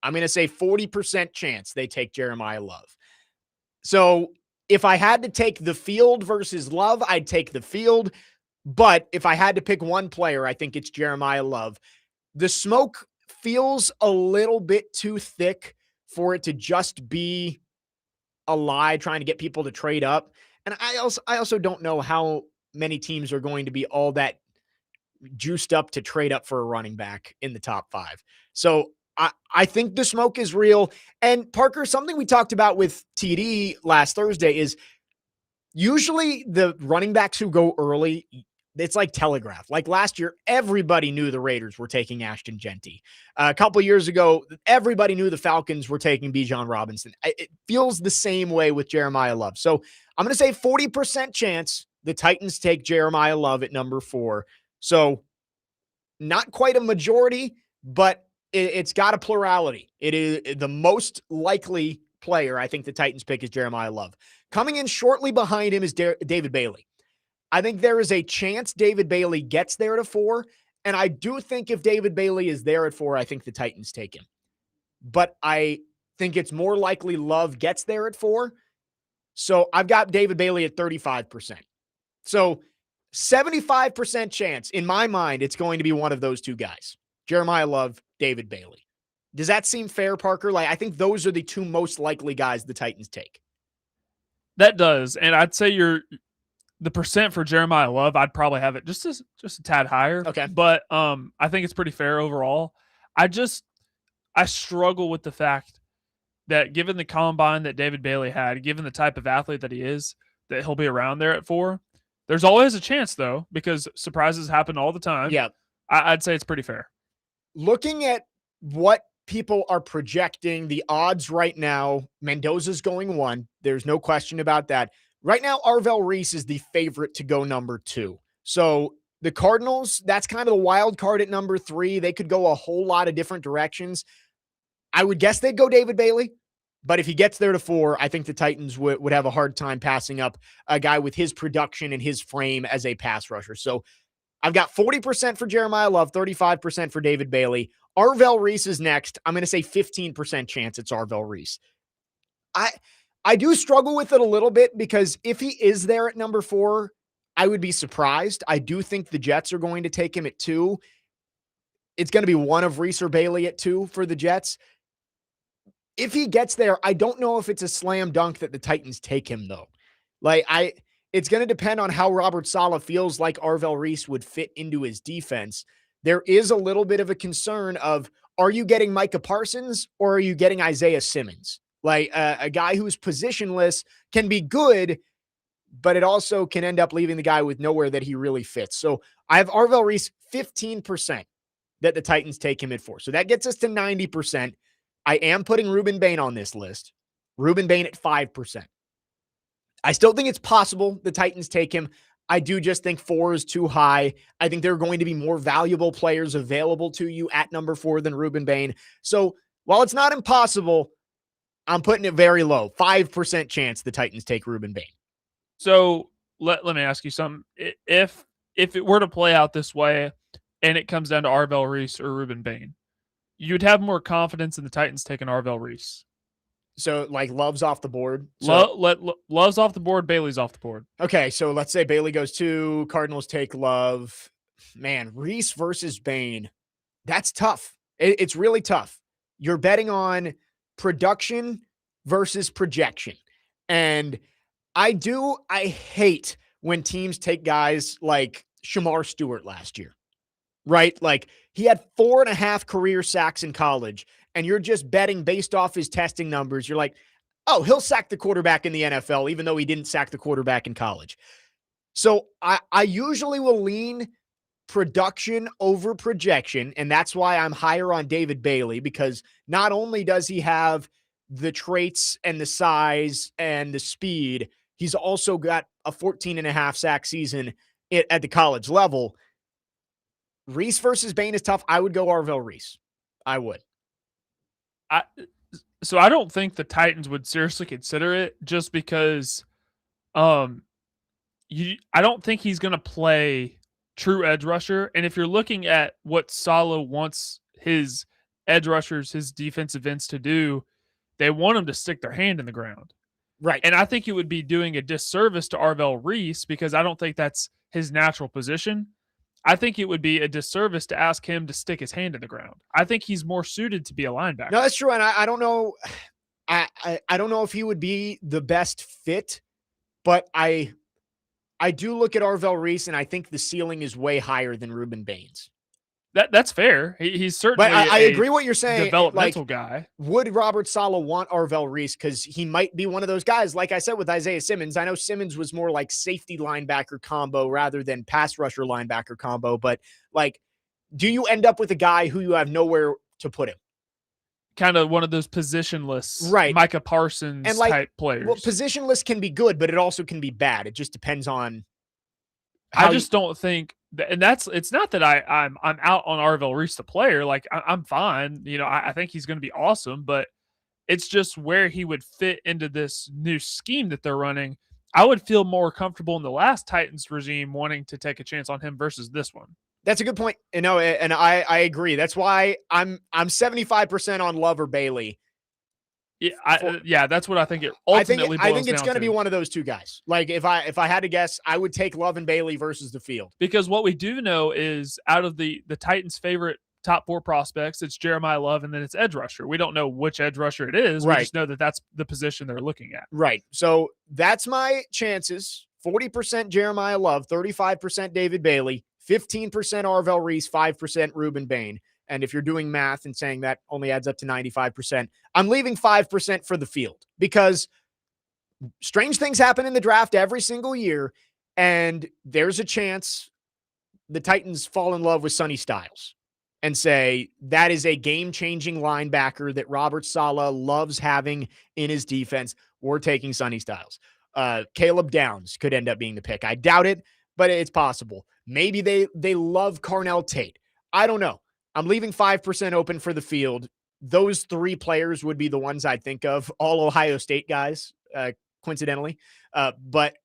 I'm going to say 40% chance they take Jeremiah Love. So if I had to take the field versus Love, I'd take the field. But if I had to pick one player, I think it's Jeremiah Love. The smoke feels a little bit too thick for it to just be a lie trying to get people to trade up. And I also don't know how many teams are going to be all that juiced up to trade up for a running back in the top 5. So I think the smoke is real. And Parker, something we talked about with TD last Thursday is usually the running backs who go early, it's like telegraphed. Like last year, everybody knew the Raiders were taking Ashton Genty. A couple years ago, everybody knew the Falcons were taking Bijan Robinson. It feels the same way with Jeremiah Love. So I'm going to say 40% chance the Titans take Jeremiah Love at number 4. So not quite a majority, but it's got a plurality. It is the most likely player I think the Titans pick is Jeremiah Love. Coming in shortly behind him is David Bailey. I think there is a chance David Bailey gets there to 4. And I do think if David Bailey is there at 4, I think the Titans take him. But I think it's more likely Love gets there at 4. So I've got David Bailey at 35%. So 75% chance, in my mind, it's going to be one of those 2 guys. Jeremiah Love, David Bailey. Does that seem fair, Parker? Like, I think those are the 2 most likely guys the Titans take. That does. And I'd say the percent for Jeremiah Love, I'd probably have it just a tad higher. Okay. But I think it's pretty fair overall. I struggle with the fact that given the combine that David Bailey had, given the type of athlete that he is, that he'll be around there at 4. There's always a chance, though, because surprises happen all the time. Yeah. I'd say it's pretty fair. Looking at what people are projecting, the odds right now, Mendoza's going 1. There's no question about that. Right now, Arvell Reese is the favorite to go number 2. So the Cardinals, that's kind of the wild card at number 3. They could go a whole lot of different directions. I would guess they'd go David Bailey, but if he gets there to 4, I think the Titans would have a hard time passing up a guy with his production and his frame as a pass rusher. So I've got 40% for Jeremiah Love, 35% for David Bailey. Arvell Reese is next. I'm going to say 15% chance it's Arvell Reese. I do struggle with it a little bit because if he is there at number 4, I would be surprised. I do think the Jets are going to take him at 2. It's going to be one of Reese or Bailey at 2 for the Jets. If he gets there, I don't know if it's a slam dunk that the Titans take him, though. It's going to depend on how Robert Saleh feels like Arvell Reese would fit into his defense. There is a little bit of a concern of, are you getting Micah Parsons or are you getting Isaiah Simmons? Like a guy who's positionless can be good, but it also can end up leaving the guy with nowhere that he really fits. So I have Arvell Reese 15% that the Titans take him at 4. So that gets us to 90%. I am putting Ruben Bain on this list. Ruben Bain at 5%. I still think it's possible the Titans take him. I do just think 4 is too high. I think there are going to be more valuable players available to you at number 4 than Ruben Bain. So while it's not impossible, I'm putting it very low. 5% chance the Titans take Ruben Bain. So let me ask you something. If it were to play out this way and it comes down to Arvell Reese or Ruben Bain, you'd have more confidence in the Titans taking Arvell Reese. So, like, Love's off the board. So, Love's off the board. Bailey's off the board. Okay, so let's say Bailey goes 2. Cardinals take Love. Man, Reese versus Bain. That's tough. It's really tough. You're betting on production versus projection. And I hate when teams take guys like Shamar Stewart last year, right? Like, he had 4.5 career sacks in college, and you're just betting based off his testing numbers, you're like, oh, he'll sack the quarterback in the NFL, even though he didn't sack the quarterback in college. So I usually will lean production over projection, and that's why I'm higher on David Bailey, because not only does he have the traits and the size and the speed, he's also got a 14.5 sack season at the college level. Reese versus Bain is tough. I would go Arvell Reese. I would. So I don't think the Titans would seriously consider it, just because I don't think he's going to play true edge rusher. And if you're looking at what Saleh wants his edge rushers, his defensive ends to do, they want them to stick their hand in the ground. Right. And I think it would be doing a disservice to Arvell Reese, because I don't think that's his natural position. I think it would be a disservice to ask him to stick his hand in the ground. I think he's more suited to be a linebacker. No, that's true. And I don't know. I don't know if he would be the best fit, but I do look at Arvell Reese, and I think the ceiling is way higher than Ruben Baines. That's fair. He's certainly. But I agree what you're saying. Developmental guy. Would Robert Saleh want Arvell Reese? Because he might be one of those guys. Like I said with Isaiah Simmons, I know Simmons was more like safety linebacker combo rather than pass rusher linebacker combo. But like, do you end up with a guy who you have nowhere to put him? Kind of one of those positionless, right? Micah Parsons and type players. Well, positionless can be good, but it also can be bad. It just depends on. I just don't think, and it's not that I'm out on Arvell Reese the player. Like I'm fine. You know, I think he's going to be awesome, but it's just where he would fit into this new scheme that they're running. I would feel more comfortable in the last Titans regime wanting to take a chance on him versus this one. That's a good point. You know, and I agree. That's why I'm 75% on Love or Bailey. Yeah, that's what I think it ultimately boils down to. I think it's going to be one of those two guys. Like if I had to guess, I would take Love and Bailey versus the field. Because what we do know is out of the Titans' favorite top 4 prospects, it's Jeremiah Love and then it's edge rusher. We don't know which edge rusher it is. Right. We just know that that's the position they're looking at. Right. So that's my chances. 40% Jeremiah Love, 35% David Bailey, 15% Arvell Reese, 5% Ruben Bain. And if you're doing math and saying that only adds up to 95%, I'm leaving 5% for the field, because strange things happen in the draft every single year. And there's a chance the Titans fall in love with Sonny Styles and say that is a game-changing linebacker that Robert Saleh loves having in his defense. We're taking Sonny Styles. Caleb Downs could end up being the pick. I doubt it, but it's possible. Maybe they love Carnell Tate. I don't know. I'm leaving 5% open for the field. Those 3 players would be the ones I'd think of, all Ohio State guys, coincidentally. But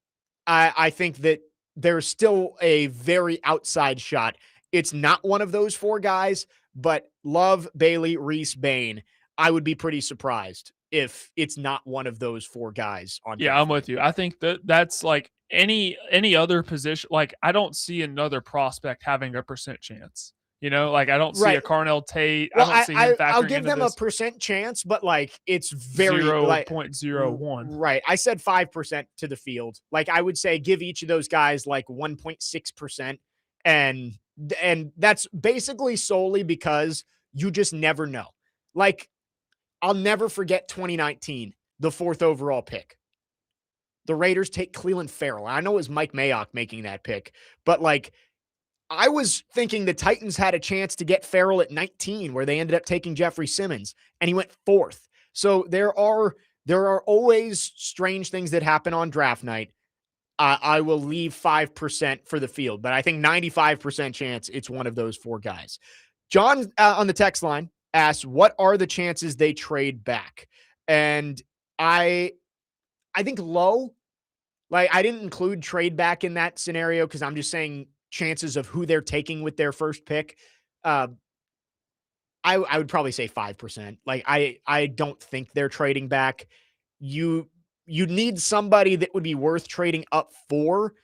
I think that there's still a very outside shot. It's not one of those 4 guys, but Love, Bailey, Reese, Bain, I would be pretty surprised if it's not one of those 4 guys on. Yeah, I'm with you. I think that's like any other position. Like I don't see another prospect having a percent chance. You know, like I don't see a Carnell Tate. Well, I don't see him factoring I'll give into them this. a percent chance, but like it's very 0.01. Right. I said 5% to the field. Like I would say give each of those guys like 1.6%. And that's basically solely because you just never know. Like I'll never forget 2019, the 4th overall pick. The Raiders take Cleveland Farrell. I know it was Mike Mayock making that pick, but like I was thinking the Titans had a chance to get Farrell at 19, where they ended up taking Jeffrey Simmons, and he went 4th. So there are always strange things that happen on draft night. I will leave 5% for the field, but I think 95% chance it's one of those 4 guys. John on the text line asks, what are the chances they trade back? And I think low. Like I didn't include trade back in that scenario because I'm just saying chances of who they're taking with their first pick. I would probably say 5%. Like I don't think they're trading back. You need somebody that would be worth trading up for.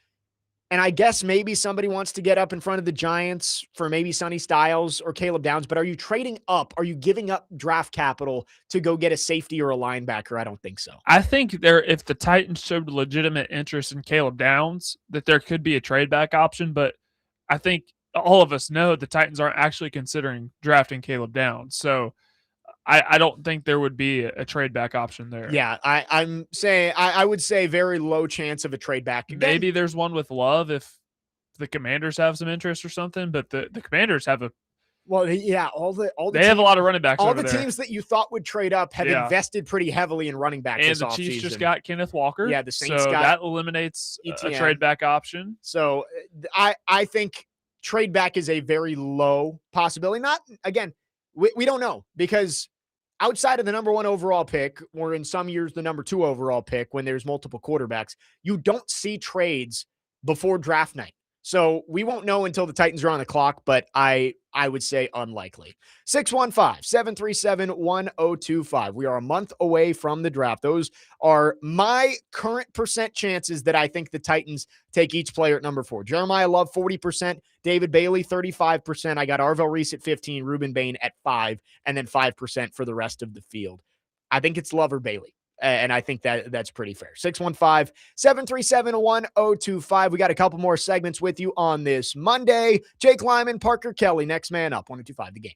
And I guess maybe somebody wants to get up in front of the Giants for maybe Sonny Styles or Caleb Downs, but are you trading up? Are you giving up draft capital to go get a safety or a linebacker? I don't think so. I think if the Titans showed legitimate interest in Caleb Downs, that there could be a trade back option, but I think all of us know the Titans aren't actually considering drafting Caleb Downs. So I don't think there would be a trade back option there. Yeah, I'm saying I would say very low chance of a trade back. Again, Maybe there's one with Love if the Commanders have some interest or something, but the Commanders have all the they have a lot of running backs all over the there. teams that you thought would trade up have invested pretty heavily in running backs And this the offseason. Chiefs just got Kenneth Walker. Yeah, the Saints so got that eliminates a ETN. trade back option. So I think trade back is a very low possibility. Not again, we don't know because outside of the number 1 overall pick, or in some years the number 2 overall pick, when there's multiple quarterbacks, you don't see trades before draft night. So we won't know until the Titans are on the clock, but I would say unlikely. 615-737-1025. We are a month away from the draft. Those are my current percent chances that I think the Titans take each player at number 4. Jeremiah Love, 40%. David Bailey, 35%. I got Arvell Reese at 15, Ruben Bain at 5, and then 5% for the rest of the field. I think it's Love or Bailey. And I think that's pretty fair. 615-737-1025. We got a couple more segments with you on this Monday. Jake Lyman, Parker Kelly, next man up. 102.5 The Game.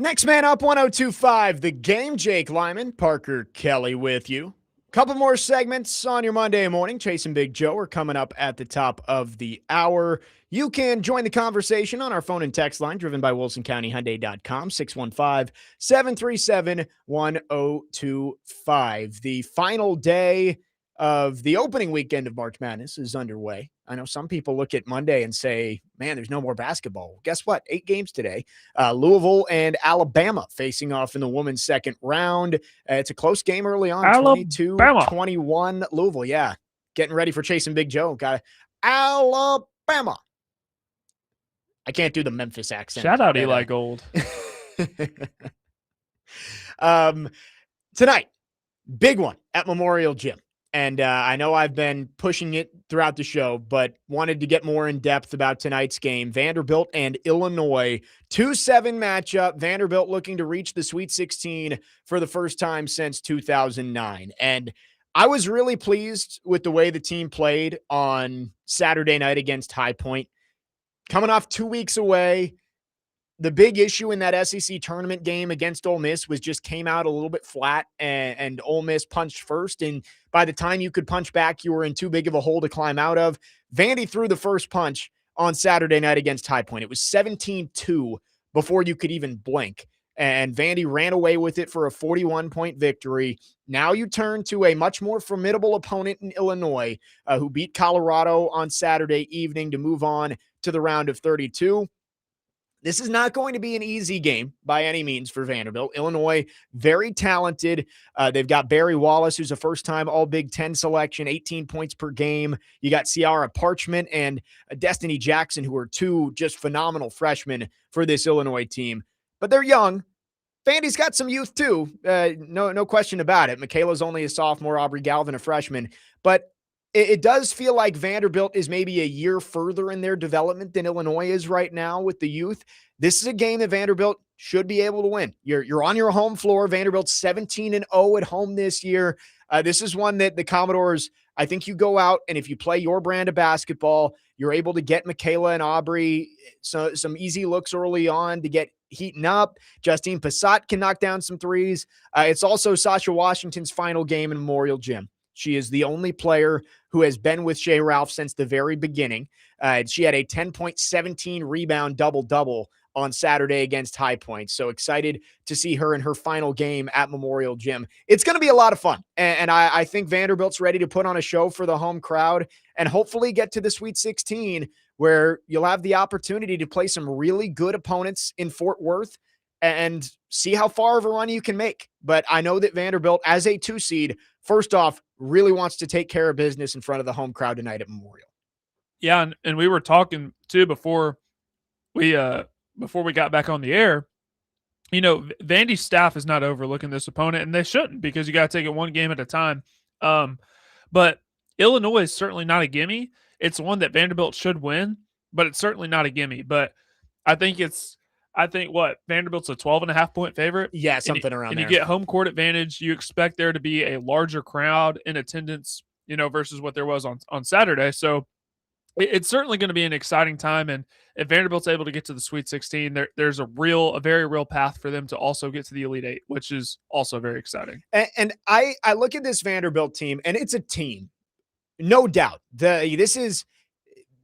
Next man up, 102.5 The Game. Jake Lyman, Parker Kelly with you. Couple more segments on your Monday morning. Chase and Big Joe are coming up at the top of the hour. You can join the conversation on our phone and text line, driven by WilsonCountyHyundai.com, 615-737-1025. The final day of the opening weekend of March Madness is underway. I know some people look at Monday and say, man, there's no more basketball. Guess what? 8 games today. Louisville and Alabama facing off in the women's second round. It's a close game early on, 22-21 Louisville. Yeah, getting ready for Chase and Big Joe. Got Alabama. I can't do the Memphis accent. Shout out Eli Gold. Tonight, big one at Memorial Gym. And I know I've been pushing it throughout the show, but wanted to get more in depth about tonight's game. Vanderbilt and Illinois, 2-7 matchup. Vanderbilt looking to reach the Sweet 16 for the first time since 2009. And I was really pleased with the way the team played on Saturday night against High Point. Coming off 2 weeks away, the big issue in that SEC tournament game against Ole Miss was just came out a little bit flat, and Ole Miss punched first. And by the time you could punch back, you were in too big of a hole to climb out of. Vandy threw the first punch on Saturday night against High Point. It was 17-2 before you could even blink. And Vandy ran away with it for a 41-point victory. Now you turn to a much more formidable opponent in Illinois, who beat Colorado on Saturday evening to move on to the round of 32. This is not going to be an easy game by any means for Vanderbilt. Illinois, very talented. They've got Barry Wallace, who's a first-time All-Big Ten selection, 18 points per game. You got Ciara Parchment and Destiny Jackson, who are two just phenomenal freshmen for this Illinois team. But they're young. Vandy's got some youth too. No question about it. Michaela's only a sophomore, Aubrey Galvin a freshman. But it does feel like Vanderbilt is maybe a year further in their development than Illinois is right now with the youth. This is a game that Vanderbilt should be able to win. You're on your home floor. Vanderbilt's 17-0 at home this year. This is one that the Commodores, I think you go out, and if you play your brand of basketball, you're able to get Michaela and Aubrey some easy looks early on to get heating up. Justine Passat can knock down some threes. It's also Sasha Washington's final game in Memorial Gym. She is the only player who has been with Shea Ralph since the very beginning. She had a 10.17 rebound double-double on Saturday against High Point. So excited to see her in her final game at Memorial Gym. It's going to be a lot of fun. And I think Vanderbilt's ready to put on a show for the home crowd and hopefully get to the Sweet 16, where you'll have the opportunity to play some really good opponents in Fort Worth and see how far of a run you can make. But I know that Vanderbilt, as a 2 seed, first off, really wants to take care of business in front of the home crowd tonight at Memorial. Yeah, and we were talking too before we got back on the air. You know, Vandy's staff is not overlooking this opponent, and they shouldn't, because you got to take it one game at a time. But Illinois is certainly not a gimme. It's one that Vanderbilt should win, but it's certainly not a gimme. But I think Vanderbilt's a 12.5-point favorite. Yeah, something around there. And you get home court advantage. You expect there to be a larger crowd in attendance, versus what there was on Saturday. So it's certainly going to be an exciting time. And if Vanderbilt's able to get to the Sweet 16, there's a very real path for them to also get to the Elite Eight, which is also very exciting. And I look at this Vanderbilt team, and it's a team, no doubt. This is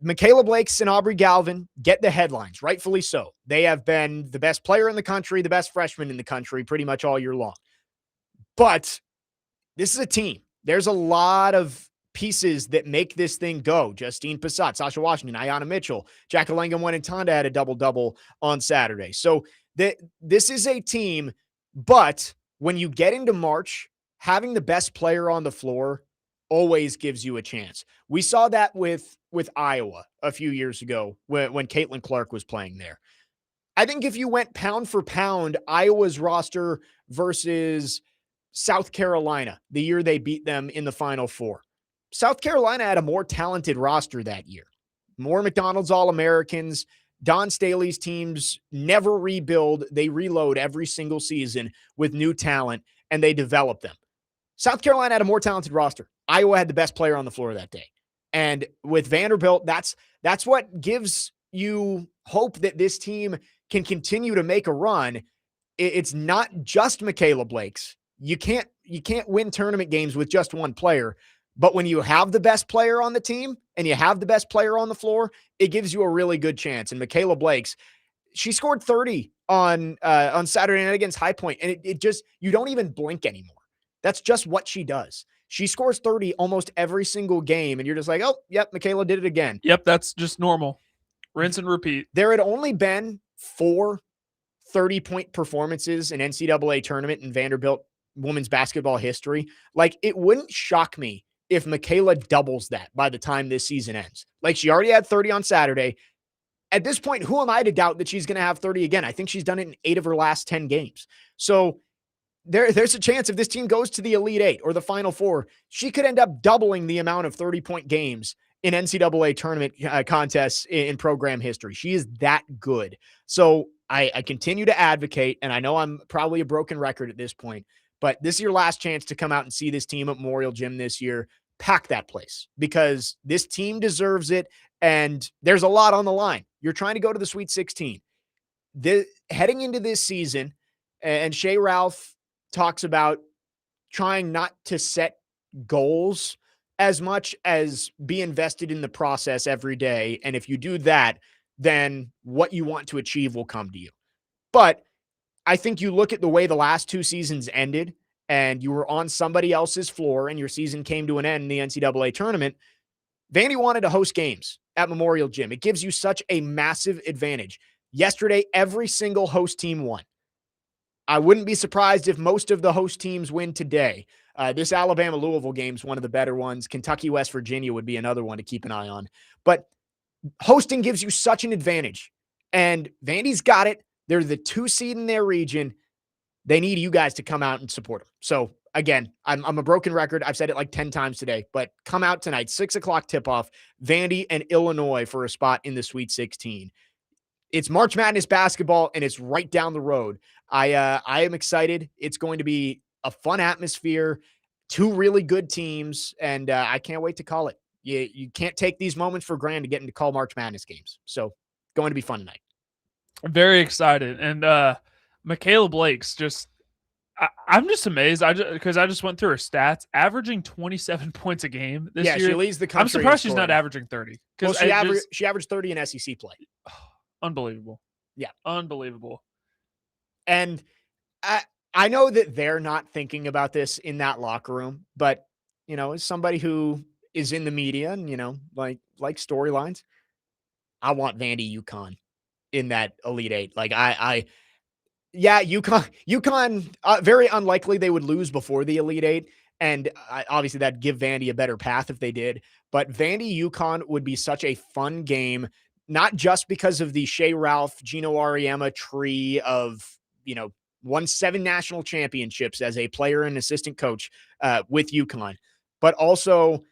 Michaela Blakes and Aubrey Galvin get the headlines, rightfully so. They have been the best player in the country, the best freshman in the country pretty much all year long. But this is a team. There's a lot of pieces that make this thing go. Justine Passat, Sasha Washington, Ayanna Mitchell, Jackalenga Wenentanda had a double-double on Saturday. So this is a team, but when you get into March, having the best player on the floor always gives you a chance. We saw that with Iowa a few years ago when Caitlin Clark was playing there. I think if you went pound for pound, Iowa's roster versus South Carolina, the year they beat them in the Final Four, South Carolina had a more talented roster that year. More McDonald's All-Americans. Don Staley's teams never rebuild. They reload every single season with new talent, and they develop them. South Carolina had a more talented roster. Iowa had the best player on the floor that day. And with Vanderbilt, that's what gives you hope that this team can continue to make a run. it's not just Michaela Blake's. You can't win tournament games with just one player. But when you have the best player on the team and you have the best player on the floor, it gives you a really good chance. And Michaela Blake's, she scored 30 on Saturday night against High Point, and it just, you don't even blink anymore. That's just what she does. She scores 30 almost every single game, and you're just like, oh, yep, Michaela did it again. Yep, that's just normal. Rinse and repeat. There had only been 4 30-point performances in NCAA tournament in Vanderbilt women's basketball history. Like, it wouldn't shock me if Michaela doubles that by the time this season ends. Like, she already had 30 on Saturday. At this point, who am I to doubt that she's going to have 30 again? I think she's done it in 8 of her last 10 games. So there's a chance if this team goes to the Elite 8 or the Final 4, she could end up doubling the amount of 30-point games in NCAA tournament contests in program history. She is that good. So I continue to advocate, and I know I'm probably a broken record at this point, but this is your last chance to come out and see this team at Memorial Gym this year. Pack that place because this team deserves it, and there's a lot on the line. You're trying to go to the Sweet 16. Heading into this season, and Shea Ralph talks about trying not to set goals as much as be invested in the process every day. And if you do that, then what you want to achieve will come to you. But I think you look at the way the last 2 seasons ended, and you were on somebody else's floor and your season came to an end in the NCAA tournament. Vandy wanted to host games at Memorial Gym. It gives you such a massive advantage. Yesterday, every single host team won. I wouldn't be surprised if most of the host teams win today. This Alabama-Louisville game is one of the better ones. Kentucky-West Virginia would be another one to keep an eye on. But hosting gives you such an advantage. And Vandy's got it. They're the 2 seed in their region. They need you guys to come out and support them. So, again, I'm a broken record. I've said it like 10 times today. But come out tonight, 6 o'clock tip-off, Vandy and Illinois for a spot in the Sweet 16. It's March Madness basketball, and it's right down the road. I am excited. It's going to be a fun atmosphere, 2 really good teams, and I can't wait to call it. You can't take these moments for granted getting to call March Madness games. So, going to be fun tonight. I'm very excited. And Michaela Blake's just I'm just amazed. Because I just went through her stats, averaging 27 points a game this year. She leads the country. I'm surprised she's not averaging 30. Well, she averaged 30 in SEC play. Unbelievable. Yeah. Unbelievable. And I know that they're not thinking about this in that locker room, but, as somebody who is in the media and, like storylines, I want Vandy UConn in that Elite 8. Like, UConn, very unlikely they would lose before the Elite 8. And obviously that'd give Vandy a better path if they did. But Vandy UConn would be such a fun game, not just because of the Shea Ralph, Gino Auriemma tree of, won 7 national championships as a player and assistant coach with UConn, but also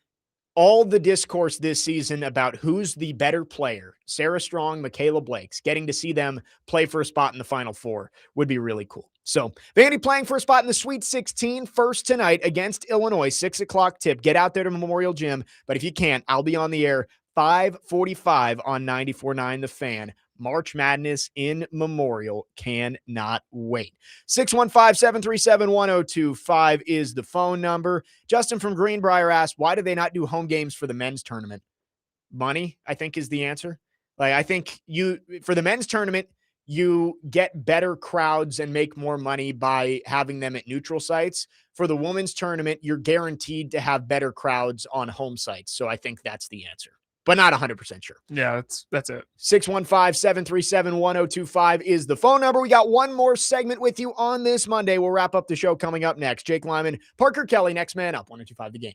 all the discourse this season about who's the better player, Sarah Strong, Michaela Blake's, getting to see them play for a spot in the Final 4 would be really cool. So Vandy playing for a spot in the Sweet 16 first tonight against Illinois, 6 o'clock tip. Get out there to Memorial Gym. But if you can't, I'll be on the air 5:45 on 94.9 The Fan. March Madness in Memorial. Cannot wait. 615-737-1025 is the phone number. Justin from Greenbrier asked, why do they not do home games for the men's tournament? Money, I think, is the answer. Like, I think for the men's tournament, you get better crowds and make more money by having them at neutral sites. For the women's tournament, you're guaranteed to have better crowds on home sites. So I think that's the answer, but not 100% sure. Yeah, that's it. 615-737-1025 is the phone number. We got one more segment with you on this Monday. We'll wrap up the show coming up next. Jake Lyman, Parker Kelly, next man up, 102.5 The Game.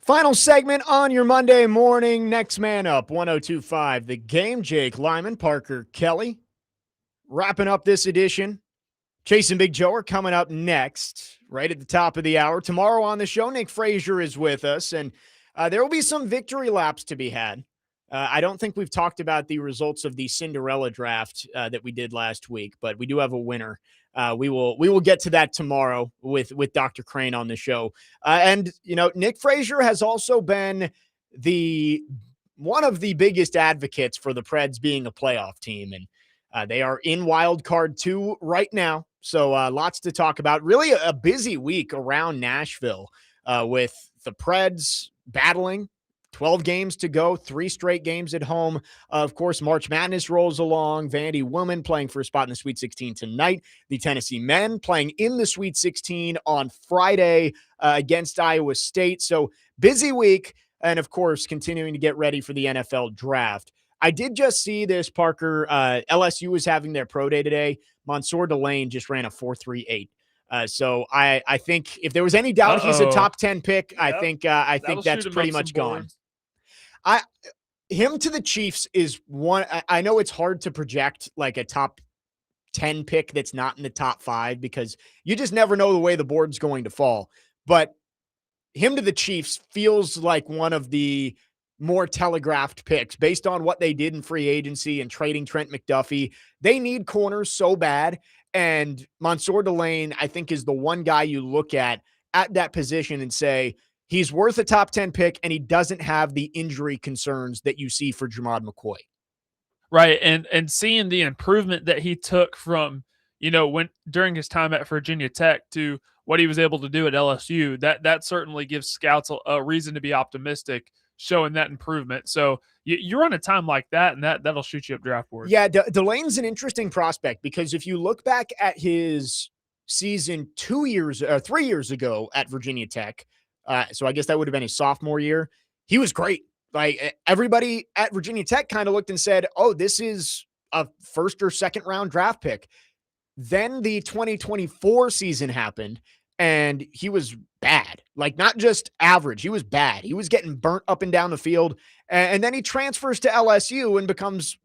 Final segment on your Monday morning. Next man up, 102.5 The Game. Jake Lyman, Parker Kelly. Wrapping up this edition. Chase and Big Joe are coming up next, right at the top of the hour. Tomorrow on the show, Nick Frazier is with us, and there will be some victory laps to be had. I don't think we've talked about the results of the Cinderella draft that we did last week, but we do have a winner. We will get to that tomorrow with Dr. Crane on the show. And Nick Frazier has also been one of the biggest advocates for the Preds being a playoff team, and they are in wild card 2 right now. So lots to talk about. Really a busy week around Nashville with the Preds battling. 12 games to go, 3 straight games at home. Of course, March Madness rolls along. Vandy women playing for a spot in the Sweet 16 tonight. The Tennessee men playing in the Sweet 16 on Friday against Iowa State. So busy week, and of course, continuing to get ready for the NFL draft. I did just see this, Parker. LSU was having their pro day today. Mansour Delane just ran a 4.38. So I think if there was any doubt he's a top 10 pick, yep. I think that's pretty much gone. Him to the Chiefs is one. I know it's hard to project like a top 10 pick that's not in the top 5 because you just never know the way the board's going to fall. But him to the Chiefs feels like one of the more telegraphed picks based on what they did in free agency and trading Trent McDuffie. They need corners so bad. And Mansour Delane, I think, is the one guy you look at that position and say, he's worth a top 10 pick, and he doesn't have the injury concerns that you see for Jamad McCoy. Right. And seeing the improvement that he took from, during his time at Virginia Tech to what he was able to do at LSU, that certainly gives scouts a reason to be optimistic, showing that improvement. So you run a time like that, and that'll shoot you up draft boards. Yeah, Delane's an interesting prospect because if you look back at his season 3 years ago at Virginia Tech, so I guess that would have been his sophomore year, he was great. Like everybody at Virginia Tech kind of looked and said, oh, this is a first or second round draft pick. Then the 2024 season happened, and he was bad. Like not just average, he was bad. He was getting burnt up and down the field. And then he transfers to LSU and becomes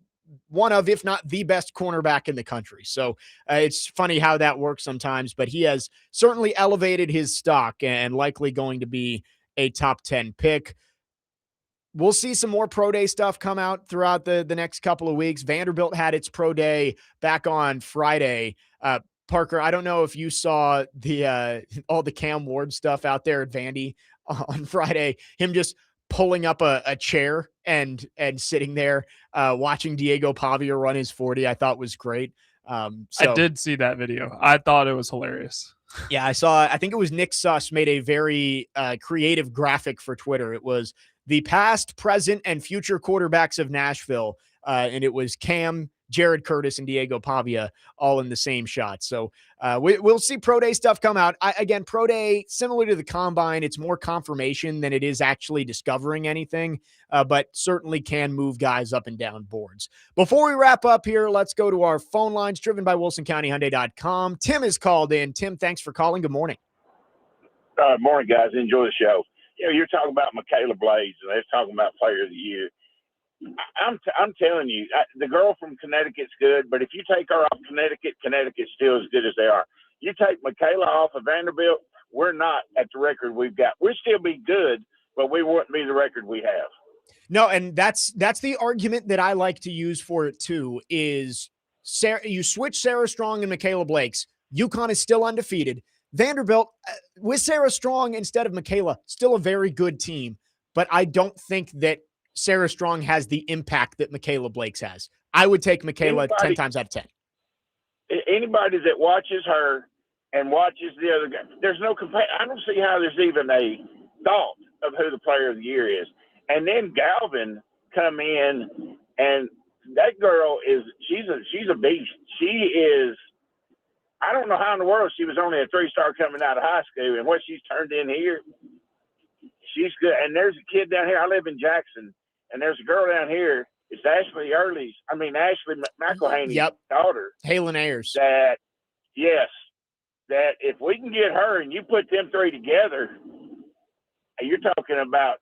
one of, if not the best cornerback in the country. So it's funny how that works sometimes, but he has certainly elevated his stock and likely going to be a top 10 pick. We'll see some more pro day stuff come out throughout the next couple of weeks. Vanderbilt had its pro day back on Friday. Parker, I don't know if you saw all the Cam Ward stuff out there at Vandy on Friday, him just pulling up a chair and sitting there watching Diego Pavia run his 40, I thought was great. I did see that video. I thought it was hilarious. Yeah, I think it was Nick Suss made a very creative graphic for Twitter. It was the past, present, and future quarterbacks of Nashville. And it was Cam, Jared Curtis, and Diego Pavia all in the same shot. So we'll see pro day stuff come out. Again, pro day, similar to the combine, it's more confirmation than it is actually discovering anything, but certainly can move guys up and down boards. Before we wrap up here, let's go to our phone lines driven by WilsonCountyHyundai.com. Tim is called in. Tim, thanks for calling. Good morning. Morning, guys. Enjoy the show. You're talking about Michaela Blades, and they're talking about Player of the Year. I'm telling you, the girl from Connecticut's good, but if you take her off Connecticut's still as good as they are. You take Michaela off of Vanderbilt, we're not at the record we've got. We'll still be good, but we wouldn't be the record we have. No, and that's the argument that I like to use for it too, is you switch Sarah Strong and Michaela Blakes. UConn is still undefeated. Vanderbilt, with Sarah Strong instead of Michaela, still a very good team, but I don't think that Sarah Strong has the impact that Michaela Blakes has. I would take Michaela 10 times out of 10. Anybody that watches her and watches the other guy, there's no I don't see how there's even a thought of who the Player of the Year is. And then Galvin come in, and that girl she's a beast. She is. I don't know how in the world she was only a 3-star coming out of high school, and what she's turned in here, she's good. And there's a kid down here. I live in Jackson, and there's a girl down here. It's Ashley McElhaney's daughter. Halen Ayers. That if we can get her and you put them three together, you're talking about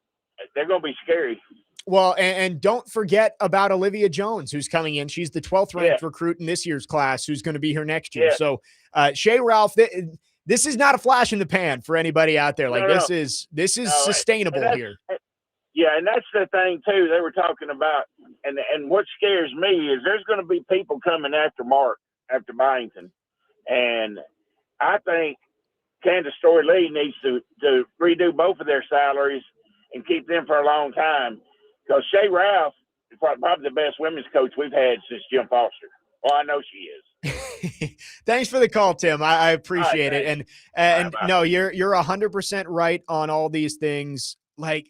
they're going to be scary. Well, and don't forget about Olivia Jones, who's coming in. She's the 12th ranked recruit in this year's class, who's going to be here next year. So Shea Ralph, this is not a flash in the pan for anybody out there. Like this is sustainable here. Yeah, and that's the thing too. They were talking about, and what scares me is there's going to be people coming after Mark, after Byington, and I think Candace Story Lee needs to redo both of their salaries and keep them for a long time. Because Shea Ralph is probably the best women's coach we've had since Jim Foster. Well, I know she is. Thanks for the call, Tim. I appreciate it. And no, you're 100% right on all these things. Like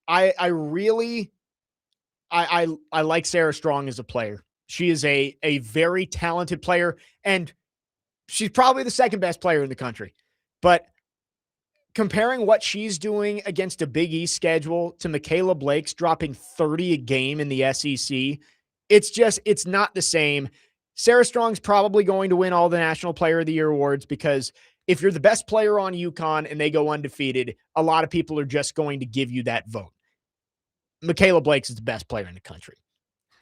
I really like Sarah Strong as a player. She is a very talented player, and she's probably the second best player in the country. But comparing what she's doing against a Big East schedule to Michaela Blake's dropping 30 a game in the SEC, it's not the same. Sarah Strong's probably going to win all the National Player of the Year awards because if you're the best player on UConn and they go undefeated, a lot of people are just going to give you that vote. Michaela Blake's is the best player in the country,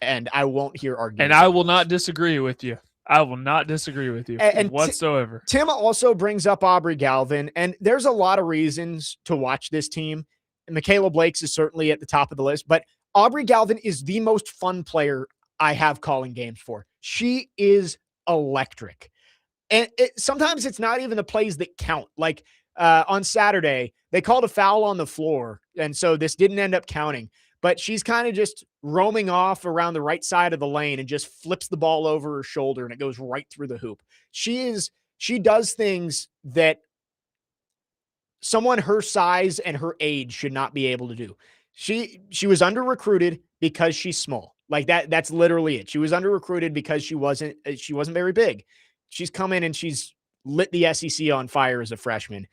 and I won't hear arguments. And I will not disagree with you. I will not disagree with you whatsoever. Tim also brings up Aubrey Galvin, and there's a lot of reasons to watch this team. Michaela Blake's is certainly at the top of the list, but Aubrey Galvin is the most fun player I have calling games for. She is electric. And sometimes it's not even the plays that count. Like on Saturday, they called a foul on the floor, and so this didn't end up counting. But she's kind of just roaming off around the right side of the lane and just flips the ball over her shoulder and it goes right through the hoop. She does things that someone her size and her age should not be able to do. She was under recruited because she's small. Like that's literally it. She was under recruited because she wasn't very big. She's come in and she's lit the SEC on fire as a freshman.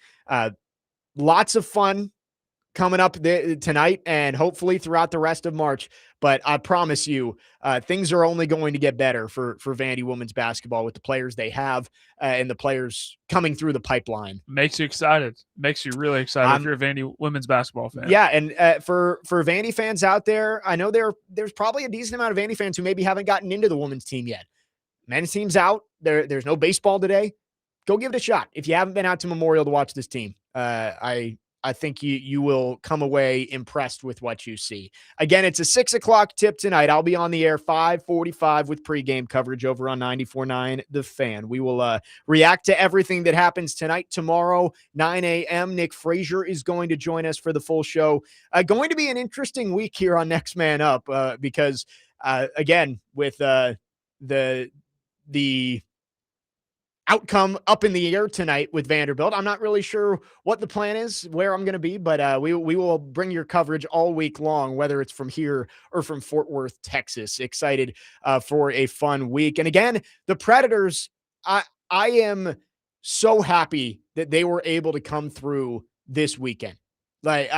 Lots of fun coming up tonight and hopefully throughout the rest of March. But I promise you, things are only going to get better for Vandy women's basketball with the players they have and the players coming through the pipeline. Makes you excited. Makes you really excited if you're a Vandy women's basketball fan. Yeah, and for Vandy fans out there, I know there's probably a decent amount of Vandy fans who maybe haven't gotten into the women's team yet. Men's team's out. There's no baseball today. Go give it a shot. If you haven't been out to Memorial to watch this team, I think you will come away impressed with what you see. Again, it's a 6:00 tip tonight. I'll be on the air 5:45 with pregame coverage over on 94.9 The Fan. We will react to everything that happens tonight. Tomorrow, 9 a.m., Nick Frazier is going to join us for the full show. Going to be an interesting week here on Next Man Up because, again, with the outcome up in the air tonight with Vanderbilt. I'm not really sure what the plan is, where I'm going to be, but we will bring your coverage all week long, whether it's from here or from Fort Worth, Texas. Excited for a fun week. And again, the Predators, I am so happy that they were able to come through this weekend. Like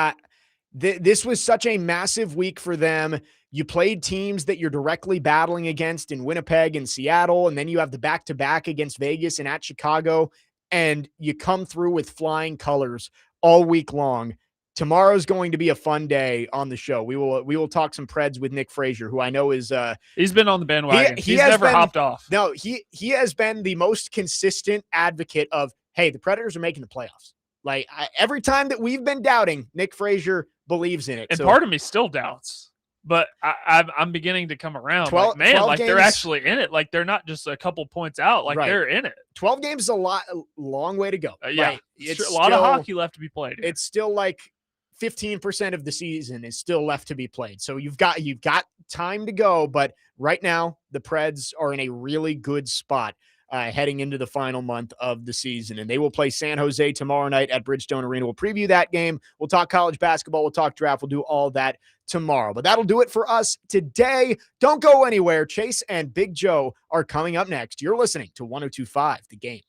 this was such a massive week for them. You played teams that you're directly battling against in Winnipeg and Seattle, and then you have the back-to-back against Vegas and at Chicago, and you come through with flying colors all week long. Tomorrow's going to be a fun day on the show. We will talk some Preds with Nick Frazier, who I know is he's been on the bandwagon. He's never hopped off. No, he has been the most consistent advocate of, hey, the Predators are making the playoffs. Like every time that we've been doubting, Nick Frazier believes in it. And part of me still doubts. But I'm beginning to come around. 12 games, they're actually in it. Like they're not just a couple points out. Like they're in it. 12 games is a long way to go. Yeah, like, it's a lot of hockey left to be played. It's still like 15% of the season is still left to be played. So you've got time to go. But right now, the Preds are in a really good spot heading into the final month of the season. And they will play San Jose tomorrow night at Bridgestone Arena. We'll preview that game. We'll talk college basketball. We'll talk draft. We'll do all that tomorrow. But that'll do it for us today. Don't go anywhere. Chase and Big Joe are coming up next. You're listening to 102.5 The Game.